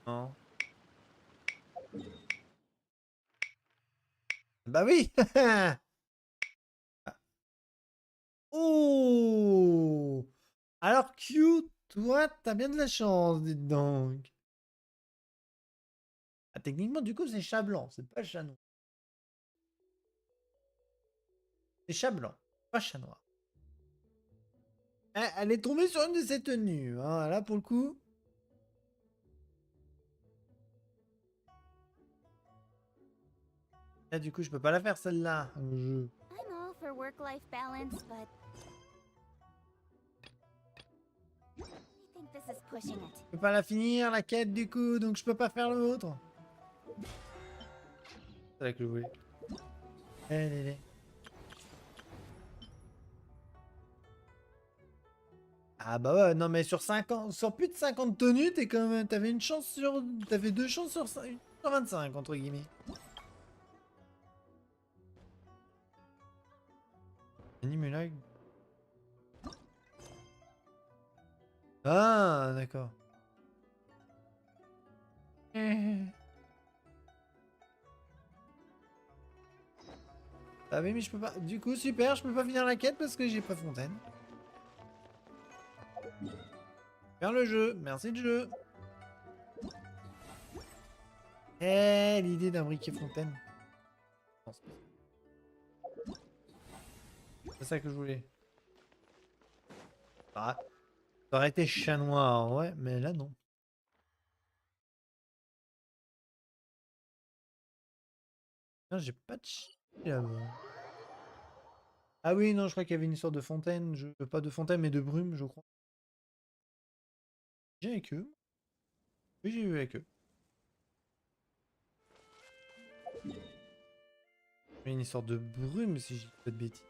Non. Bah oui. Oh. Alors Q, toi, t'as bien de la chance, dites donc. Ah, techniquement, du coup, c'est chat blanc, c'est pas chat noir. C'est chat blanc, pas chat noir. Elle est tombée sur une de ses tenues, hein, là pour le coup. Là, du coup, je peux pas la faire celle-là. I'm all for work-life balance, but... I think this is pushing it. Je peux pas la finir, la quête, du coup, donc je peux pas faire l'autre. C'est là que je voulais. Allez. Ah bah ouais, non mais sur 50, sur plus de 50 tenues, t'es quand même, t'avais une chance sur, t'avais 2 chances sur 25 entre guillemets. Animulag. Ah d'accord. Ah oui mais je peux pas. Du coup super, je peux pas finir la quête parce que j'ai pas fontaine. Faire le jeu, merci le jeu. Eh, l'idée d'un briquet fontaine. C'est ça que je voulais. Ah, ça aurait été chat noir, ouais, mais là non. Non, j'ai pas de chien là-bas. Ah oui, non, je crois qu'il y avait une histoire de fontaine. Pas de fontaine, mais de brume, je crois. J'ai avec eux. Oui, j'ai eu avec eux. Il y a une histoire de brume, si je dis pas de bêtises.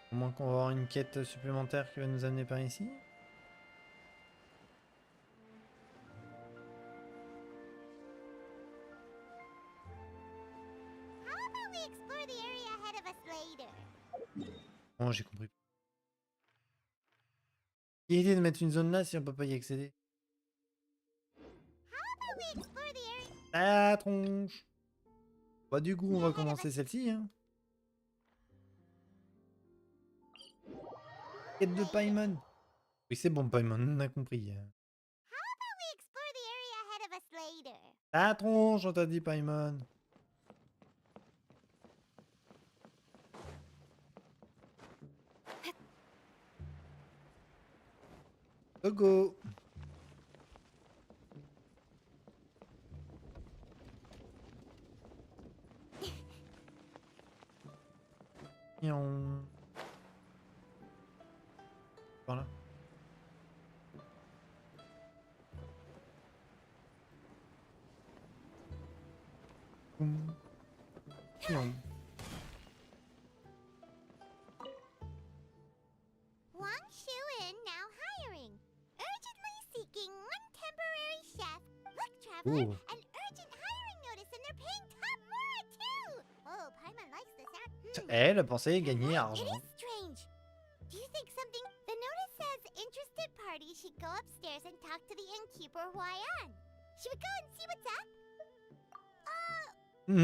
Au moins qu'on va avoir une quête supplémentaire qui va nous amener par ici. How about we explore the area ahead of us later? Bon, j'ai compris. Quelle idée de mettre une zone là si on peut pas y accéder? How about we explore the area? Ah, tronche. Bah du coup, on va commencer celle-ci, hein. Quête de Paimon. Oui, c'est bon, Paimon, on a compris. How about we explore the area ahead of us later? Ah, tronche, on t'a dit, Paimon. Go go. Voilà. Wang Shu-in now hiring. Urgently seeking one temporary chef. Look, Traveler, Ooh. an urgent hiring notice and they're paying top more too. Oh, Paimon likes this, huh? Elle pensait gagner It argent. is strange. Do you think something... The notice says interested parties should go upstairs and talk to the innkeeper Huayan. Should we go and see what's up? Ouais,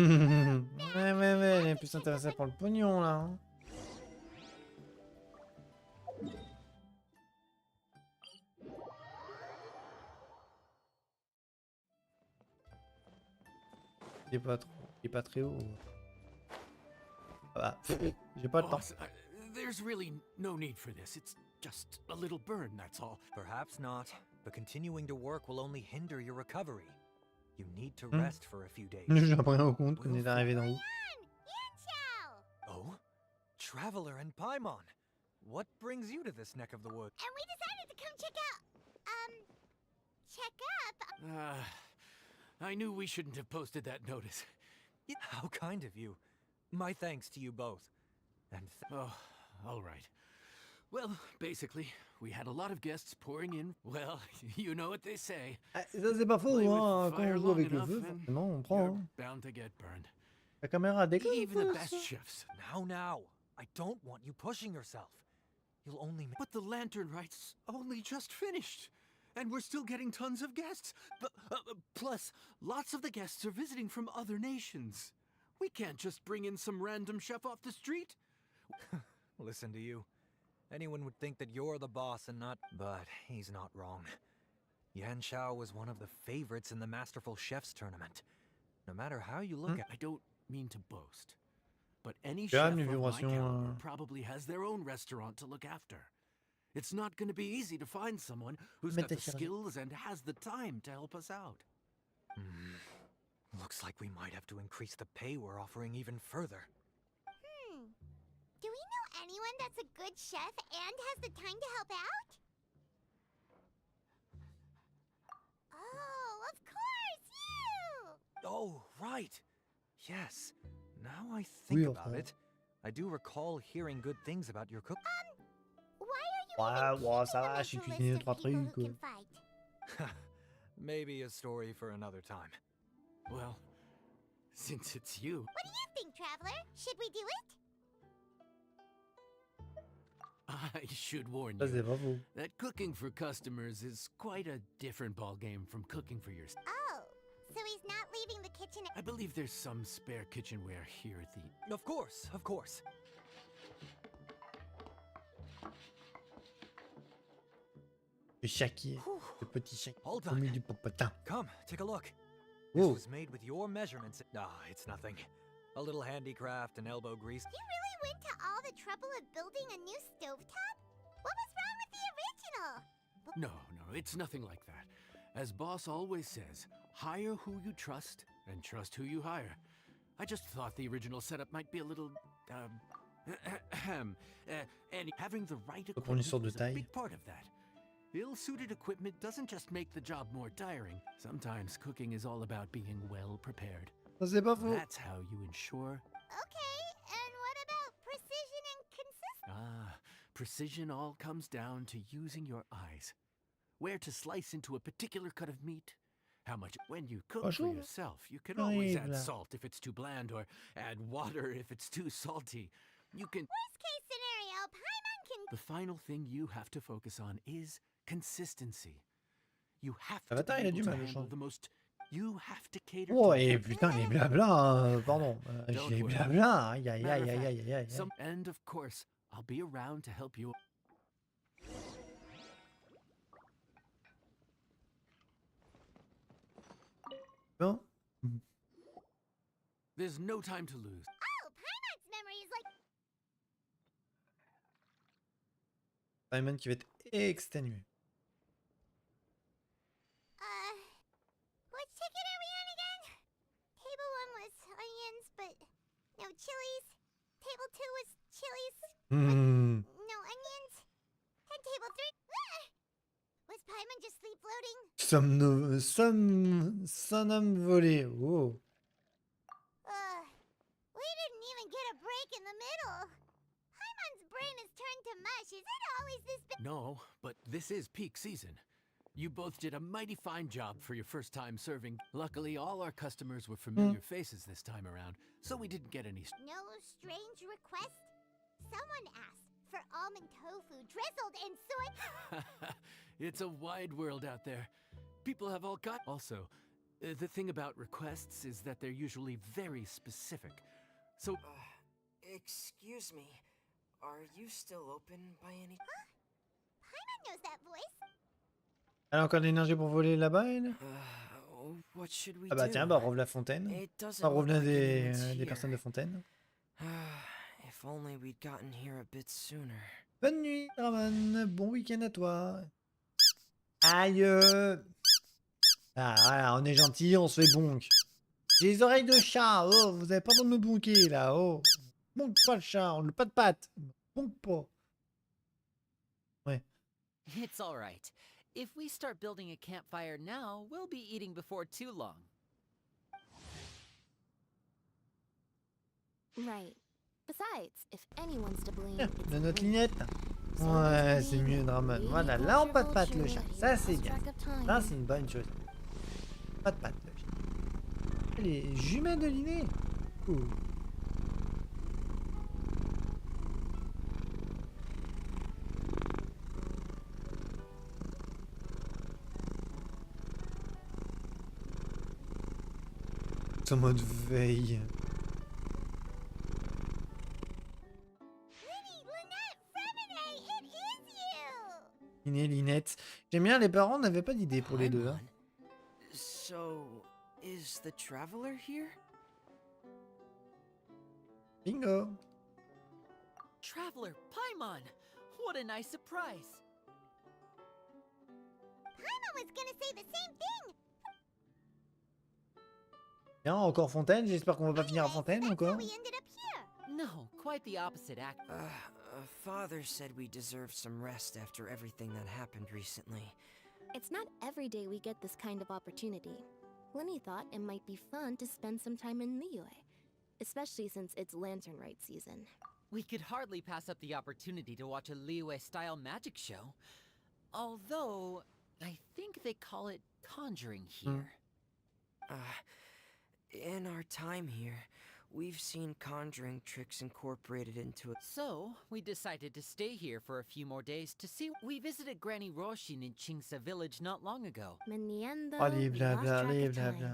elle est plus intéressée pour le pognon là. Hein. Il est pas très haut. Ah, j'ai pas le temps. Boss, there's really no need for this. It's just a little burn, that's all. Perhaps not, but continuing to work will only hinder your recovery. You need to rest for a few days. J'ai pas pris en compte qu'on est arrivé d'en haut. Oh? Traveler and Paimon. What brings you to this neck of the woods? And we decided to come check up. I knew we shouldn't have posted that notice. How kind of you. My thanks to you both. And oh, all right. Well, basically, we had a lot of guests pouring in. Well, you know what they say. Ça c'est pas faux, Play with hein. Quand fire on joue long avec le enough feu, and forcément, on prend. you're Hein. bound to get burned. La caméra déconne. Even the best chefs. Now. I don't want you pushing yourself. You'll only make... But the lantern rites only just finished. And we're still getting tons of guests. Plus, lots of the guests are visiting from other nations. We can't just bring in some random chef off the street. Listen to you. Anyone would think that you're the boss and not... But he's not wrong. Yan Xiao was one of the favorites in the Masterful Chefs tournament. No matter how you look at... I don't mean to boast. But any Calme, chef les of my vibrations, caliber probably has their own restaurant to look after. It's not going to be easy to find someone who's got the skills and has the time to help us out. Looks like we might have to increase the pay we're offering even further. Do we know anyone that's a good chef and has the time to help out? Oh, of course, you! Oh, right. Yes. Now I think Oui, about enfin. it. I do recall hearing good things about your cook. Why are you even Ouais, ça keeping va, a j'ai mental cuisiné list 2-3 of people who trucs. can fight? Maybe a story for another time. Well, since it's you... What do you think, Traveler? Should we do it? I should warn Ça c'est you pas faux. that cooking for customers is quite a different ballgame from cooking for yourself. Oh, so he's not leaving the kitchen. I believe there's some spare kitchenware here at the... Of course, of course. Le chaquier. Le petit chaquier. Hold Au on. milieu du popotin. Come, take a look. This Oh. was made with your measurements. Nah, it's nothing. A little handicraft and elbow grease. You really went to all the trouble of building a new stovetop? What was wrong with the original? No, it's nothing like that. As Boss always says, hire who you trust and trust who you hire. I just thought the original setup might be a little, and having the right Faut prendre une equipment sorte de is a taille. big part of that. Ill-suited equipment doesn't just make the job more tiring. Sometimes cooking is all about being well prepared. Ça c'est pas faux. That's how you ensure... Okay, and what about precision and consistency? Precision all comes down to using your eyes. Where to slice into a particular cut of meat. How much... When you cook for Bonjour. yourself, you can always add Horrible. salt if it's too bland or add water if it's too salty. You can... Worst case scenario, Paimon can... The final thing you have to focus on is consistency. You have to Avatar, il be a du able to mal, je handle sens. the most... You have to cater Oh, to... et putain, les blabla. Pardon. Don't Les worry. blabla. Aïe, aïe, Matter aïe, of aïe, fact, aïe, aïe, aïe. And of course, I'll be around to help you. Bon. There's no time to lose. Oh, Paimon's memory is like... Paimon qui va être exténué. Which ticket are we on again? Table 1 was onions, but no chilies. Table 2 was chilies. Hmm. No onions. And table 3. Was Paimon just sleep floating? Somnambulé. Oh. We didn't even get a break in the middle. Paimon's brain has turned to mush. Is it always this bad? No, but this is peak season. You both did a mighty fine job for your first time serving. Luckily, all our customers were familiar faces this time around, so we didn't get any... No strange request? Someone asked for almond tofu drizzled in soy... It's a wide world out there. People have all got... Also, the thing about requests is that they're usually very specific. So... Excuse me. Are you still open by any... Huh? Paimon knows that voice. Elle a encore de l'énergie pour voler là-bas, elle? What should we Ah bah do? tiens, bah revenez la fontaine. Enfin, revenez des personnes de fontaine. If only we'd gotten here a bit sooner. Bonne nuit, Draman. Bon week-end à toi. Aïe. Ah, voilà, on est gentil, on se fait bonk. J'ai les oreilles de chat. Oh, vous avez pas le droit de me bonker, là. Oh. Bonk pas le chat, on le pas de patte. Bonk pas. Ouais. It's all right. If we start building a campfire now, we'll be eating before too long. Right. Besides, if anyone's to blame, Tiens, it's de notre me. lignette. Ouais, c'est mieux, Draman. Voilà, là on pas de patte le chat. Ça c'est bien. Ça c'est une bonne chose. Pas de patte le chat. Les jumelles de Linné. Cool. En mode veille. Linné, Linette. J'aime bien, les parents n'avaient pas d'idée pour les deux. Hein. So, is the traveler here? Bingo. Traveler Paimon! What a nice surprise! Paimon was gonna say the same thing. Bien, encore Fontaine. J'espère qu'on va pas finir à Fontaine encore. No, quite the opposite act. Father said we deserve some rest after everything that happened recently. It's not every day we get this kind of opportunity. Lenny thought it might be fun to spend some time in Liyue, especially since it's Lantern Rite season. We could hardly pass up the opportunity to watch a Liyue-style magic show. Although, I think they call it conjuring here. In our time here, we've seen conjuring tricks incorporated into it. So, we decided to stay here for a few more days to see. We visited Granny Roshin in Chingsa village not long ago. Meniendo, Allez, we bla lost bla, track allez, of bla time. bla.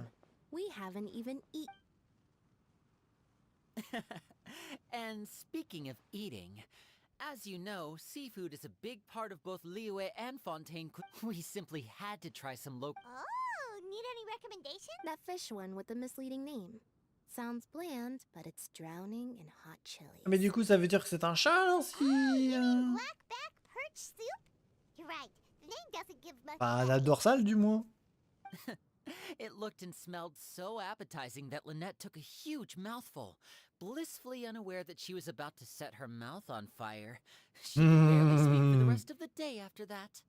We haven't even eaten. And speaking of eating, as you know, seafood is a big part of both Liyue and Fontaine. We simply had to try some local. Oh, need any recommendations? That fish one with the misleading name. Sounds bland, but it's drowning in hot chili. Mais du coup, ça veut dire que c'est un chat, alors si... Blackback perch soup? You're right. The name doesn't give much. Bah, la dorsale, du moins. It looked and smelled so appetizing that Lynette took a huge mouthful, blissfully unaware that she was about to set her mouth on fire. She could barely speak for the rest of the day after that.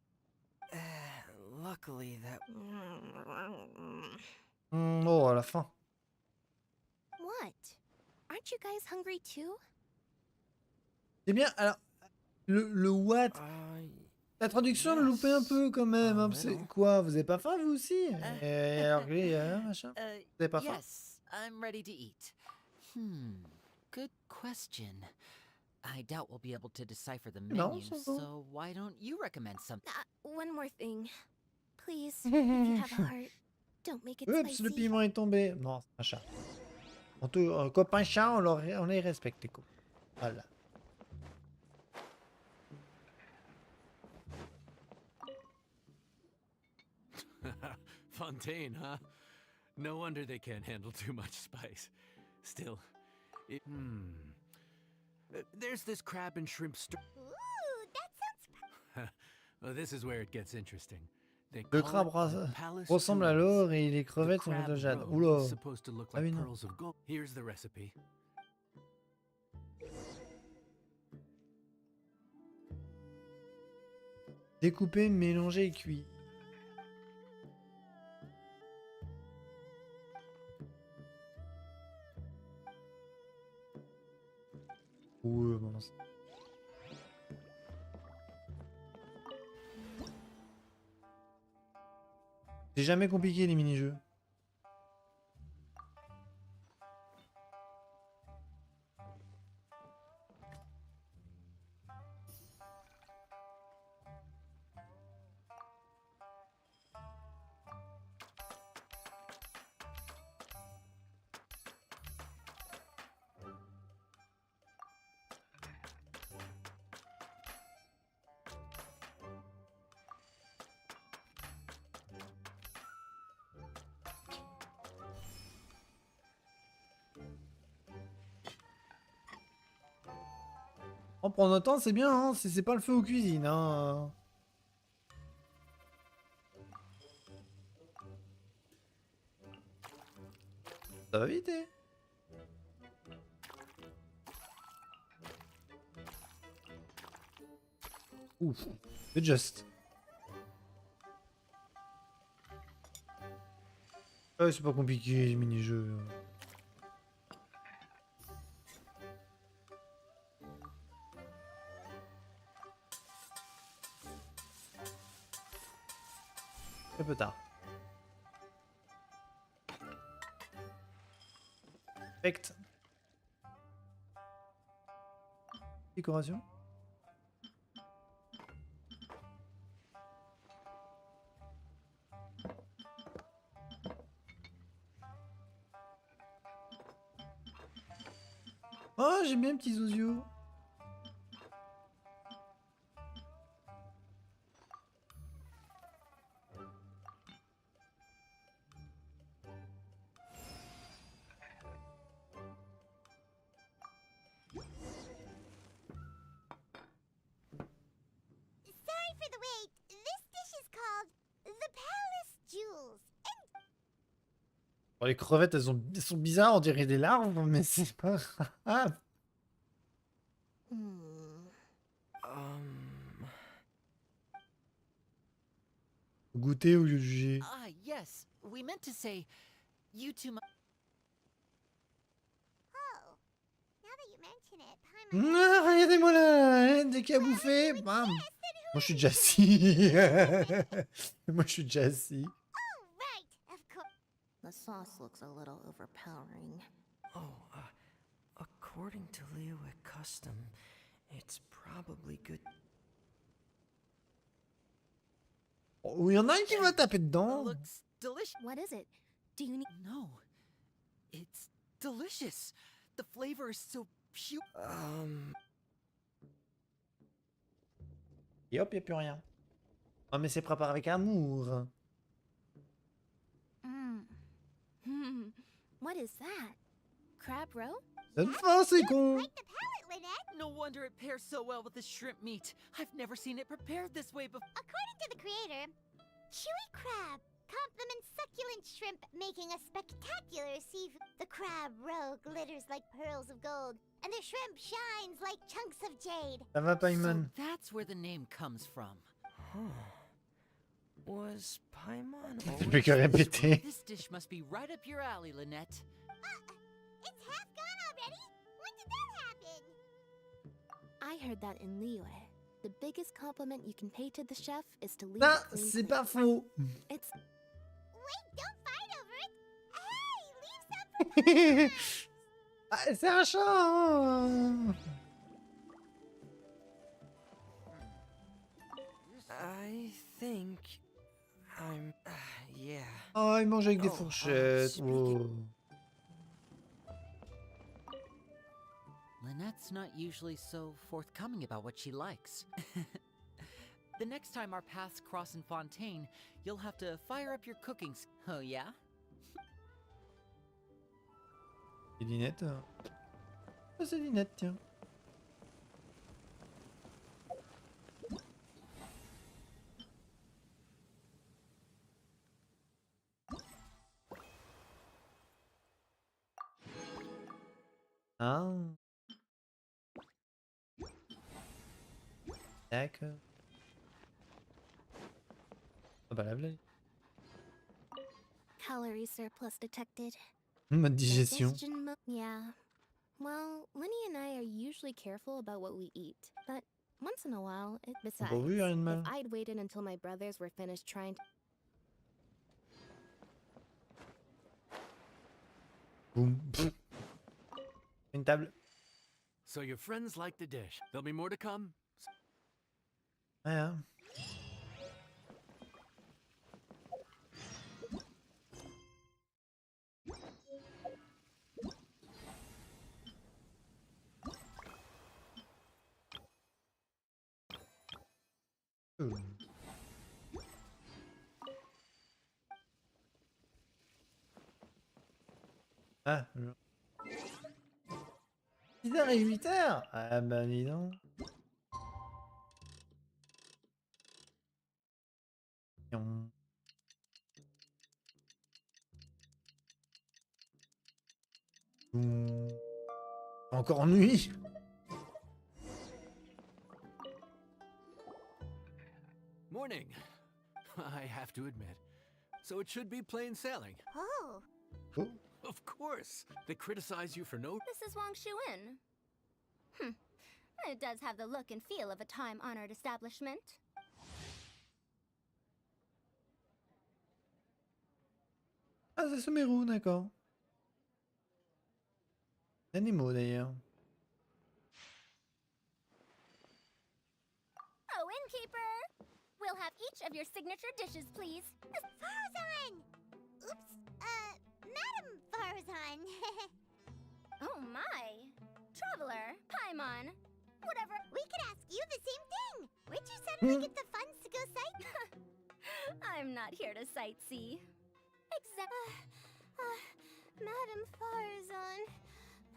Luckily that... Oh, à la fin. What? Aren't you guys hungry too? C'est bien, alors... Le what? La traduction le loupait un peu quand même. Hein, c'est quoi? Vous avez pas faim vous aussi? Et alors machin? Vous avez pas faim? Yes, I'm ready to eat. Good question. I doubt we'll be able to decipher the menu, so why don't you recommend something? One more thing. Please, if you have a heart, don't make it Oups, spicy. le piment est tombé. Non, c'est un chat. En tout, copain chat, on les respecte, les coups. Voilà. Fontaine, huh? No wonder they can't handle too much spice. Still, it... There's this crab and shrimp store. Ooh, that sounds... Well, this is where it gets interesting. They Le call crabe it the Palace ressemble à Jewels. l'or et les The crevettes sont crab de jade. roe Oula. is supposed to look Ah like oui, non. pearls of gold. Here's the recipe. Découper, mélanger et cuire. Ouais, bon. C'est jamais compliqué les mini-jeux. On prend notre temps, c'est bien, hein. C'est pas le feu aux cuisines, hein. Ça va vite, hein. Ouf, c'est juste. Ouais, c'est pas compliqué les mini-jeux. Un peu tard. Perfect. Décoration. Oh, j'aime bien petit Zozio. Sorry for the wait. This dish is called the Palace Jewels. Bon, les crevettes, elles sont bizarres, on dirait des larves, mais c'est pas grave. Goûter au lieu de juger. Ah, yes. We meant to say, you two. Oh, now that you mention it, Ah, regardez-moi là, dès qu'il a bouffé, bam. Moi je suis déjà assis. Moi je suis déjà assis. Oh, right, of course. The sauce looks a little overpowering. Oh, according to Liyue custom, it's probably good. Oh, il y en a un qui va taper dedans. Looks delicious. What is it? Do you need... No. It's delicious. The flavor is so pure. Et hop, il n'y a plus rien. Oh, mais c'est préparé avec amour. What is that? Crab roe? Cette fin, c'est con. Like the palate, Lynette. No wonder it pairs so well with the shrimp meat. I've never seen it prepared this way before. According to the creator, chewy crab complements succulent shrimp, making a spectacular seafood. The crab roe glitters like pearls of gold, and the shrimp shines like chunks of jade. Ça va, Paimon? So that's where the name comes from. Was Paimon Je peux que répéter. This dish must be right up your alley, Lynette. It's half gone already? When did that happen? I heard that in Liyue. The biggest compliment you can pay to the chef is to leave Ah, a clean c'est plate. pas faux. It's... Wait, don't fight over it. Hey, leave some for Ah, c'est un chat. Hein. I think I'm. Yeah. Oh, il mange avec des Oh, fourchettes. Oh. Lynette's not usually so forthcoming about what she likes. The next time our paths cross in Fontaine, you'll have to fire up your cooking. Oh, yeah? C'est Linette. Ah, c'est Linette, tiens. Ah. D'accord. bah lave-la. Calorie surplus detected. Mode digestion. Yeah. Well, Lenny and I are usually careful about what we eat, but once in a while, besides, Bon, oui, rien de mal. if I'd waited until my brothers were finished trying to... Boum. Une table. So your friends like the dish. There'll be more to come. Ouais, hein. Ah, 6h et 8h. Ah bah dis donc. Encore nuit. Morning. I have to admit. So it should be plain sailing. Oh. Oh. Of course. They criticize you for no... This is Wang Shuin. It does have the look and feel of a time-honored establishment. Ah, c'est Sumeru, d'accord. Animaux d'ailleurs. Oh, innkeeper! We'll have each of your signature dishes, please. Farzan! Oops, Madam Farzan. Oh my! Traveler, Paimon, whatever. We could ask you the same thing. Where'd you suddenly get the funds to go sight? I'm not here to sightsee. Madam Farzan,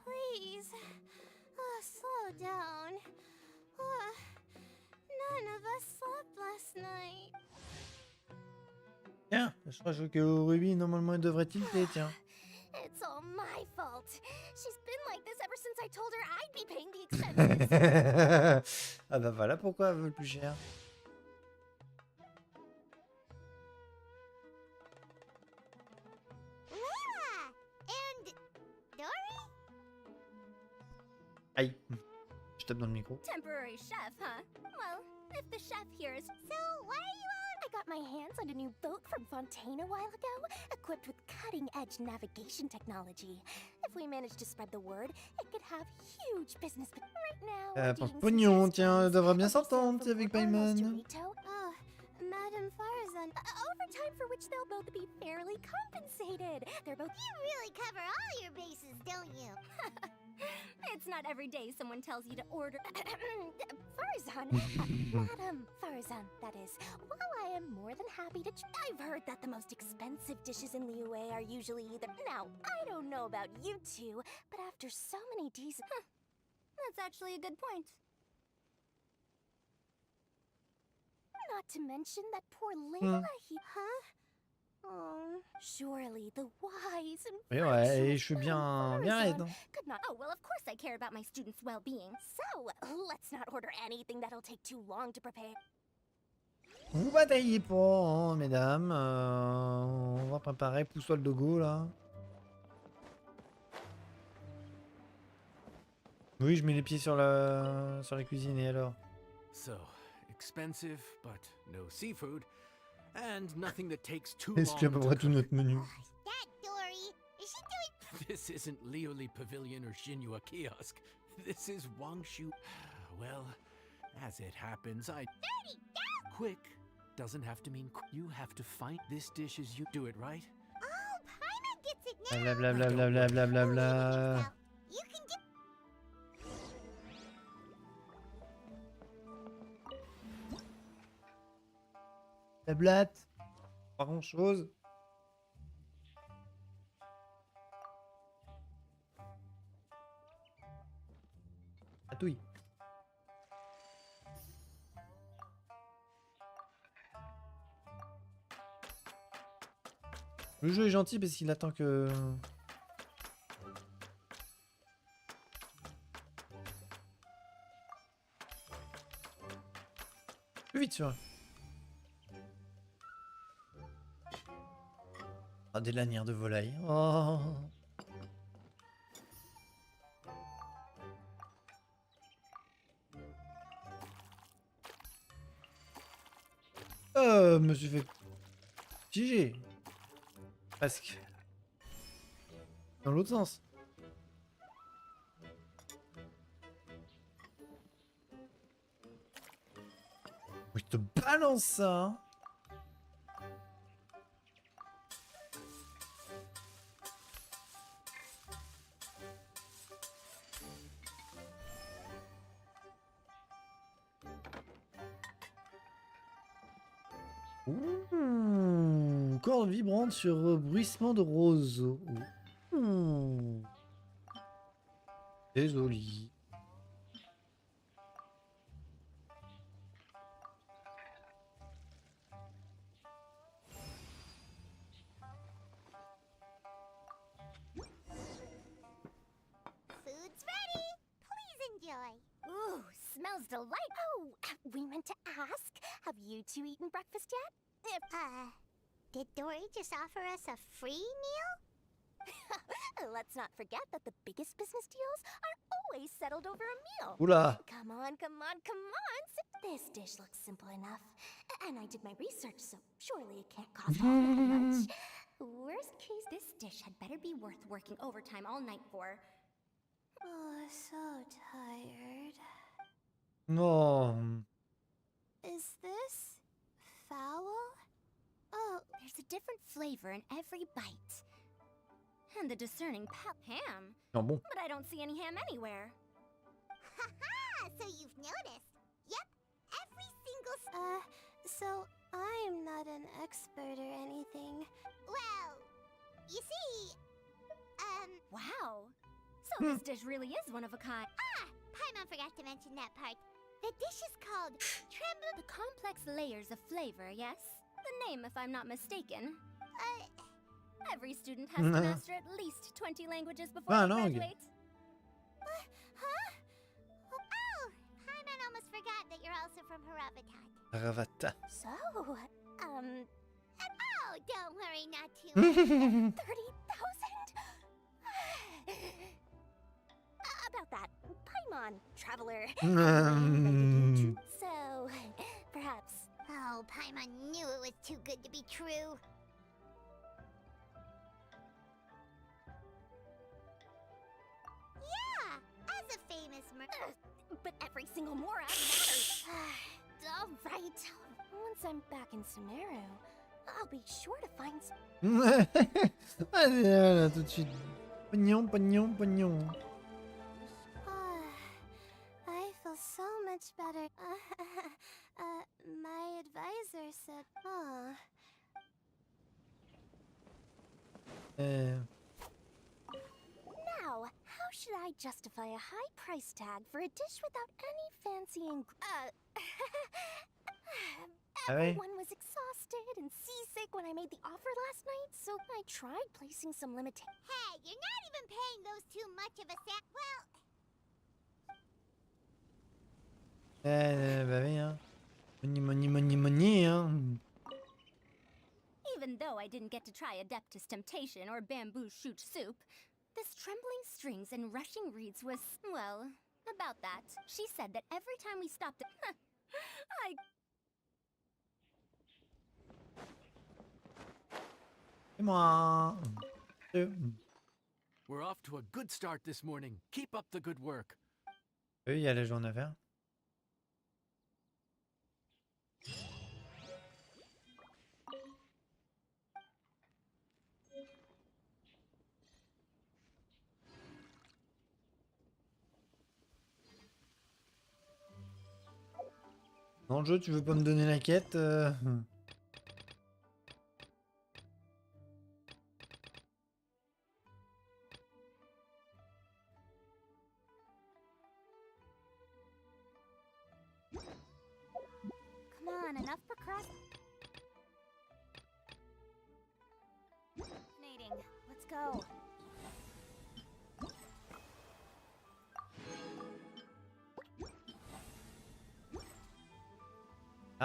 please, slow down. None of us slept last night. Tiens, je crois que Ruby normalement il devrait tilter, tiens. It's all my fault. She's been like this ever since I told her I'd be paying the expenses. Ah bah voilà pourquoi elle veut le plus cher. Layla and Dory? Aïe. Je tape dans le micro. Temporary chef, huh? Well, if the chef here is... So, why are you all... I got my hands on a new boat from Fontaine a while ago, equipped with cutting-edge navigation technology. If we manage to spread the word, it could have huge business. But right now, Pour pognon, tiens, elle devrait bien s'entendre avec Paimon. Madam Farzan, overtime for which they'll both be fairly compensated. They're both... You really cover all your bases, don't you? It's not every day someone tells you to order... Farzan! Madam Farzan, that is. While I am more than happy to... I've heard that the most expensive dishes in Liyue are usually either... Now, I don't know about you two, but after so many decent... That's actually a good point. Not to mention that poor Layla, Oh, surely the wise and Oui, ouais, et je suis bien raide. Hein. Could not. Oh, well, of course I care about my students' well-being. So, let's not order anything that'll take too long to prepare. Vous bataillez pas, hein, mesdames. On va préparer Poussoi le Dogo, là. Oui, je mets les pieds sur la cuisine, et alors? So, expensive, but no seafood. And nothing that takes too Est-ce qu'il y a à peu près tout notre menu? That Dory, is she doing... This isn't Liuli Pavilion or Xinhua Kiosk. This is Wangshu. Well, as it happens, 30 down! Quick doesn't have to mean you have to find this dish as you do it, right? Oh, Paimon gets it now! Bla bla bla bla bla bla bla bla. You can get... La blatte. Pas grand chose. Atouille. Le jeu est gentil parce qu'il attend que... Plus vite, tu vois. Ah, des lanières de volaille. Oh. Me suis fait piéger. Presque. Dans l'autre sens. Oh, il te balance ça. Hein. Ouh, corde vibrante sur bruissement de roseau. Ouh. Désolé. Food's ready. Please enjoy. Ooh, smells delightful. Oh, we meant to ask, have you two eaten breakfast yet? Did Dory just offer us a free meal? Let's not forget that the biggest business deals are always settled over a meal. Oula. Come on, come on, come on. This dish looks simple enough. And I did my research, so surely it can't cost all that much. Worst case, this dish had better be worth working overtime all night for. Oh, so tired. No. Is this foul? Oh, there's a different flavor in every bite. And the discerning ham. Oh bon. But I don't see any ham anywhere. Haha, so you've noticed. Yep, every single so I'm not an expert or anything. Well, you see, wow. So this dish really is one of a kind. Ah, Paimon forgot to mention that part. The dish is called Tremble. The complex layers of flavor, yes? The name, if I'm not mistaken. Every student has to master at least 20 languages before they graduate. Huh? Oh, Paimon almost forgot that you're also from Haravatan. Haravata. So, oh, don't worry, not too much. 30,000? About that, Paimon, traveler. So, perhaps. Oh, Paimon knew it was too good to be true. Yeah, as a famous but every single Mora matters. All right. Once I'm back in Sumeru, I'll be sure to find some. Allez, là, tout de suite. Pognon, pognon, pognon. I feel so much better. My advisor said, Now, how should I justify a high price tag for a dish without any fancy Everyone was exhausted and seasick when I made the offer last night, so I tried placing some limitations. Hey, you're not even paying those too much of a Bah oui, hein. Money, money, money, money, hein. Even though I didn't get to try Adeptus Temptation or Bamboo Shoot Soup, this trembling strings and rushing reeds was, well, about that. She said that every time we stopped at... C'est moi. We're off to a good start this morning. Keep up the good work. Oui, il y a les journées à faire. Dans le jeu, tu veux pas me donner la quête Come on, enough procrastinating. Let's go.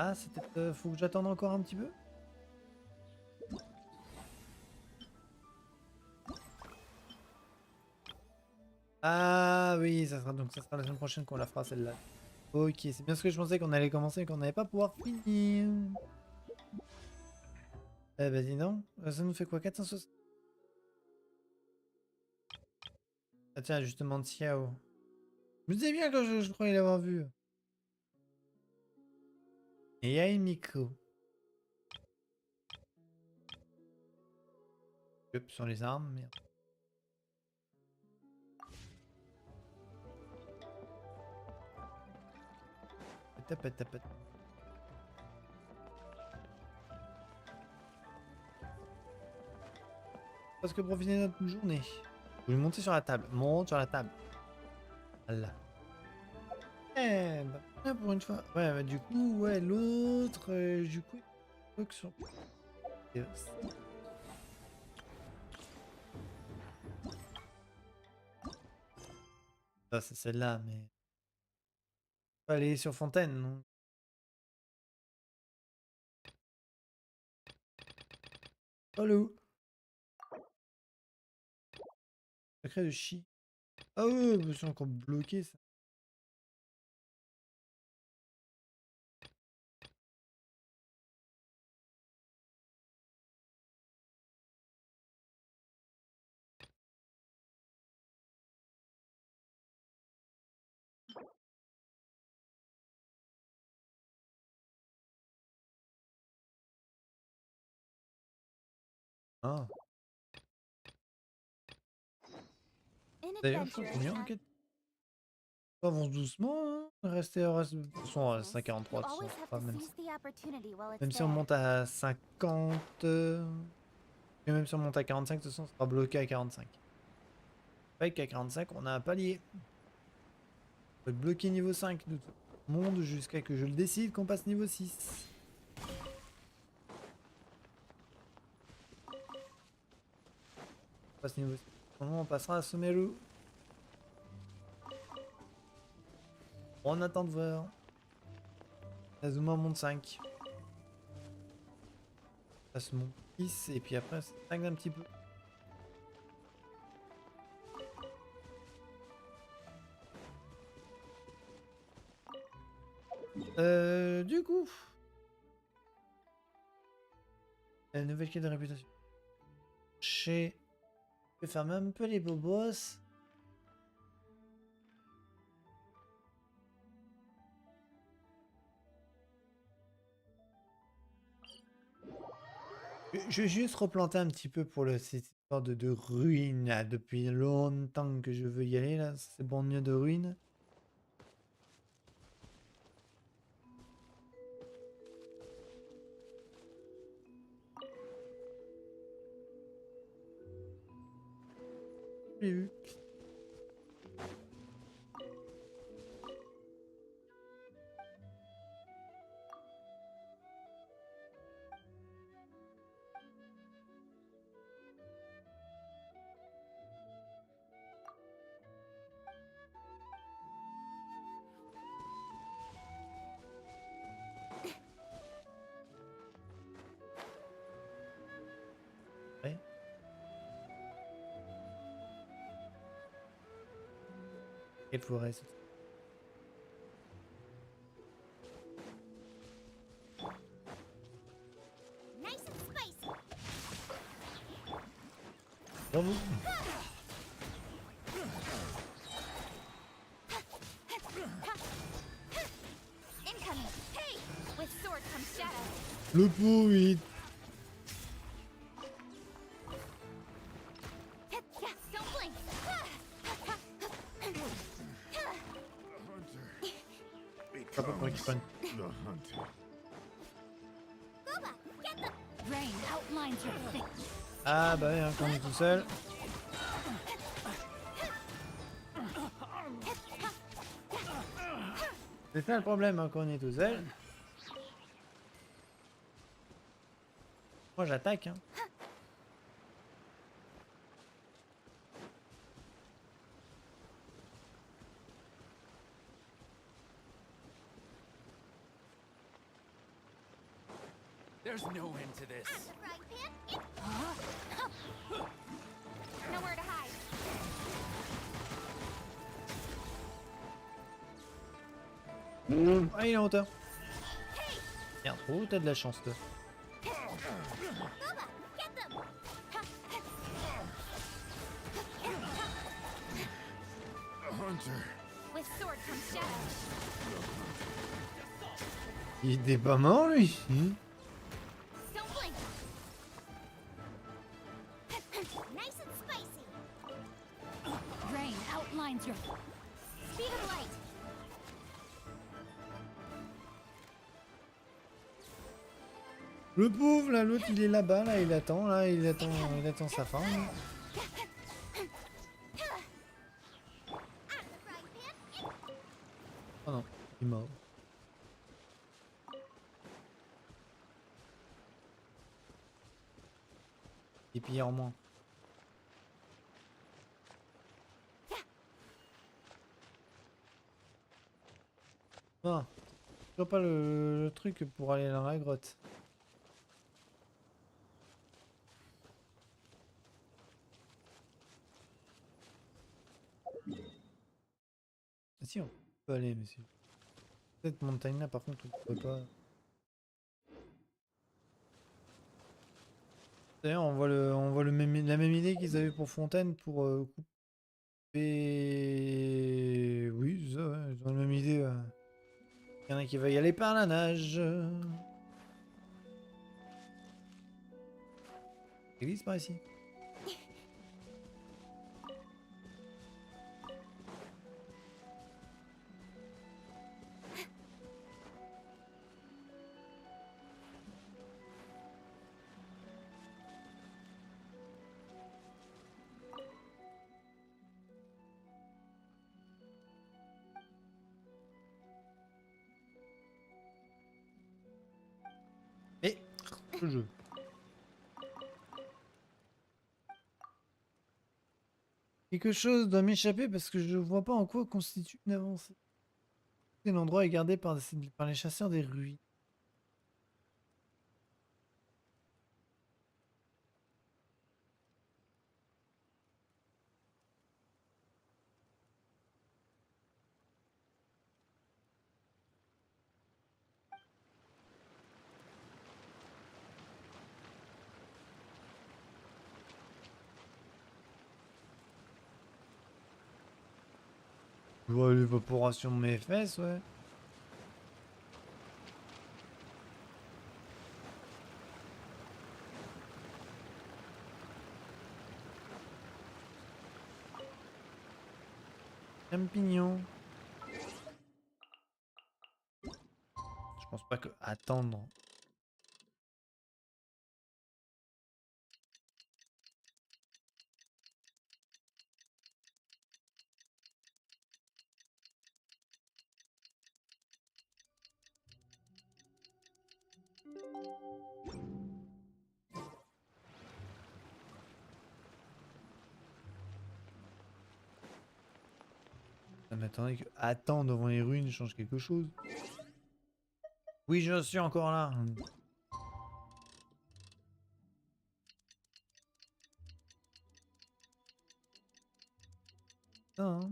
Ah, c'est peut-être... faut que j'attende encore un petit peu. Ah oui, ça sera la semaine prochaine qu'on la fera celle-là. Ok, c'est bien ce que je pensais qu'on allait commencer et qu'on n'allait pas pouvoir finir. Eh ben dis donc, ça nous fait quoi, 460? Ah tiens, justement, Xiao. Je me disais bien que je croyais l'avoir vu. Et il y a une micro. Hop, sur les armes, merde. Tapet. Parce que profiter de notre journée. Vous voulez monter sur la table. Monte sur la table. Voilà. Eh, bah, pour une fois. Ouais, bah, du coup, ouais, l'autre, du coup, il faut que sur... Ça, c'est celle-là, mais... Faut aller sur Fontaine, non? Allô? Secret de chi. Ah ouais, bah, c'est encore bloqué, ça. Ah. D'ailleurs, je crois combien en quête? Ça avance doucement, hein. Reste, de toute façon, à 5,43, de toute façon, pas même si on monte à 50... Et même si on monte à 45, de toute façon, on sera bloqué à 45. Avec qu'à 45, on a un palier. On peut être bloqué niveau 5 de tout le monde jusqu'à que je le décide qu'on passe niveau 6. On passe niveau 6. On passera à Someru. On attend de voir. Azuma monte 5. On passe mon 6 et puis après ça stagne un petit peu. Du coup. La nouvelle quête de réputation. Je vais fermer un peu les bobos. Je vais juste replanter un petit peu pour cette histoire de ruines là. Depuis longtemps que je veux y aller là. C'est bon lieu de ruines. J'ai vu. Ouais. Quelle forêt c'est... Nice and spicy. Bravo. Incoming. Hey! With sword comes shadow. Le pot, oui. Yeah, don't blink. Pas pour qu'il prenne. Booba, get the... Rain outlines your face. Ah bah oui, hein, quand on est tout seul. C'est ça le problème hein, quand on est tout seul. Moi j'attaque. Hein. There's no end to this. Right, man. Nowhere to hide. Ah, il est en hauteur. Merde, oh, t'as de la chance, toi. Il était pas mort, lui. Nice and spicy. Rain outlines your speed of light. Le pauvre, là, l'autre, il est là-bas, là, il attend sa fin. Oh non, il est mort. Et puis en moins. Ah, je vois pas le truc pour aller dans la grotte. Ah si, on peut aller, monsieur. Cette montagne là, par contre, on peut pas. D'ailleurs, on voit la même idée qu'ils avaient pour Fontaine pour couper. Oui, c'est ça, ouais, ils ont la même idée. Il y en a qui va y aller par la nage. Église par ici. Et le jeu. Quelque chose doit m'échapper parce que je ne vois pas en quoi constitue une avancée. L'endroit est gardé par les chasseurs des ruines. Je vois l'évaporation de mes fesses, ouais. Champignons. Je pense pas que attendre. Ça m'attendait que attendre devant les ruines change quelque chose. Oui, je suis encore là. Hein.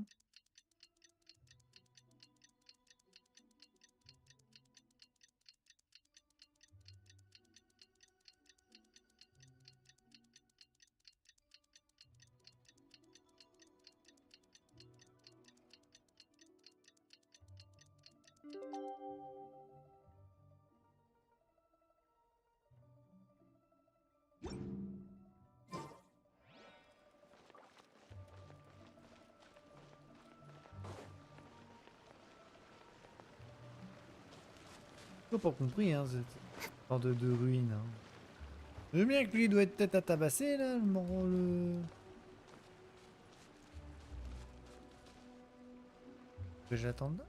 J'ai pas compris, hein, cette sorte de ruine. Hein. Je veux bien que lui doit être peut-être à tabasser, là, le... Que j'attende là.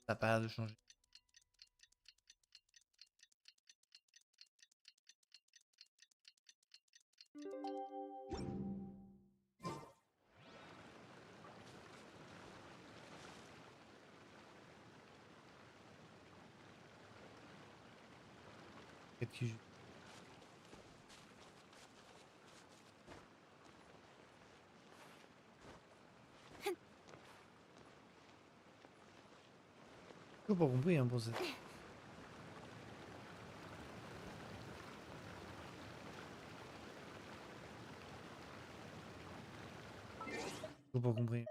Ça a pas l'air de changer. qui... J'ai pas compris hein, pour ça. J'ai pas compris.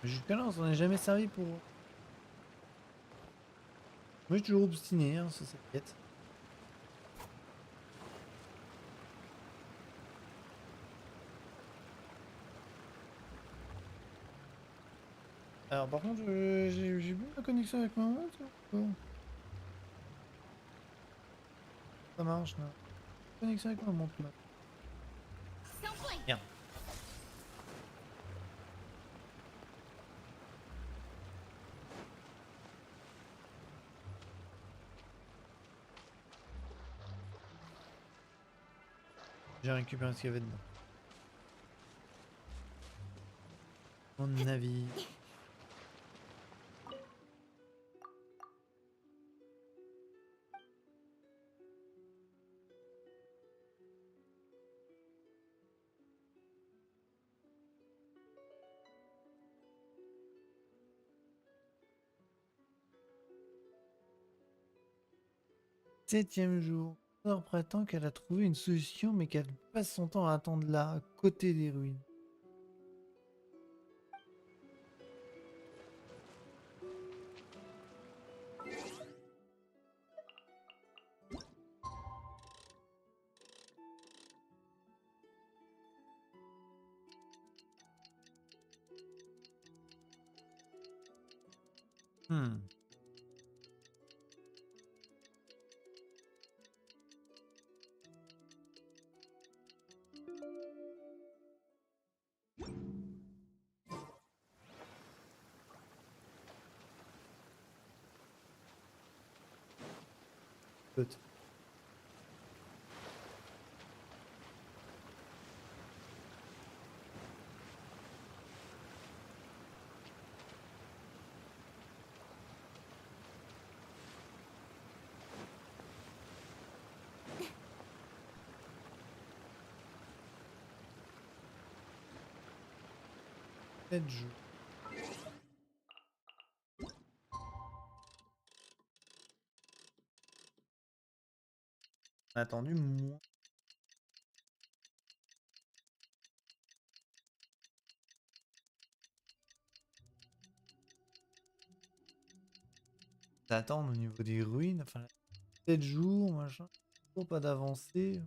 Jusqu'à là, on s'en est jamais servi pour... Moi, je suis toujours obstiné hein, sur cette quête. Alors, par contre, j'ai vu la connexion avec ma montre. Bon. Ça marche, là. Connexion avec ma montre, là. Bien. J'ai récupéré ce qu'il y avait dedans. Mon avis. Septième jour. Alors prétend qu'elle a trouvé une solution mais qu'elle passe son temps à attendre là, à côté des ruines. Peut-être. Peut-être jour. On a attendu moins. D'attendre au niveau des ruines, enfin 7 jours, machin, toujours pas d'avancée.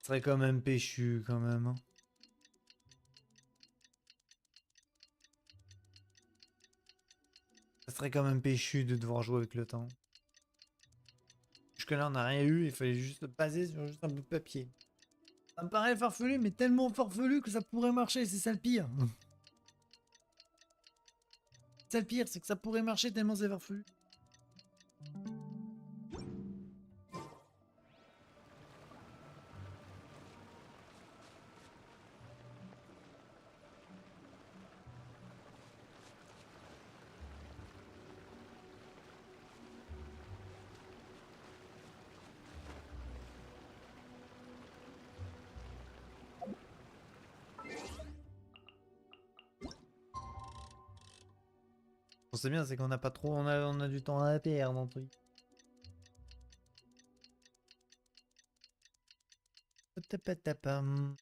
Ce serait quand même péchu quand même. Hein. Ça serait quand même péchu de devoir jouer avec le temps. Jusque là on n'a rien eu, il fallait juste baser sur juste un bout de papier. Ça me paraît farfelu, mais tellement farfelu que ça pourrait marcher, c'est ça le pire. C'est ça le pire, c'est que ça pourrait marcher tellement c'est farfelu. Bon, c'est bien, c'est qu'on n'a pas trop, on a du temps à perdre dans le truc. Tapatapam.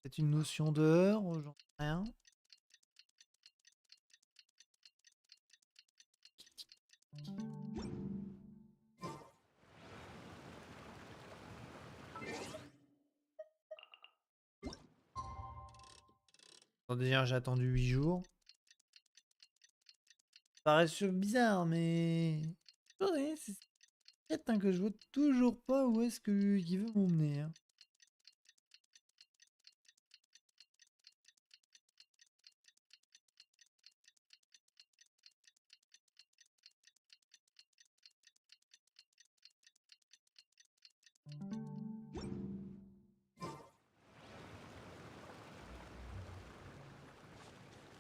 C'est une notion d'heure, j'en sais rien. Déjà, j'ai attendu 8 jours. Ça reste bizarre, mais... C'est peut-être hein, que je vois toujours pas où est-ce qu'il veut m'emmener. Hein.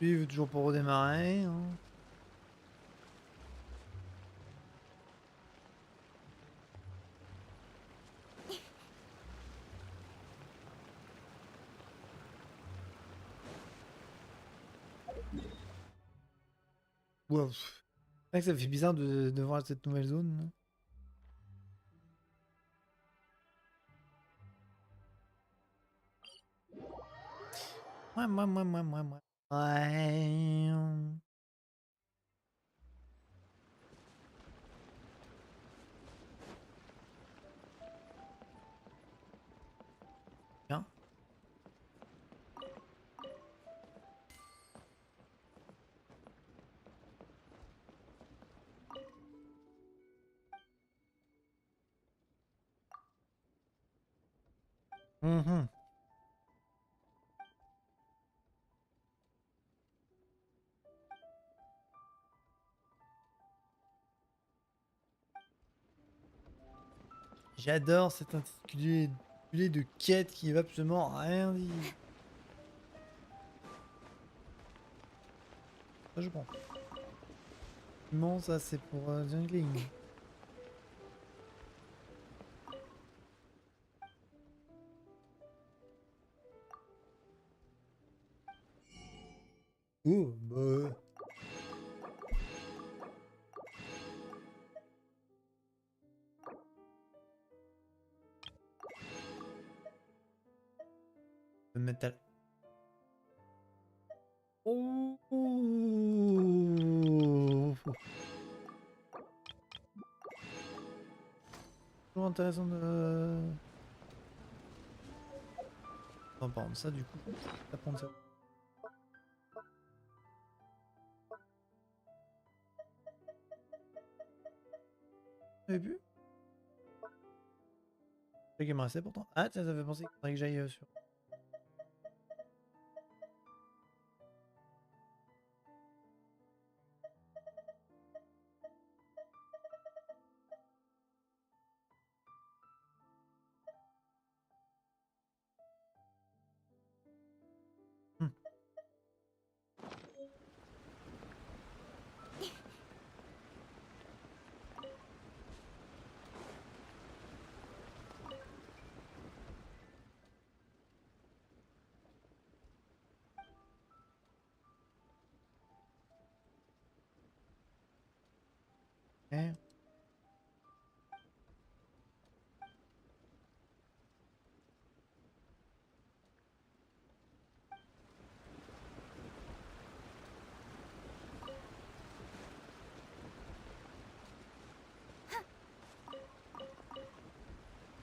Lui, il veut toujours pas redémarrer. Hein. Ouais, c'est vrai que ça fait bizarre de voir cette nouvelle zone. Là. Ouais. Ouais. Bien. Mhm. J'adore cet intitulé de quête qui veut absolument rien dire. Ça, je prends. Non, ça c'est pour jungling. Oh, bah. Le métal. Oh. Toujours intéressant de. Non, par contre, ça du coup, ça prend ça. Vous avez vu? C'est qui me restait pourtant. Ah, tiens, ça fait penser qu'il faudrait que j'aille sur. Hmm. Eh.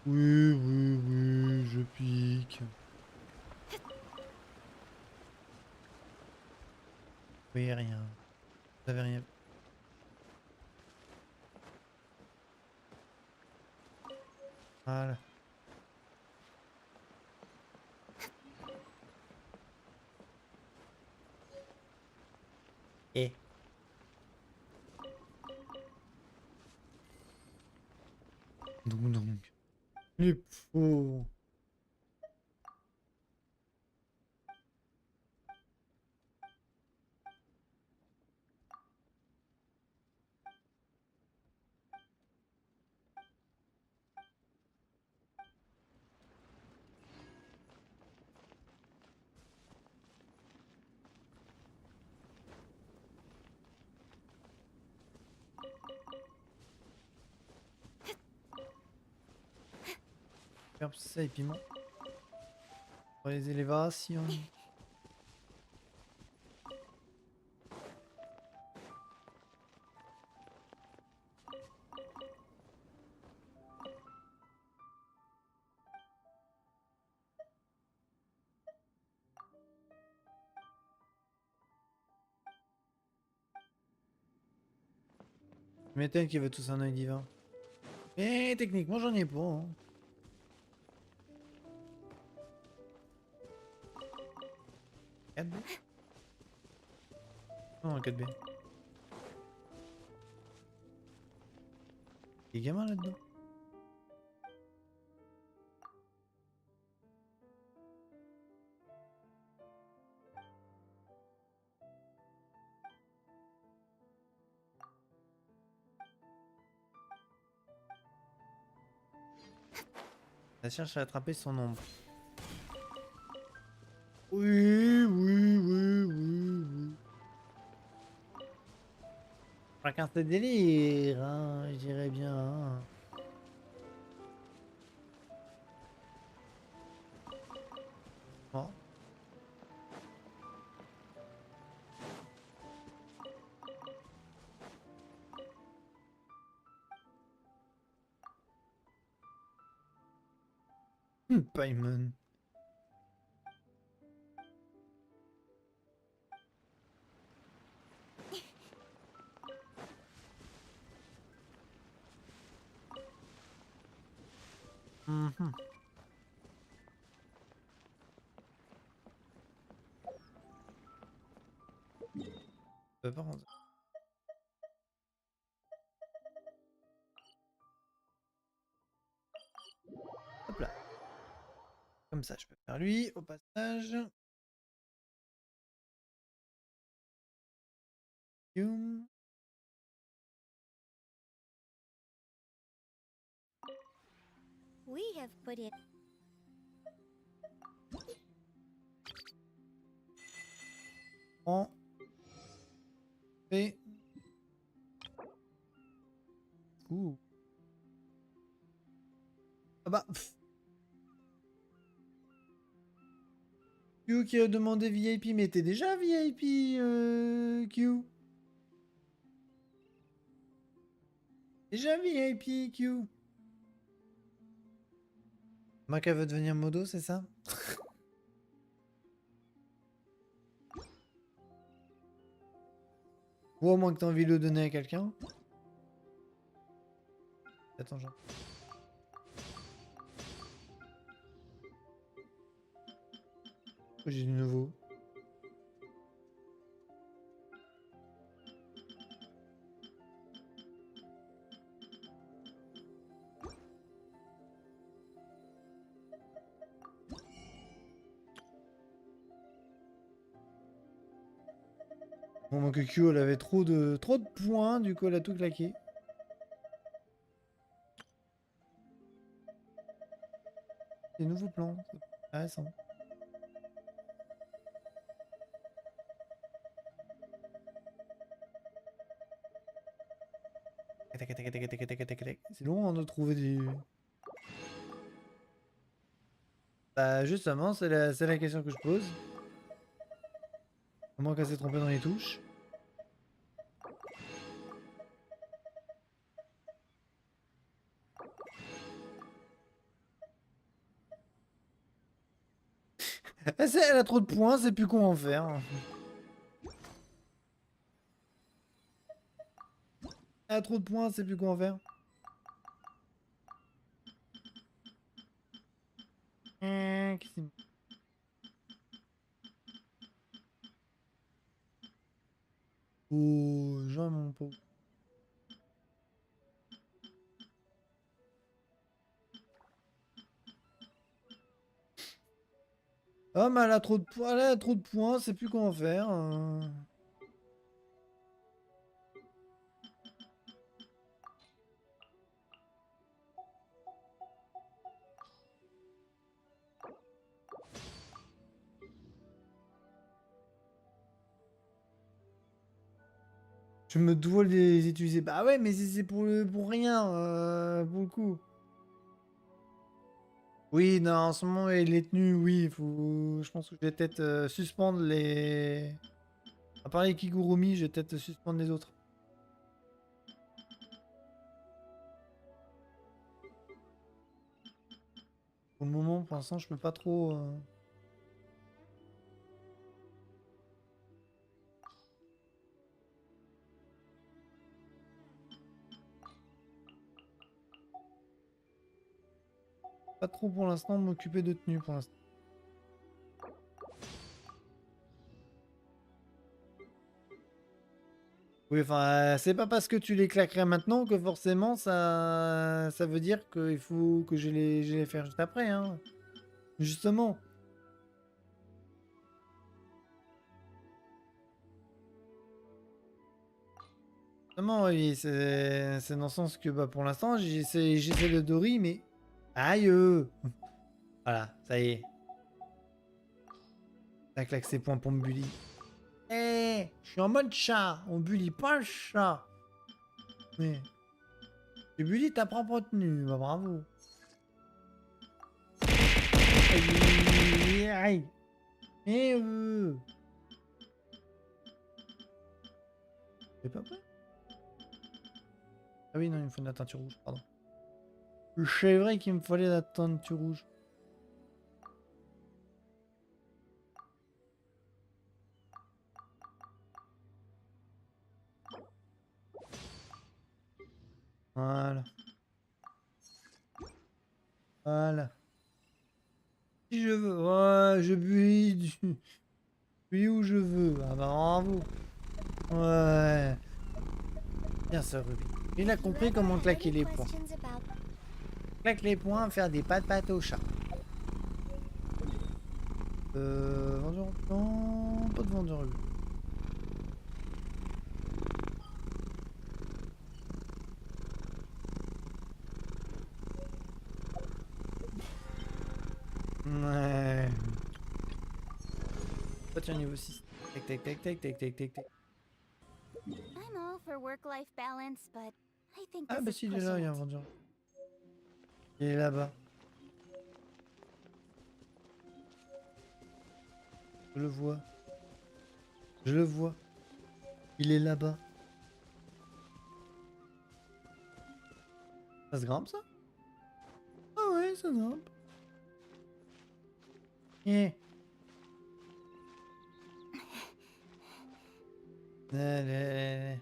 Oui, je pique. Oui, rien. Vous avez rien. Voilà. Et. Donc. Les faux. Herbe, ça et piment. Pour les élévations. Je m'étonne qu'il veut tous un œil divin. Mais techniquement, j'en ai pas. Hein. 4B. Non, 4B. Il y a des gamins là-dedans. Ça cherche à attraper son ombre. Oui, oui, oui, oui, oui. Chacun ses délires, hein, je dirais bien. Hein. Bon. Paimon. Mhm. Par contre. Hop là. Comme ça, je peux faire lui au passage. Youm. We have put in. Prends. Et. Ouh. Ah bah. Pff. Q qui a demandé VIP, mais t'es déjà VIP, Q. Déjà VIP, Q. Mac veut devenir modo, c'est ça? Ou au moins que t'as envie de le donner à quelqu'un. Attends, Jean. J'ai du nouveau. Bon, moi que Q, elle avait trop de points, du coup elle a tout claqué. Des nouveaux plans, c'est intéressant. C'est long hein, de trouver du... Bah justement, c'est la question que je pose. À moins qu'elle s'est trompée dans les touches. Elle a trop de points, c'est plus quoi en faire. Elle a trop de points, c'est plus quoi en faire. Qu'est-ce que c'est? Oh, Jean mon pauvre. Ah mais elle a trop de points, elle a trop de points, c'est plus quoi en faire. Je me dois les utiliser. Bah ouais, mais c'est pour rien, pour le coup. Oui, non, en ce moment, les tenues, oui, faut... je pense que je vais peut-être suspendre les... À part les Kigurumi, je vais peut-être suspendre les autres. Pour le moment, pour l'instant, je peux pas trop... Pas trop pour l'instant m'occuper de tenues pour l'instant. Oui, enfin, c'est pas parce que tu les claquerais maintenant que forcément ça veut dire qu'il faut que je les faire juste après, hein. Justement. Justement, oui, c'est dans le sens que bah, pour l'instant, j'essaie le Dori, mais Aïe. Voilà, ça y est. Ça claque ses points pour me bully. Eh, je suis en mode chat. On bully pas le chat. Mais... Tu bully ta propre tenue. Bah, bravo. Aïe. Aïe. Eh C'est pas prêt? Ah oui, non, il me faut une teinture rouge, pardon. C'est vrai qu'il me fallait la teinture rouge. Voilà. Voilà. Si je veux. Ouais, je buis où je veux. Ah bah bravo. Ouais. Bien sûr, Ruby. Il a compris comment claquer les points. Claque les points, faire des pattes au chat. Vendeur... Non, pas de vendeur. Ouais. Toi, tu es niveau 6. Tac, tac, tac, tac, tac, tac, tac, tac. I'm all for work-life balance, but I think Ah, this bah is si, il est là, pushing il y a un it. vendeur. Il est là-bas. Je le vois. Je le vois. Il est là-bas. Ça se grimpe, ça? Ah ouais, ça se grimpe. Eh. Allez.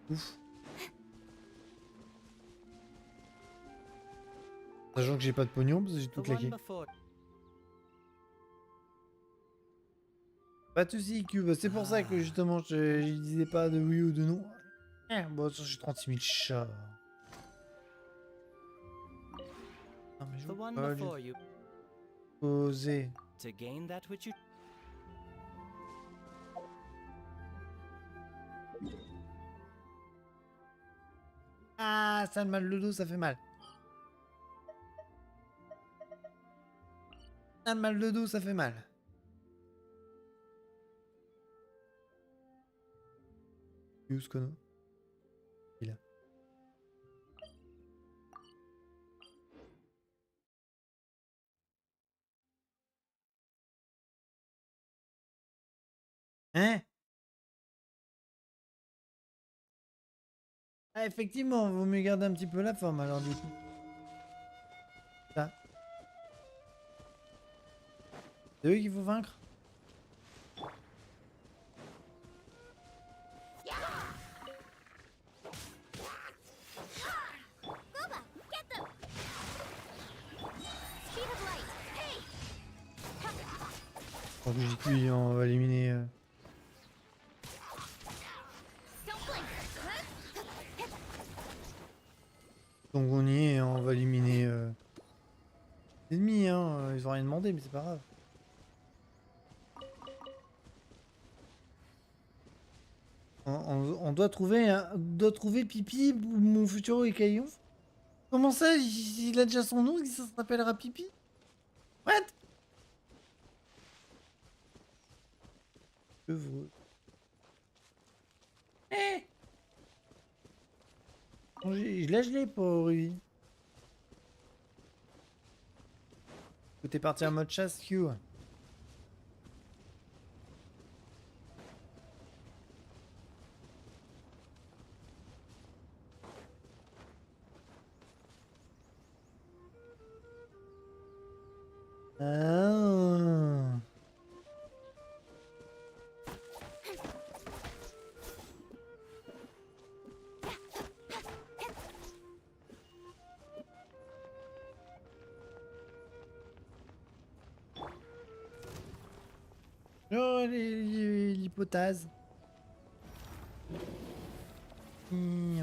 Ouf. Sachant que j'ai pas de pognon parce que j'ai tout claqué. Pas de soucis, Cube. C'est pour ça que justement je disais pas de oui ou de non. Bon, ça j'ai 36 000 chats. Non, mais je veux pas lui poser. Ah, ça a mal le dos, ça fait mal. Ça a mal le dos, ça fait mal. Où ce qu'on a? Il est là. Hein? Ah, effectivement, vaut mieux garder un petit peu la forme alors du coup. Ça. C'est eux qu'il faut vaincre? Oh, j'ai cuit, on va éliminer. Donc on y est, on va éliminer l'ennemi, hein. Ils ont rien demandé, mais c'est pas grave. On doit trouver Pipi, mon futur écaillon. Comment ça, il a déjà son nom, ça s'appellera Pipi? What? Chevreau. Eh! Là, je l'ai pas, oui. T'es parti en mode chasse, Q. Ah. Oh, l'hypothèse. Nice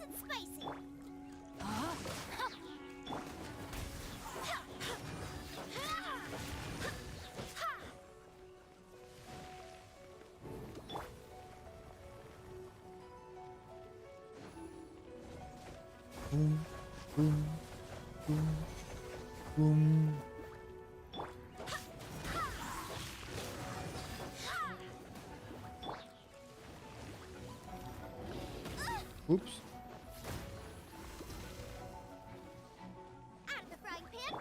and spicy. Boum. Boum. Boum. Oups. Out of the frying pan.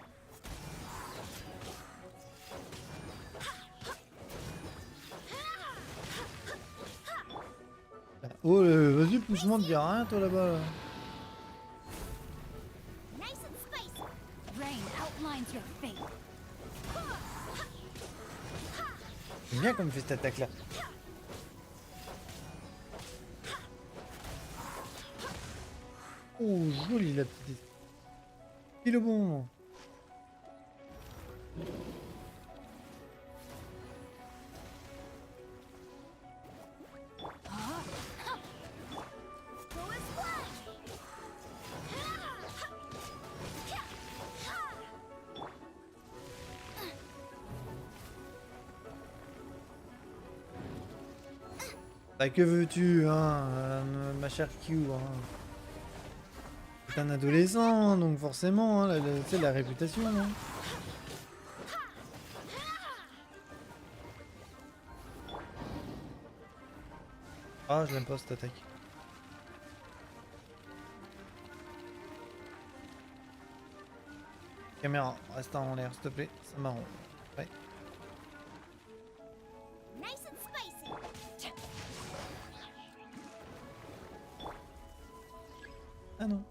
Oh, vas-y, pousse-moi, ne dis rien, toi, là-bas. Là. Nice and spicy. Rain outlines your fate. J'aime bien qu'on me fait cette attaque-là. Oh, joli, la petite. Il est bon. Bah que veux-tu, hein, ma chère Q, hein. C'est un adolescent, donc forcément, hein, tu sais, la réputation, hein. Ah, je l'aime pas cette attaque. Caméra, reste en l'air, s'il te plaît, ça m'arrange. Ouais. Nice and spicy. Ah non.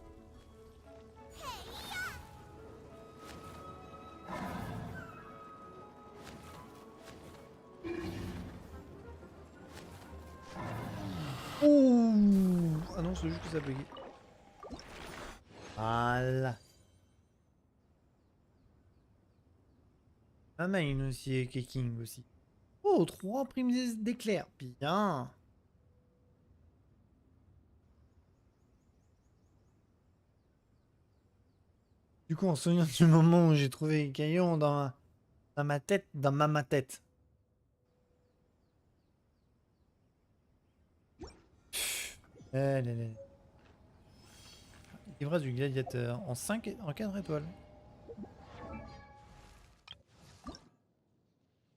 Ouh. Ah non, c'est juste que ça bugué. Voilà. Ah Mine aussi et Keking aussi. Oh, 3 primes d'éclair. Bien. Du coup, en souvenant du moment où j'ai trouvé Caillon dans ma tête, dans ma tête. Livrage du gladiateur en 4 étoiles.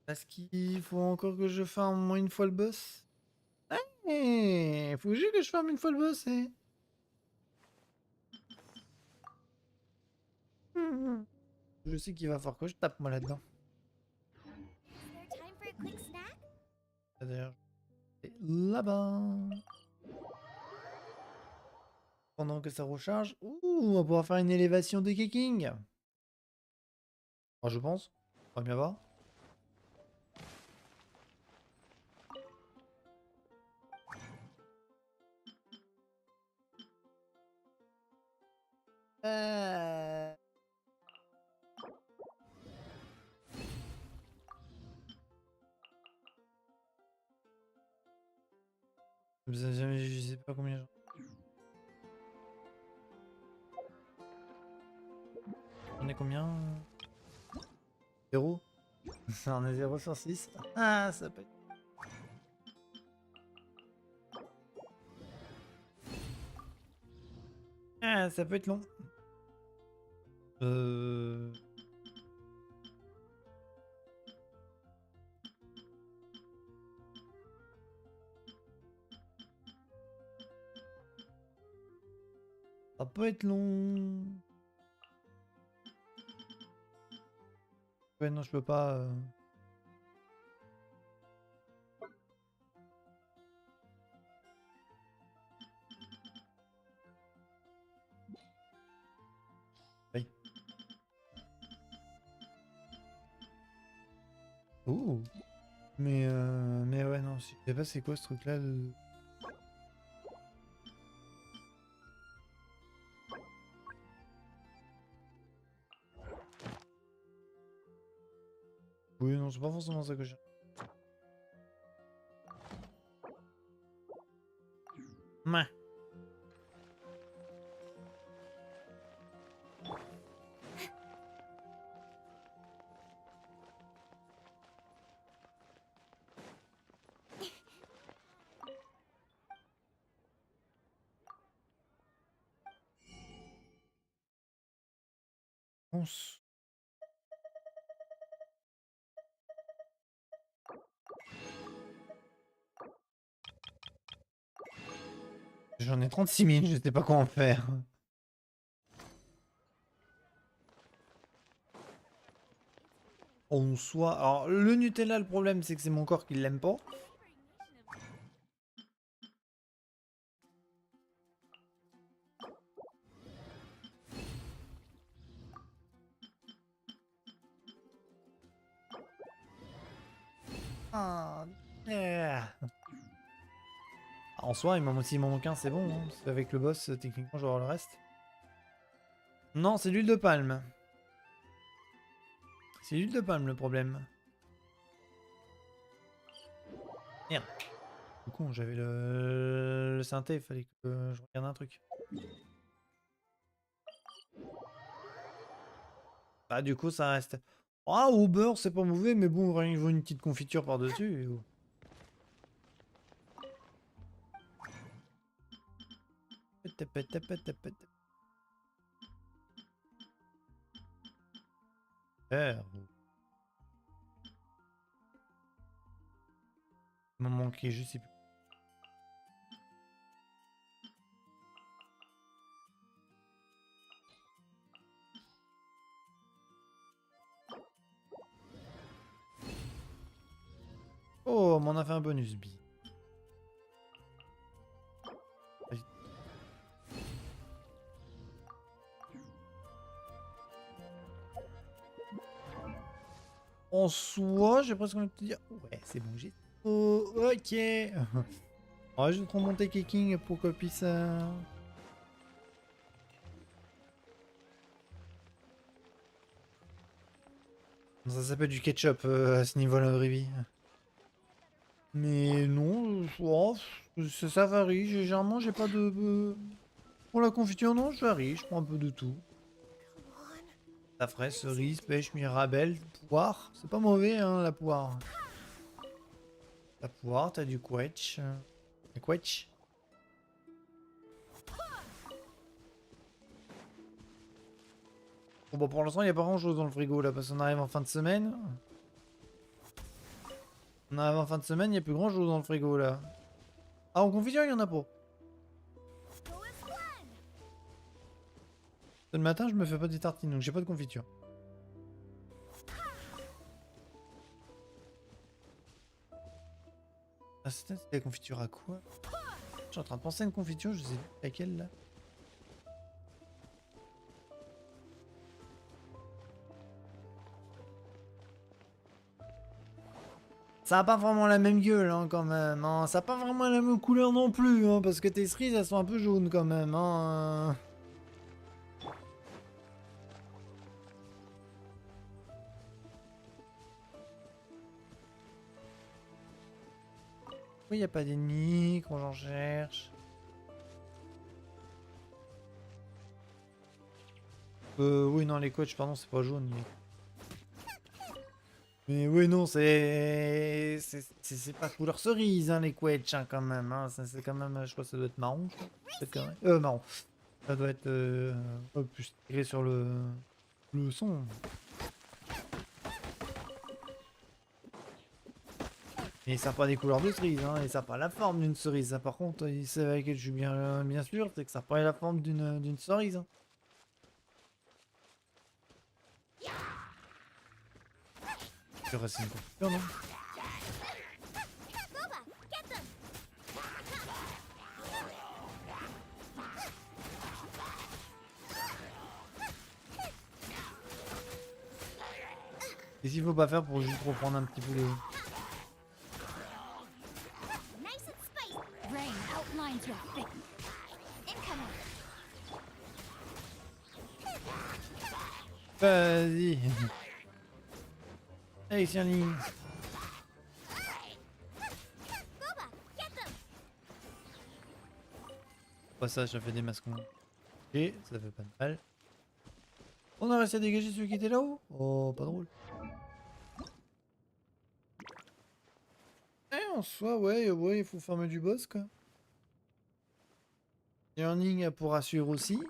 Est-ce qu'il faut encore que je farme au moins une fois le boss? Eh, faut juste que je farme une fois le boss, eh. Je sais qu'il va falloir que je tape moi là-dedans. Is there time for a quick snack? D'ailleurs, là-bas. Pendant que ça recharge, ouh, on va pouvoir faire une élévation de Keking. Oh, je pense. On va bien voir. Je sais pas combien. On est combien? 0. On est 0 sur 6. Ah, ça peut être... Ah, ça peut être long. Ça peut être long. Ouais, non, je peux pas. Oui. Ouh. Mais ouais, non, je sais pas c'est quoi ce truc-là. Oui, non, c'est pas forcément ça que j'ai. Mouais. pense. J'en ai 36 000, je sais pas quoi en faire. En soi... Alors, le Nutella, le problème, c'est que c'est mon corps qui l'aime pas. Ah, en soi, il m'en manque un, c'est bon. Hein. Parce qu'avec le boss, techniquement, je vais avoir le reste. Non, c'est l'huile de palme. C'est l'huile de palme le problème. Merde. Du coup, j'avais le synthé, il fallait que je regarde un truc. Bah, du coup, ça reste. Ah, au beurre, c'est pas mauvais, mais bon, il faut une petite confiture par-dessus. Il m'en manquait, je sais plus. Oh, on m'en a fait un bonus bi. En soi, j'ai presque envie de te dire. Ouais, c'est bon, j'ai. Oh, ok. On va juste remonter Keking pour qu'on puisse. Ça s'appelle du ketchup à ce niveau-là, Rivi. Mais non, oh, ça varie. Généralement, j'ai pas de. Pour la confiture, non, je varie. Je prends un peu de tout. La fraise, cerise, pêche, mirabelle, poire. C'est pas mauvais, hein, la poire. La poire, t'as du quetch. Le quetch. Bon, bah pour l'instant, il n'y a pas grand chose dans le frigo là, parce qu'on arrive en fin de semaine. On arrive en fin de semaine, il n'y a plus grand chose dans le frigo là. Ah, en confiture, il n'y en a pas. Le matin, je me fais pas des tartines, donc j'ai pas de confiture. Ah, c'était la confiture à quoi? Je suis en train de penser à une confiture, je sais laquelle là. Ça a pas vraiment la même gueule hein, quand même. Hein. Ça a pas vraiment la même couleur non plus, hein, parce que tes cerises elles sont un peu jaunes quand même. Hein. Oui, y a pas d'ennemis, quand j'en cherche. Oui, non, les coachs, pardon, c'est pas jaune. Mais oui, non, c'est pas couleur cerise, hein, les quetch, hein, quand même. Hein. C'est quand même, je crois que ça doit être marron. Marron. Ça doit être plus tiré sur le son. Et ça n'a pas des couleurs de cerise, hein, et ça n'a pas la forme d'une cerise. Ça, par contre, c'est avec laquelle je suis bien sûr, c'est que ça n'a pas la forme d'une cerise. Hein. Je reste une confiture, non? Qu'est-ce qu'il faut pas faire pour juste reprendre un petit peu les... Vas-y. Allez, c'est en ligne. Pas ça, ça fait des mascons. Et ça fait pas de mal. On a réussi à dégager celui qui était là-haut. Oh, pas drôle. En soi, ouais, il faut fermer du boss, quoi. Learning pour assurer aussi.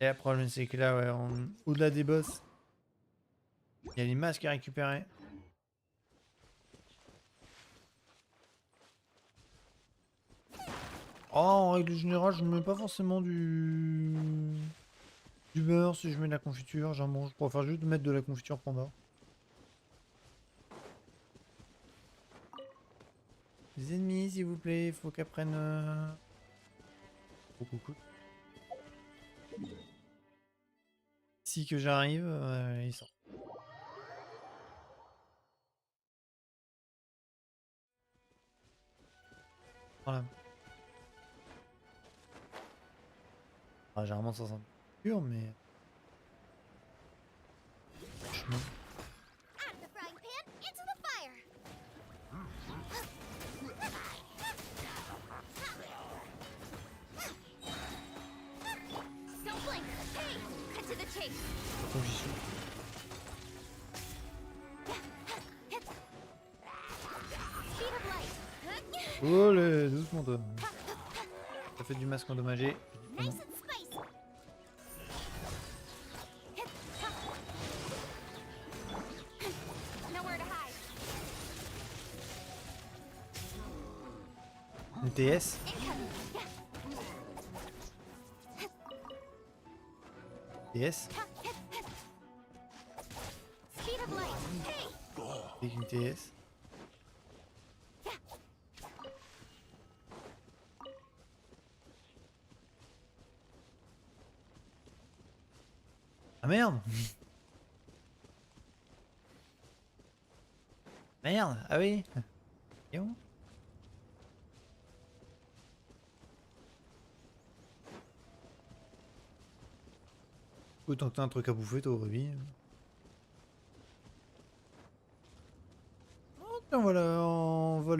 Et le problème c'est que là, ouais, au-delà des boss, il y a les masques à récupérer. Oh, en règle générale, je ne mets pas forcément du beurre si je mets de la confiture. J'en mange. Je préfère juste mettre de la confiture panda. Les ennemis, s'il vous plaît, il faut qu'elles prennent. Oh, coucou. Si que j'arrive, ils sortent. Voilà. Ah, généralement ça sent pur, mais. Franchement. Out of the frying pan, into the fire! Don't blink! Hey! Cut to the chase! Attends, j'y suis. Speed of light! Oh, les doucement toi. Ça fait du masque endommagé. Nice and spicy! Nowhere to hide. Une TS. Incoming! TS. Speed of light! Hey! Avec une TS. Ah merde. Merde. Ah oui. Et où? Autant que t'as un truc à bouffer, toi, Ruby. Oh, tiens, voilà, on voit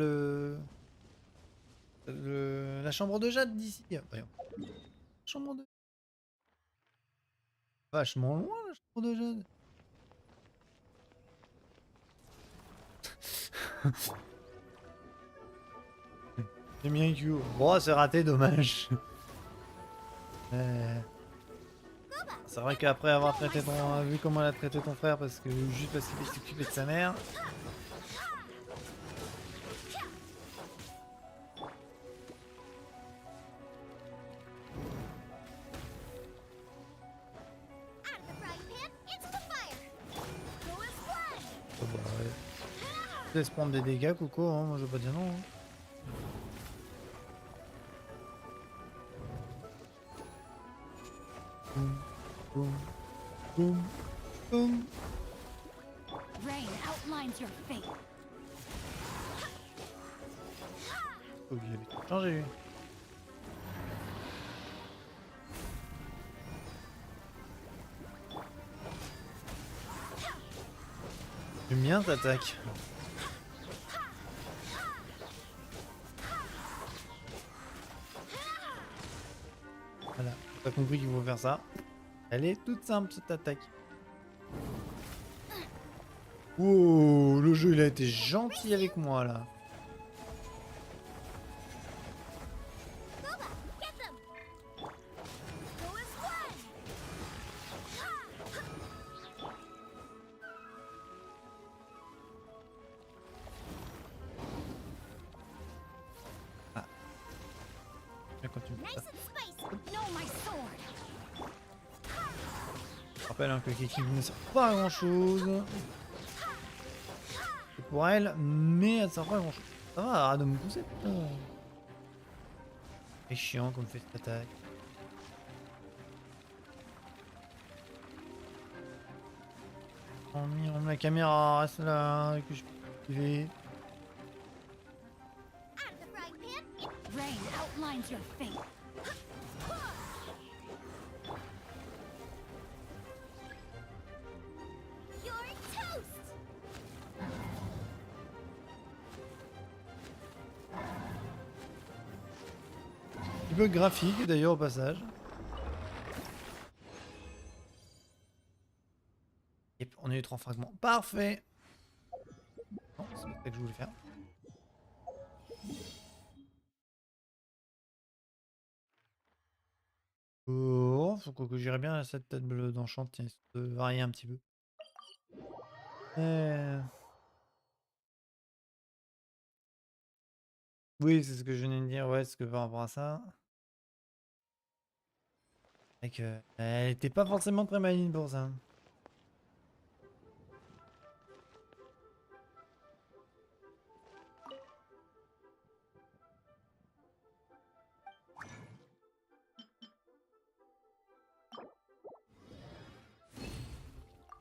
la chambre de Jade d'ici. Voyons. Chambre de... Vachement loin, la chambre de Jade. J'ai mis un Q. Bon, c'est raté, dommage. C'est vrai qu'après avoir traité vu comment elle a traité ton frère, parce que juste parce qu'il s'est occupé de sa mère. Oh bah ouais. Laisse prendre des dégâts, Coco, hein, moi je vais pas dire non. Hein. Boum, boum, boum, boum. Rain outlines your fate. Ok, il avait tout changé lui. J'aime bien cette attaque. Voilà, t'as compris qu'il faut faire ça. Elle est toute simple cette attaque. Wow, le jeu il a été gentil avec moi là. Ah. Bien quand tu me fais ça. Je rappelle hein, que Kiki ne sert pas à grand chose. C'est pour elle, mais elle sert pas à grand chose. Ça va, arrête de me pousser, putain. C'est chiant comme fait cette attaque. On met la caméra, reste là, que je peux activer. Rain outlines your fate. Petit bug graphique d'ailleurs au passage. Yep, on a eu 3 fragments. Parfait. Non, c'est pas ça que je voulais faire. Oh, faut que j'irais bien à cette table d'enchant, tiens, histoire de varier un petit peu. Oui, c'est ce que je venais de dire, ouais, c'est que par rapport à ça. C'est que elle était pas forcément très maligne pour ça.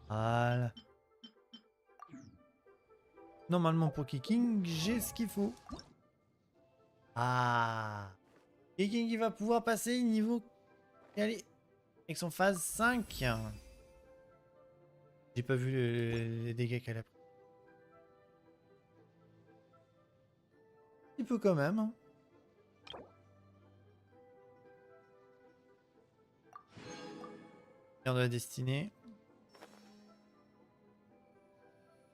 Voilà. Normalement pour Kicking, j'ai ce qu'il faut. Ah. Kicking qui va pouvoir passer niveau... Allez. Avec son phase 5. J'ai pas vu les dégâts qu'elle a pris. Un petit peu quand même. Hein. De la destinée.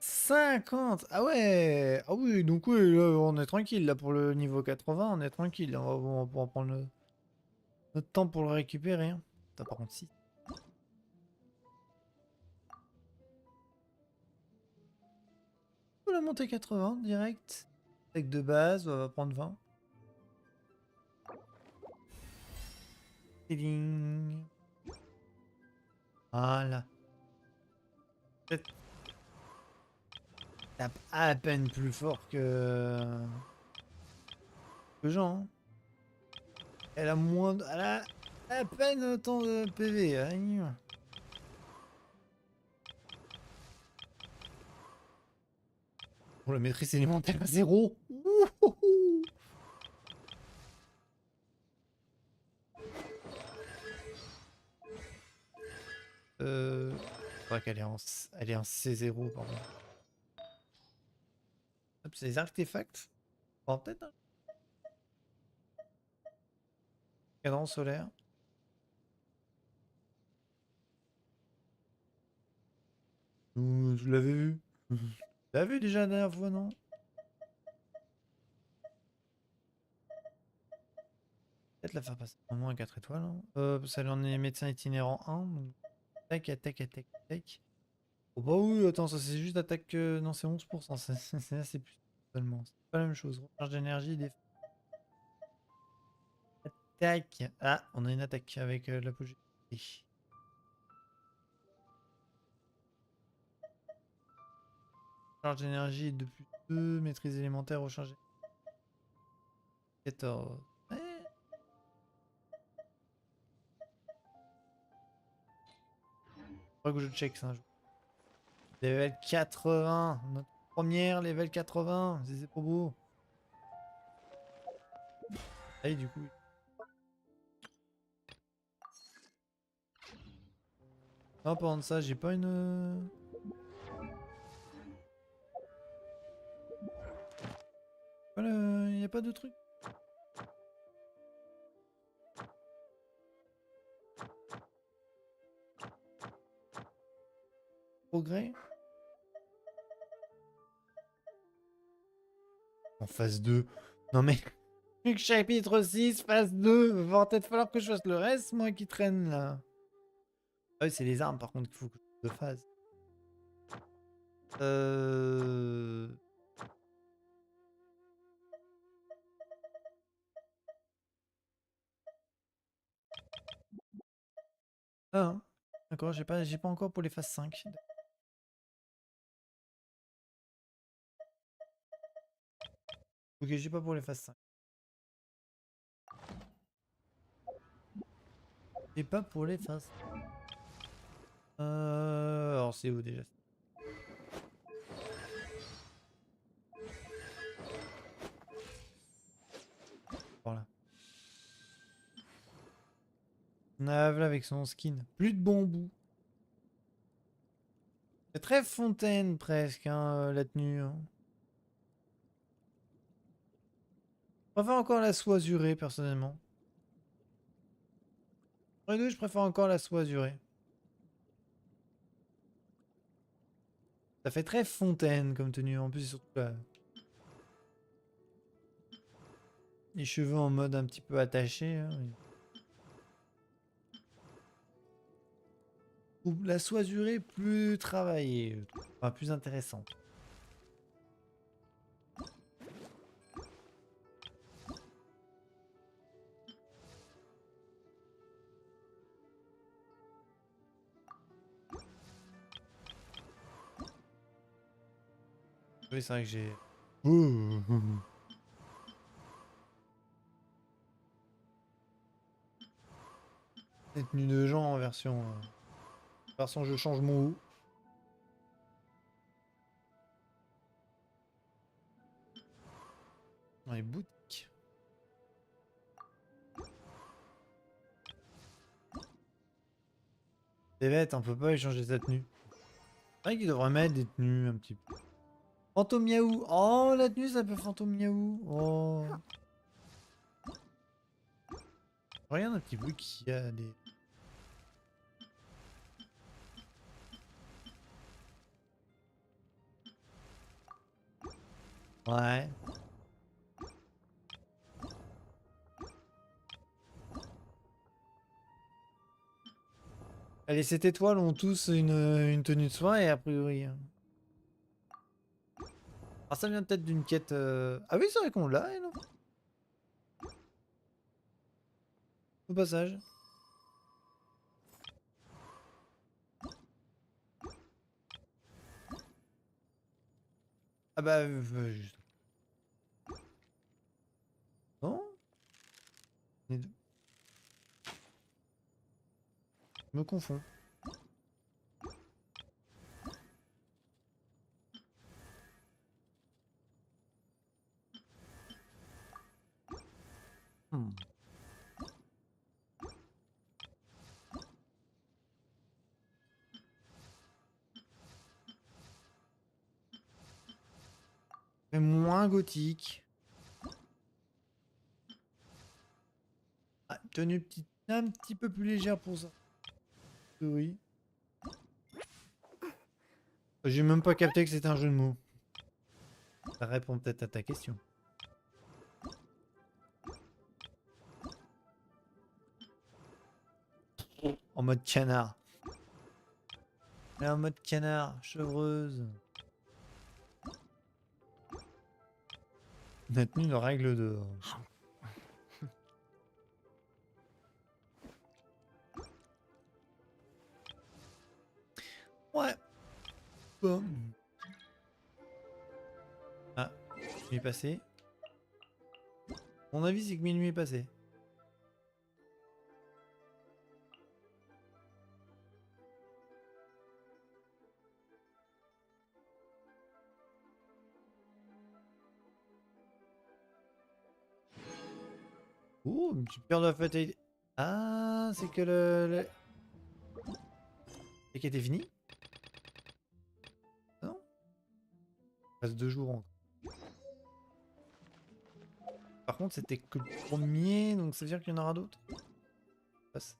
50. Ah ouais. Ah oui, donc oui, là, on est tranquille. Là, pour le niveau 80, on est tranquille. On va pouvoir prendre notre temps pour le récupérer. Hein. T'as par contre 6. On va monter 80 direct. Avec de base, on va prendre 20. Ding. Voilà. Tape à peine plus fort que Jean. Hein. Elle a moins de... Elle a à peine autant de PV. Hein. Pour la maîtrise élémentaire à 0. Je crois qu'elle est en C0 pardon. Hop, c'est les artefacts. Bon, peut-être. Hein. Cadran solaire. Je l'avais vu. Je l'avais vu déjà la dernière fois, non? Peut-être la faire passer au moins 4 étoiles. Hein. Ça en est médecin itinérant 1. Donc... Tac, attaque, attaque, attaque. Oh bah oui, attends, ça c'est juste attaque... Non, c'est 11%. C'est plus seulement. C'est pas la même chose. Recharge d'énergie, défense. Attaque. Ah, on a une attaque avec l'apogée. Charge d'énergie de plus 2, maîtrise élémentaire rechargée. 14. Ouais. Faudrait que je check ça un jour. Level 80. Notre première level 80. C'est trop beau. Allez, du coup. Non, pendant ça, j'ai pas une... Voilà, y a pas de truc. Progrès. En phase 2. Non mais... Chapitre 6, phase 2. Va peut-être falloir que je fasse le reste, moi qui traîne là. Ah oui, c'est les armes par contre qu'il faut que je fasse. Ah, hein. D'accord, j'ai pas encore pour les phases 5. Ok, j'ai pas pour les phases 5. J'ai pas pour les phases. Alors c'est où déjà? Voilà. Nave avec son skin. Plus de bambou. C'est très fontaine presque, hein, la tenue. Hein. Je préfère encore la soie azurée, personnellement. Pour les deux, je préfère encore la soie azurée. Ça fait très fontaine comme tenue. En plus, surtout les cheveux en mode un petit peu attachés. Hein. Ou la soisurée plus travaillée, je trouve. Enfin, plus intéressante. Oui, c'est vrai que j'ai... Des tenues de gens en version je change mon haut. Dans les boutiques. C'est bête, on peut pas échanger sa tenue. C'est vrai qu'il devrait mettre des tenues un petit peu. Fantôme Miaou. Oh, la tenue, ça peut Fantôme Miaou. Oh. Regarde un petit peu qui a des... Ouais. Allez, cette étoile ont tous une tenue de soin et a priori... Ah, ça vient peut-être d'une quête... Ah oui, c'est vrai qu'on l'a, non? Au passage. Ah bah... Non? Les deux. Je me confonds. Mais moins gothique. Ah, tenue un petit peu plus légère pour ça. Oui. J'ai même pas capté que c'était un jeu de mots. Ça répond peut-être à ta question. En mode canard. Elle est en mode canard, chevreuse. On a tenu une règle de... Ouais. Bon. Ah, minuit est passé. Mon avis, c'est que minuit est passé. Oh, une petite paire de fatalité. Ah, c'est que c'est qu'elle était fini? Non? Il reste 2 jours encore. Par contre, c'était que le premier, donc ça veut dire qu'il y en aura d'autres. Passe.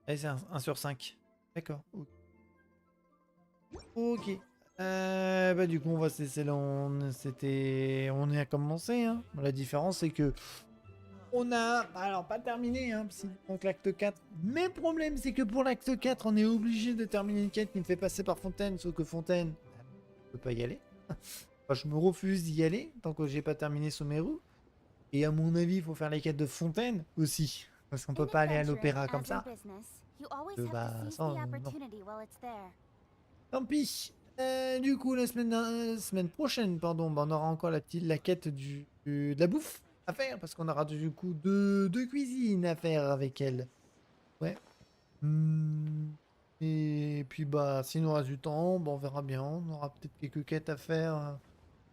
Allez, c'est 1 sur 5. D'accord. Ok. Bah du coup, on va se laisser là. On est à commencer. Hein. La différence, c'est que on a, alors pas terminé, hein, donc l'acte 4. Mais le problème, c'est que pour l'acte 4, on est obligé de terminer une quête qui me fait passer par Fontaine, sauf que Fontaine, je peux pas y aller. Enfin, je me refuse d'y aller tant que j'ai pas terminé Sommeru. Et à mon avis, il faut faire les quêtes de Fontaine aussi, parce qu'on peut pas aller à l'opéra comme ça. Bah, ça, non. Tant pis. Du coup, la semaine prochaine, pardon, bah, on aura encore la quête de la bouffe à faire, parce qu'on aura du coup deux cuisines à faire avec elle. Ouais. Et puis bah, s'il nous reste du temps, bah, on verra bien. On aura peut-être quelques quêtes à faire.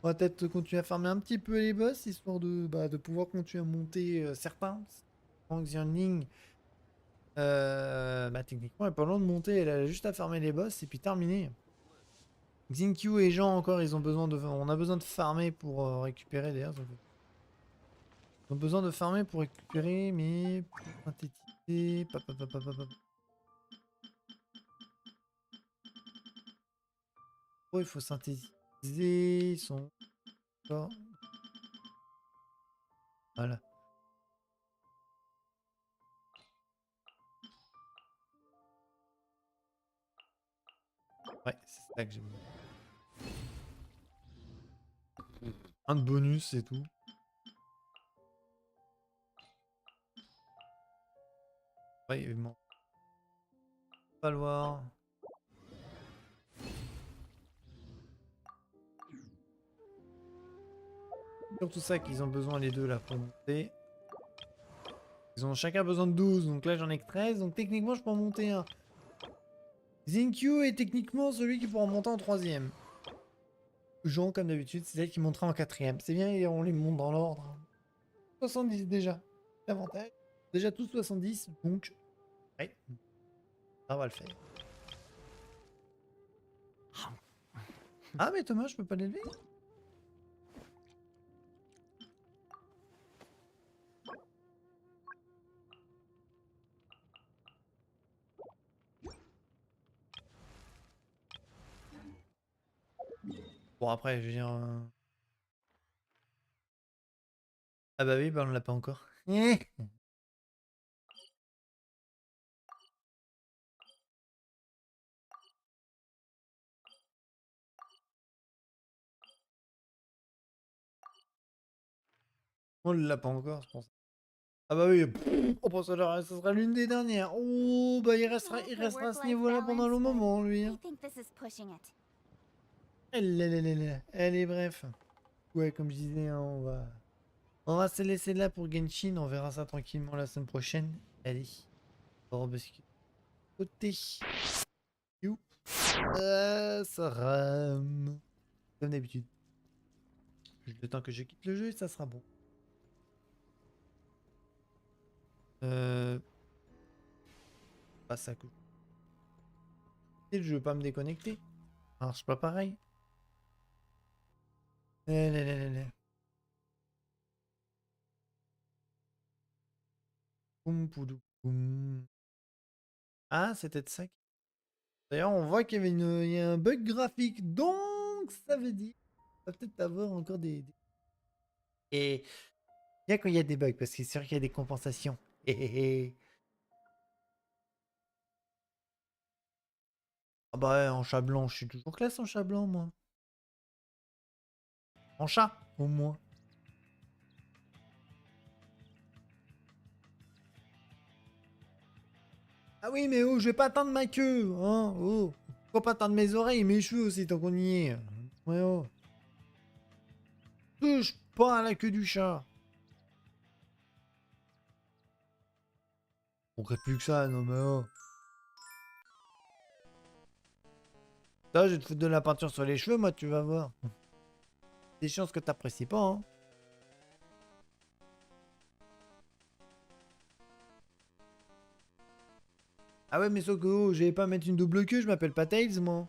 On va peut-être continuer à farmer un petit peu les boss, histoire de pouvoir continuer à monter certains. En Xianling, bah, techniquement, elle est pas loin de monter. Elle a juste à farmer les boss et puis terminer. Xinkyu et Jean encore, ils ont besoin de... On a besoin de farmer pour récupérer d'ailleurs. Ils ont besoin de farmer pour récupérer, mais... Pour synthétiser... Oh, il faut synthétiser... Ils sont... Voilà. Ouais, c'est ça que j'aime bien. Un de bonus, c'est tout. Ouais, évidemment. Pas le voir. Surtout ça qu'ils ont besoin les deux là pour monter. Ils ont chacun besoin de 12, donc là j'en ai que 13, donc techniquement je peux en monter un. Zinkyu est techniquement celui qui pourra en monter en 3ème. Jean, comme d'habitude, c'est elle qui montera en 4ème. C'est bien, et on les monte dans l'ordre. 70 déjà. L'avantage. Déjà tous 70, donc... Ouais. Ça, on va le faire. Ah mais Thomas, je peux pas l'élever. Bon après, je veux dire... Ah bah oui, bah on l'a pas encore. On l'a pas encore, je pense. Ah bah oui, oh, bah, ça sera l'une des dernières. Oh, bah il restera à ce niveau-là pendant le moment, lui. Hein. Allez, bref. Ouais, comme je disais, hein, on va se laisser là pour Genshin. On verra ça tranquillement la semaine prochaine. Allez. On va basculer. Côté. You. Ça rame. Comme d'habitude. Juste le temps que je quitte le jeu, ça sera bon. Pas ça que... Je veux pas me déconnecter. Ça marche pas pareil. Ah, c'était de ça. D'ailleurs, on voit qu'il y a un bug graphique. Donc, ça veut dire... On va peut-être avoir encore des... Et... Bien quand il y a des bugs, parce que c'est sûr qu'il y a des compensations. Ah bah ouais, en chat blanc, je suis toujours classe en chat blanc, moi. En chat, au moins. Ah oui, mais oh, je vais pas atteindre ma queue, hein, oh. Pourquoi pas atteindre mes oreilles et mes cheveux aussi, tant qu'on y est. Ouais, oh. Touche pas à la queue du chat. On crée plus que ça, non mais oh. Là, je vais te foutre de la peinture sur les cheveux, moi, tu vas voir. Des chances que t'apprécies pas, hein. Ah ouais, mais Soko, je vais pas mettre une double queue, je m'appelle pas Tails, moi.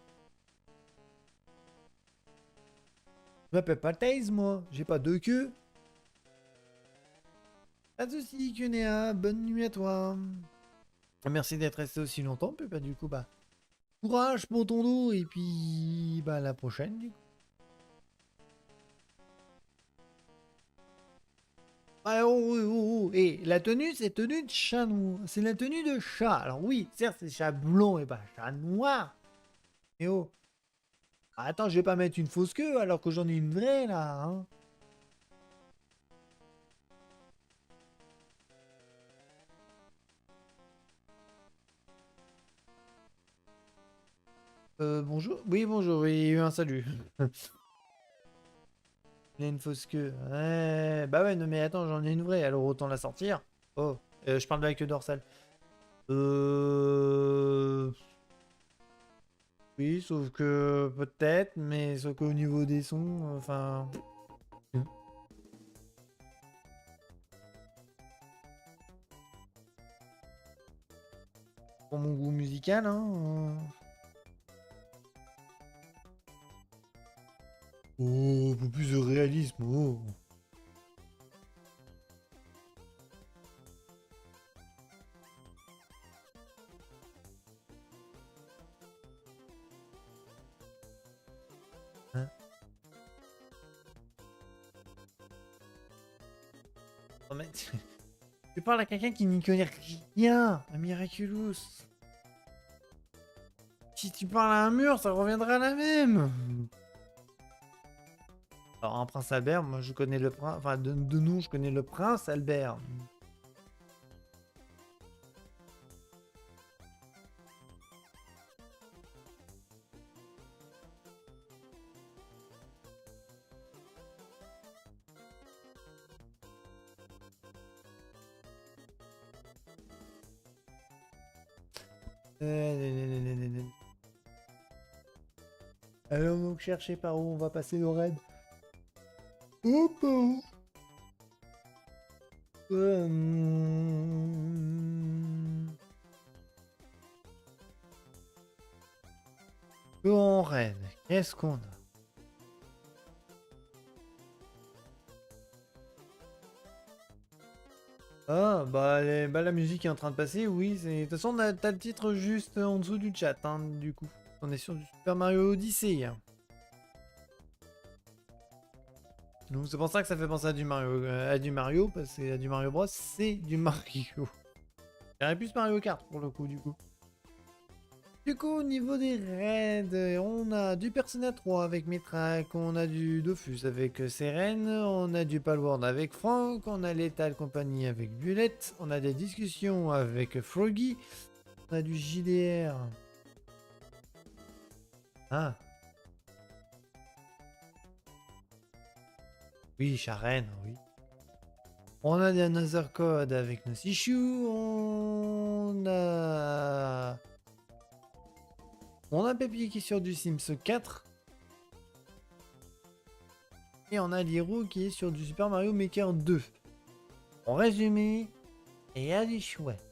Je m'appelle pas Tails, moi. J'ai pas deux queues. Pas de soucis, Kunea. Bonne nuit à toi. Merci d'être resté aussi longtemps, puis bah du coup, bah... Courage pour ton dos, et puis... Bah, à la prochaine, du coup. Ah, oh. Et la tenue, c'est tenue de chat noir. C'est la tenue de chat. Alors oui, certes, c'est chat blond et pas chat noir. Mais oh. Ah, attends, je vais pas mettre une fausse queue alors que j'en ai une vraie, là, hein. Bonjour. Oui, bonjour. Il y a eu un salut. Il y a une fausse queue. Ouais. Bah ouais, non mais attends, j'en ai une vraie. Alors autant la sortir. Oh. Je parle de la queue dorsale. Oui, sauf que peut-être, mais sauf qu'au niveau des sons, enfin... Pour mon goût musical, hein... Oh, un peu plus de réalisme, oh. Hein? Oh, mais... Tu parles à quelqu'un qui n'y connaît rien, un Miraculous. si tu parles à un mur, ça reviendra à la même. Alors, un prince Albert, moi je connais le prince, enfin de nom, je connais le prince Albert. Allons donc chercher par où on va passer nos raids. Hop, hop. En raid, qu'est-ce qu'on a? Ah, bah, la musique est en train de passer, oui. De toute façon, t'as le titre juste en dessous du chat, hein, du coup. On est sur du Super Mario Odyssey. Hein. Donc c'est pour ça que ça fait penser à du Mario, parce que du Mario Bros, c'est du Mario. J'aurais plus Mario Kart pour le coup, du coup. Du coup, au niveau des raids, on a du Persona 3 avec Mitrak, on a du Dofus avec Seren, on a du Palworld avec Frank, on a Lethal Company avec Bullet, on a des discussions avec Froggy, on a du JDR. Ah. Oui, Sharen, oui. On a des Another Code avec Nosishu, on a Pépi qui est sur du Sims 4. Et on a Liro qui est sur du Super Mario Maker 2. En résumé, il y a du chouette.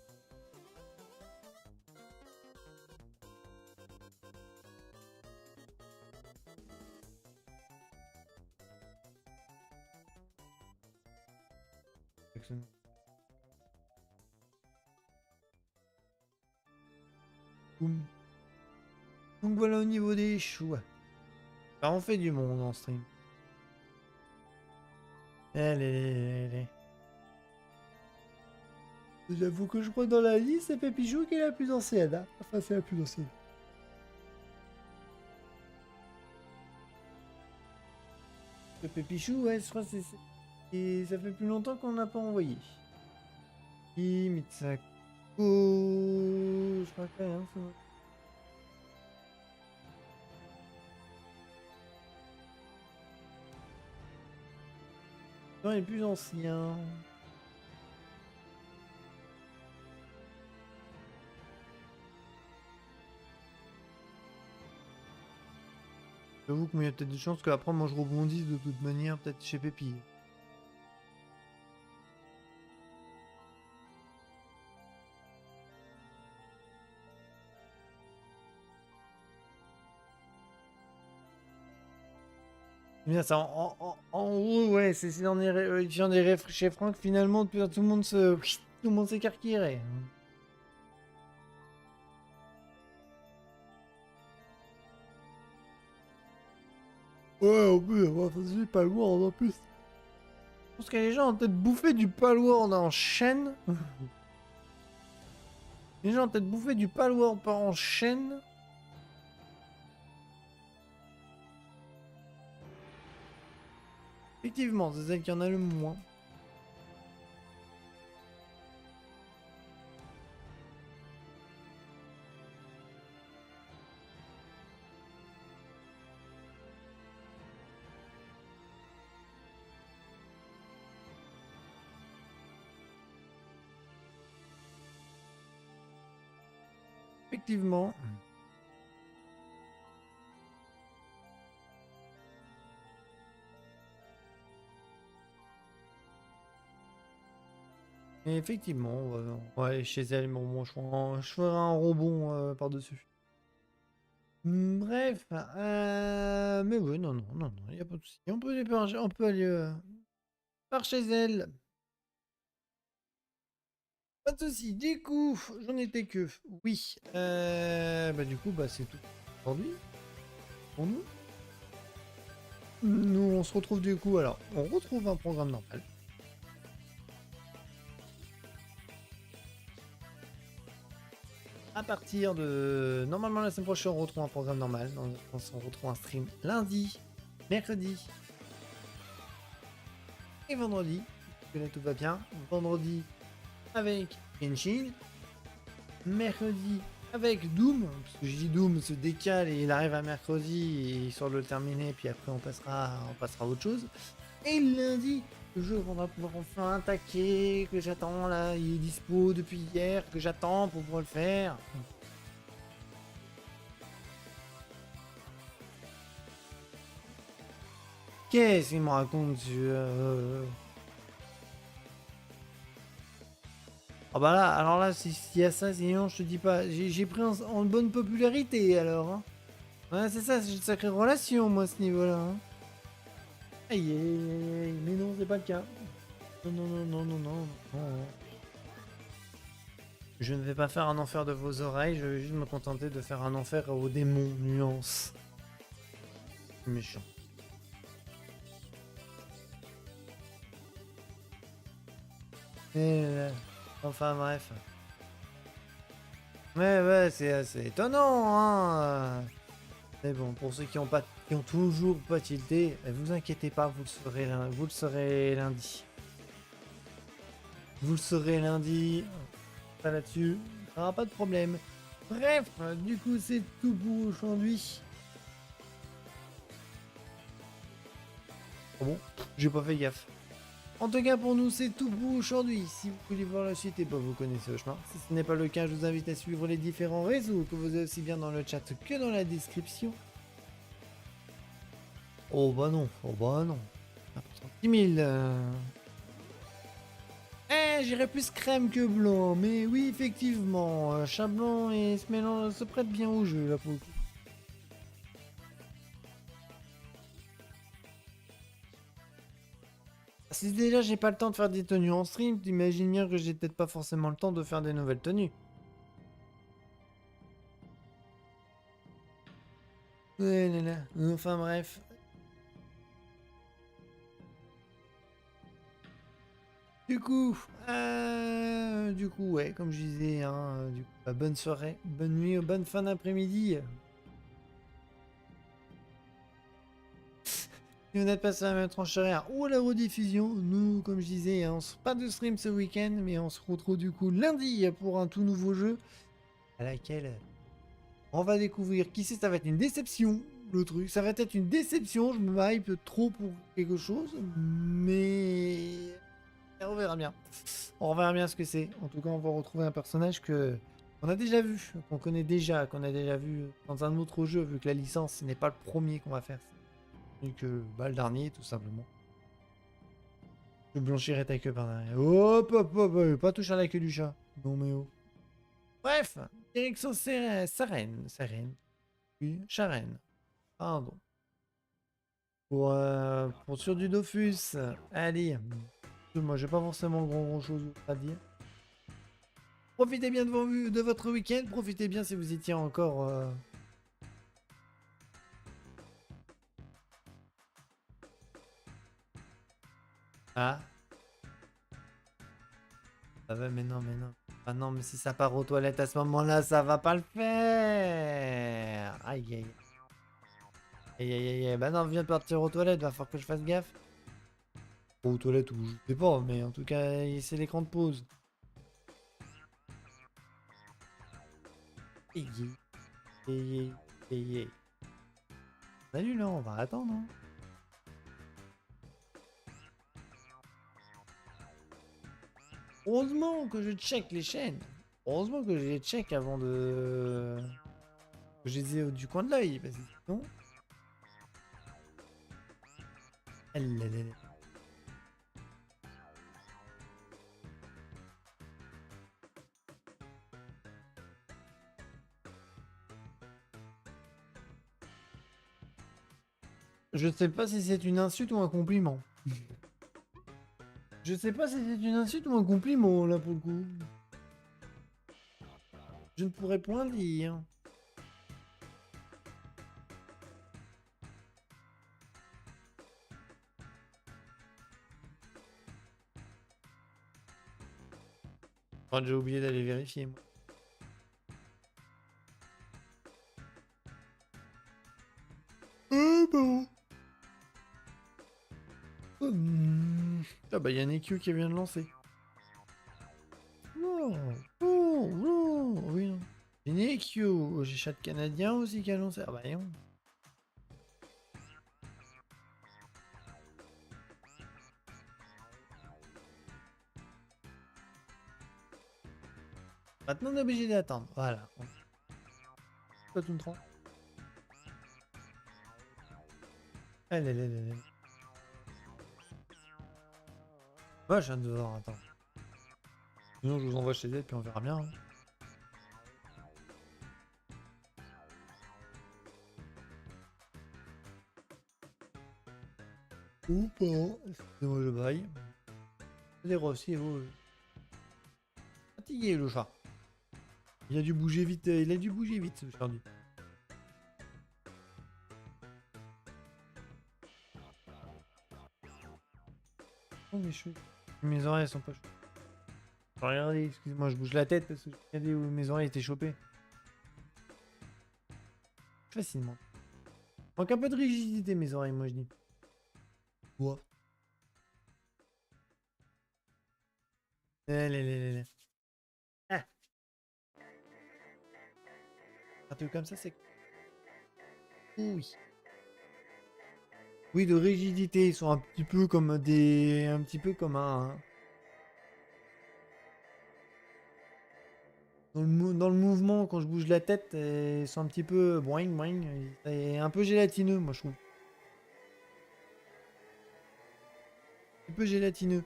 Boum. Donc voilà au niveau des choix. Bah, on fait du monde en stream. Allez. J'avoue que je crois que dans la liste, c'est Pépichou qui est la plus ancienne. Hein. Enfin, c'est la plus ancienne. Le Pépichou, ouais, je crois que c'est... Et ça fait plus longtemps qu'on n'a pas envoyé. Mitsako... Je crois que rien, c'est vrai. Non, il est plus ancien. J'avoue qu'il y a peut-être des chances qu'après moi je rebondisse de toute manière, peut-être chez Pépi. Bien, ça, en gros, ouais, c'est si j'en ai refs chez Franck, finalement, tout le monde s'écarquillerait. Ouais, en plus, on va faire du Palworld en plus. Je pense que les gens ont peut-être bouffé du Palworld en chaîne. Les gens ont peut-être bouffé du Palworld en chaîne. Effectivement, c'est celle qui en a le moins. Effectivement. Et effectivement, on va aller chez elle, mais bon, je ferai un rebond par-dessus. Bref, mais oui, non, il n'y a pas de souci. On peut aller par chez elle. Pas de souci. Du coup, j'en étais que. Oui. Du coup, c'est tout aujourd'hui. Pour nous. Nous, on se retrouve du coup. Alors, on retrouve un programme normal. À partir de... Normalement, la semaine prochaine, on retrouve un programme normal. On retrouve un stream lundi, mercredi et vendredi. Parce que là, tout va bien. Vendredi avec Genshin. Mercredi avec Doom. Parce que j'ai dit Doom se décale et il arrive à mercredi et il sort de le terminer. Puis après, on passera à autre chose. Et lundi, le jeu qu'on va pouvoir enfin attaquer, que j'attends là, il est dispo depuis hier, que j'attends pour pouvoir le faire. Qu'est-ce qu'il me raconte Ah bah là, alors là, s'il y a ça, sinon je te dis pas, j'ai pris en bonne popularité alors. Hein. Ouais, c'est ça, j'ai une sacrée relation moi à ce niveau-là. Hein. Aïe, aïe, aïe, mais non, c'est pas le cas. Non. Je ne vais pas faire un enfer de vos oreilles, je vais juste me contenter de faire un enfer aux démons, nuance. Méchant. Enfin bref. Ouais, c'est assez étonnant, hein. Mais bon, pour ceux qui ont toujours pas tilté, vous inquiétez pas, vous le saurez lundi. Vous le saurez lundi. Pas là-dessus, ça aura pas de problème. Bref, du coup, c'est tout pour aujourd'hui. Oh bon, j'ai pas fait gaffe. En tout cas, pour nous, c'est tout pour aujourd'hui. Si vous voulez voir la suite, et pas vous connaissez le chemin. Si ce n'est pas le cas, je vous invite à suivre les différents réseaux que vous avez aussi bien dans le chat que dans la description. Oh bah non. 10 000. J'irais plus crème que blanc. Mais oui, effectivement, chat blanc et ce mélange se prête bien au jeu, là, pour le coup. Si déjà j'ai pas le temps de faire des tenues en stream, t'imagines bien que j'ai peut-être pas forcément le temps de faire des nouvelles tenues. Ouais là là, enfin bref. Du coup, ouais, comme je disais, hein, du coup, bah, bonne soirée, bonne nuit, bonne fin d'après-midi. Si vous n'êtes pas sur la même tranche horaire ou à la rediffusion, nous, comme je disais, hein, pas de stream ce week-end, mais on se retrouve du coup lundi pour un tout nouveau jeu à laquelle on va découvrir. Qui sait, ça va être une déception, le truc. Ça va être une déception, je me hype trop pour quelque chose, mais on verra bien. On verra bien ce que c'est. En tout cas, on va retrouver un personnage qu'on a déjà vu, qu'on connaît déjà, qu'on a déjà vu dans un autre jeu, vu que la licence, ce n'est pas le premier qu'on va faire. Que le dernier, tout simplement. Je blanchirai ta queue par derrière. Hop, pas toucher à la queue du chat. Non mais oh. Bref, direction Sarenne. Oui, Charenne. Pardon. Pour sur du Dofus. Allez. Moi, j'ai pas forcément grand chose à dire. Profitez bien de votre week-end. Profitez bien si vous étiez encore... Ah. Ah ouais, mais non. Ah non, mais si ça part aux toilettes à ce moment-là, ça va pas le faire. Aïe. Bah non, viens de partir aux toilettes, va falloir que je fasse gaffe. Aux toilettes ou je sais pas, mais en tout cas, c'est l'écran de pause. Salut là, on va attendre. Hein. Heureusement que je check les chaînes. Heureusement que je les check avant de... que je les ai du coin de l'œil. Parce que sinon... Je sais pas si c'est une insulte ou un compliment. Je sais pas si c'est une insulte ou un compliment, là, pour le coup. Je ne pourrais point dire. Oh, j'ai oublié d'aller vérifier, moi. bon. Ah bah il y a un EQ qui vient de lancer. Oh, oh, oh, oui. Une EQ. J'ai chat canadien aussi qui a lancé. Ah bah non. Maintenant on est obligé d'attendre. Voilà. Toi tu me prends. Allez, allez, allez. Moi, je viens de voir, attends. Sinon, je vous envoie chez elle, puis on verra bien. Hein. Ou pas. Excusez-moi, je baille. C'est aussi, vous. Fatigué, le chat. Il a dû bouger vite, ce chardu. Oh, mes cheveux. Mes oreilles sont pas chaudes. Regardez, excusez-moi, je bouge la tête parce que regardez où mes oreilles étaient chopées. Facilement. Manque un peu de rigidité, mes oreilles, moi je dis. Quoi? Allez. Ah. Un truc comme ça, c'est... Oui. Oui, de rigidité, ils sont un petit peu comme des... Un petit peu comme un... Dans le mouvement, quand je bouge la tête, ils sont un petit peu boing boing. C'est un peu gélatineux, moi je trouve. Un peu gélatineux.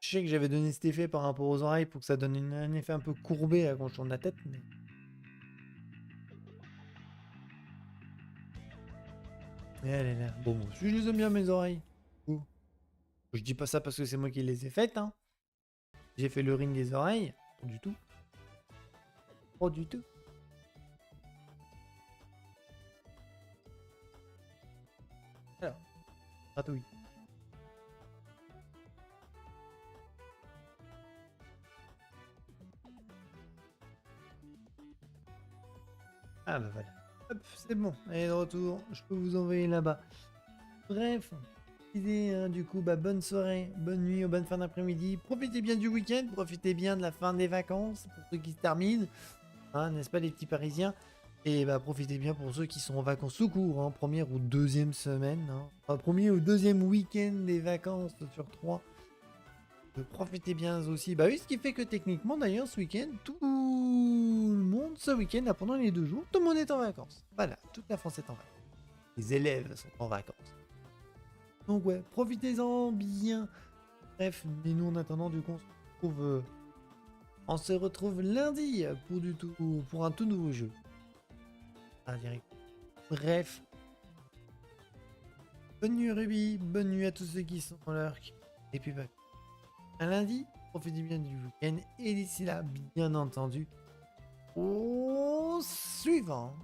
Je sais que j'avais donné cet effet par rapport aux oreilles pour que ça donne un effet un peu courbé quand je tourne la tête, mais... Et elle est là. Bon, je les aime bien mes oreilles. Oh. Je dis pas ça parce que c'est moi qui les ai faites, hein. J'ai fait le ring des oreilles. Pas du tout. Pas du tout. Alors, gratouille. Ah bah voilà. Hop, c'est bon. Allez, de retour. Je peux vous envoyer là-bas. Bref. Idée, hein, du coup, bah, bonne soirée, bonne nuit ou bonne fin d'après-midi. Profitez bien du week-end, profitez bien de la fin des vacances pour ceux qui se terminent, hein, n'est-ce pas les petits Parisiens? Et bah profitez bien pour ceux qui sont en vacances tout court, hein, première ou deuxième semaine, hein. Enfin, premier ou deuxième week-end des vacances sur 3. Profitez bien aussi. Bah oui, ce qui fait que techniquement d'ailleurs ce week-end, tout le monde ce week-end, là, pendant les 2 jours, tout le monde est en vacances. Voilà, toute la France est en vacances. Les élèves sont en vacances. Donc ouais, profitez-en bien. Bref, mais nous en attendant, du coup, on se retrouve lundi pour un tout nouveau jeu. Ah, direct. Bref. Bonne nuit Ruby, bonne nuit à tous ceux qui sont en lurk. Et puis bah, à lundi, profitez bien du week-end. Et d'ici là, bien entendu, au suivant.